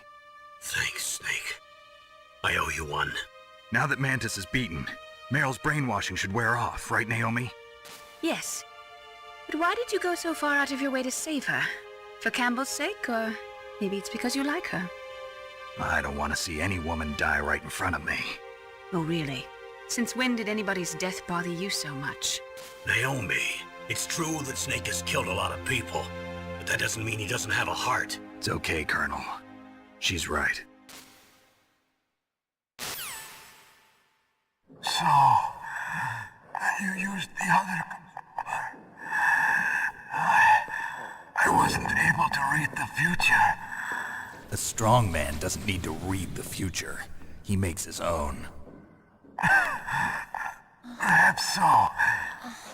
Thanks, Snake. I owe you one. Now that Mantis is beaten, Meryl's brainwashing should wear off, right, Naomi? Yes. But why did you go so far out of your way to save her? For Campbell's sake, or maybe it's because you like her? I don't want to see any woman die right in front of me. Oh, really? Since when did anybody's death bother you so much? Naomi, it's true that Snake has killed a lot of people, but that doesn't mean he doesn't have a heart. It's okay, Colonel. She's right. So, you used the other... I wasn't able to read the future. A strong man doesn't need to read the future. He makes his own. Perhaps so,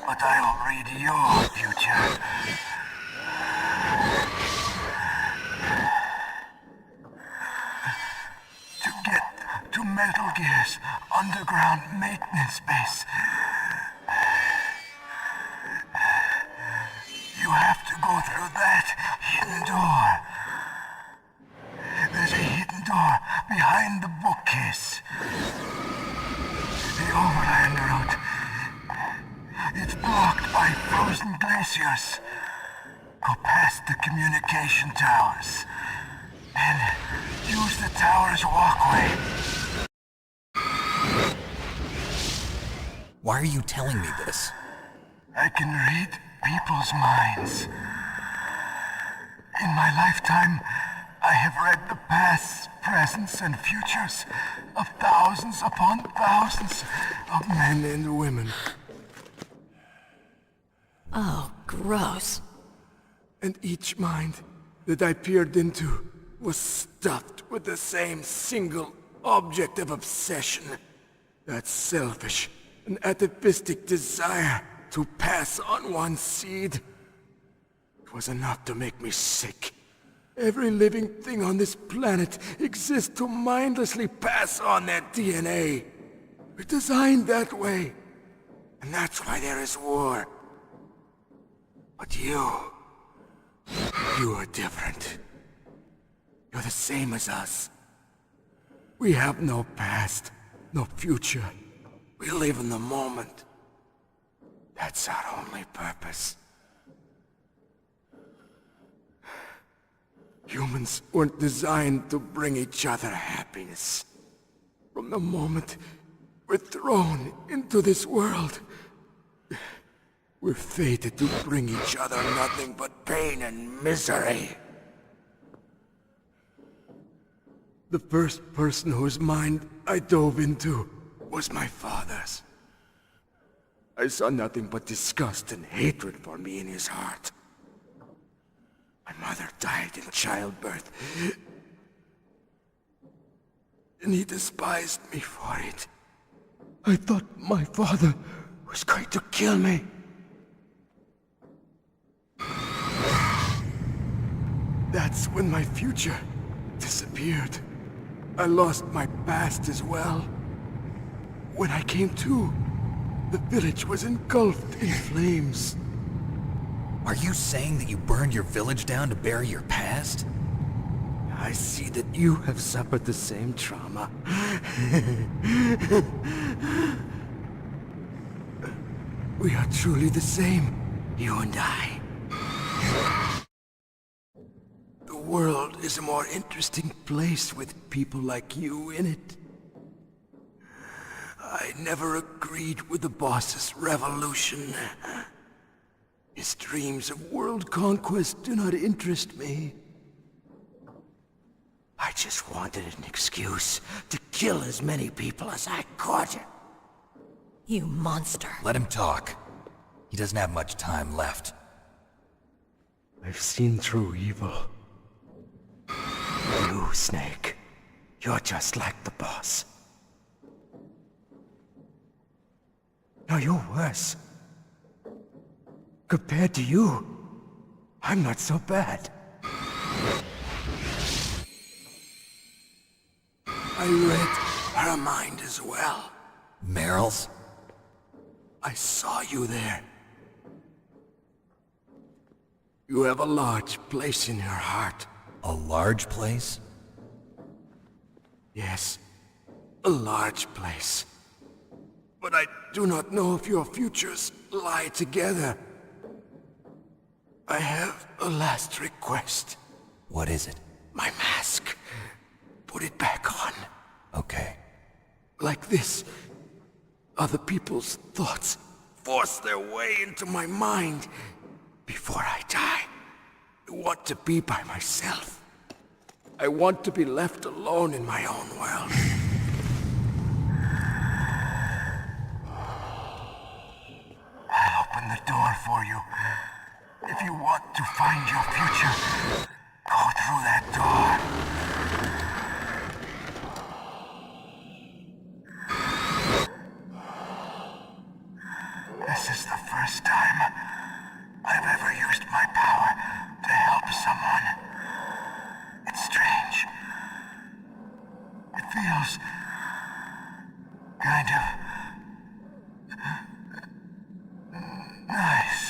but I'll read your future. To get to Metal Gear's underground maintenance base, you have to go through that hidden door. There's a hidden door behind the bookcase. The overland route. It's blocked by frozen glaciers. Go past the communication towers. Then use the tower's walkway. Why are you telling me this? I can read people's minds. In my lifetime, I have read the pasts, presents, and futures of thousands upon thousands of men and women. Oh, gross. And each mind that I peered into was stuffed with the same single object of obsession. That selfish and atavistic desire to pass on one's seed. It was enough to make me sick. Every living thing on this planet exists to mindlessly pass on their DNA. We're designed that way. And that's why there is war. But you are different. You're the same as us. We have no past, no future. We live in the moment. That's our only purpose. Humans weren't designed to bring each other happiness. From the moment we're thrown into this world, we're fated to bring each other nothing but pain and misery. The first person whose mind I dove into was my father's. I saw nothing but disgust and hatred for me in his heart. My mother died in childbirth, and he despised me for it. I thought my father was going to kill me. That's when my future disappeared. I lost my past as well. When I came to, the village was engulfed in flames. Are you saying that you burned your village down to bury your past? I see that you have suffered the same trauma. We are truly the same, you and I. The world is a more interesting place with people like you in it. I never agreed with the boss's revolution. His dreams of world conquest do not interest me. I just wanted an excuse to kill as many people as I could. You monster. Let him talk. He doesn't have much time left. I've seen through evil. You, Snake, you're just like the boss. No, you're worse. Compared to you, I'm not so bad. I read her mind as well. Meryl's? I saw you there. You have a large place in her heart. A large place? Yes, a large place. But I do not know if your futures lie together. I have a last request. What is it? My mask. Put it back on. Okay. Like this, other people's thoughts force their way into my mind. Before I die, I want to be by myself. I want to be left alone in my own world. I'll open the door for you. If you want to find your future, go through that door. This is the first time I've ever used my power to help someone. It's strange. It feels kind of nice.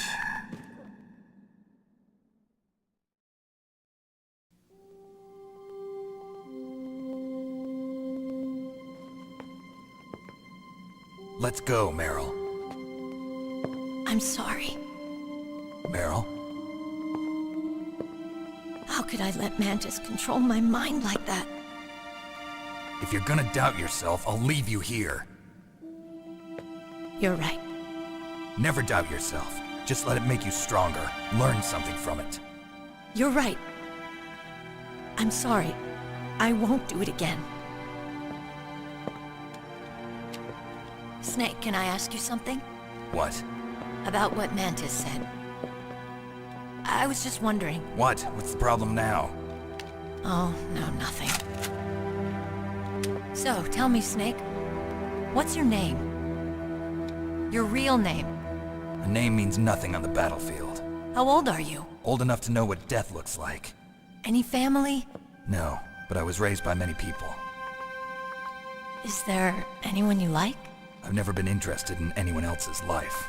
Let's go, Meryl. I'm sorry. Meryl? How could I let Mantis control my mind like that? If you're gonna doubt yourself, I'll leave you here. You're right. Never doubt yourself. Just let it make you stronger. Learn something from it. You're right. I'm sorry. I won't do it again. Snake, can I ask you something? What? About what Mantis said. I was just wondering. What? What's the problem now? Oh, no, nothing. So, tell me, Snake. What's your name? Your real name? A name means nothing on the battlefield. How old are you? Old enough to know what death looks like. Any family? No, but I was raised by many people. Is there anyone you like? I've never been interested in anyone else's life.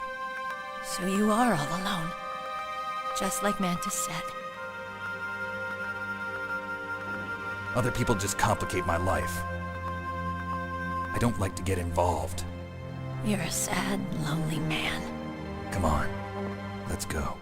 So you are all alone. Just like Mantis said. Other people just complicate my life. I don't like to get involved. You're a sad, lonely man. Come on, let's go.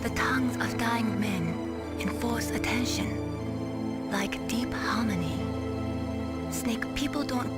The tongues of dying men enforce attention, like deep harmony. Snake, people don't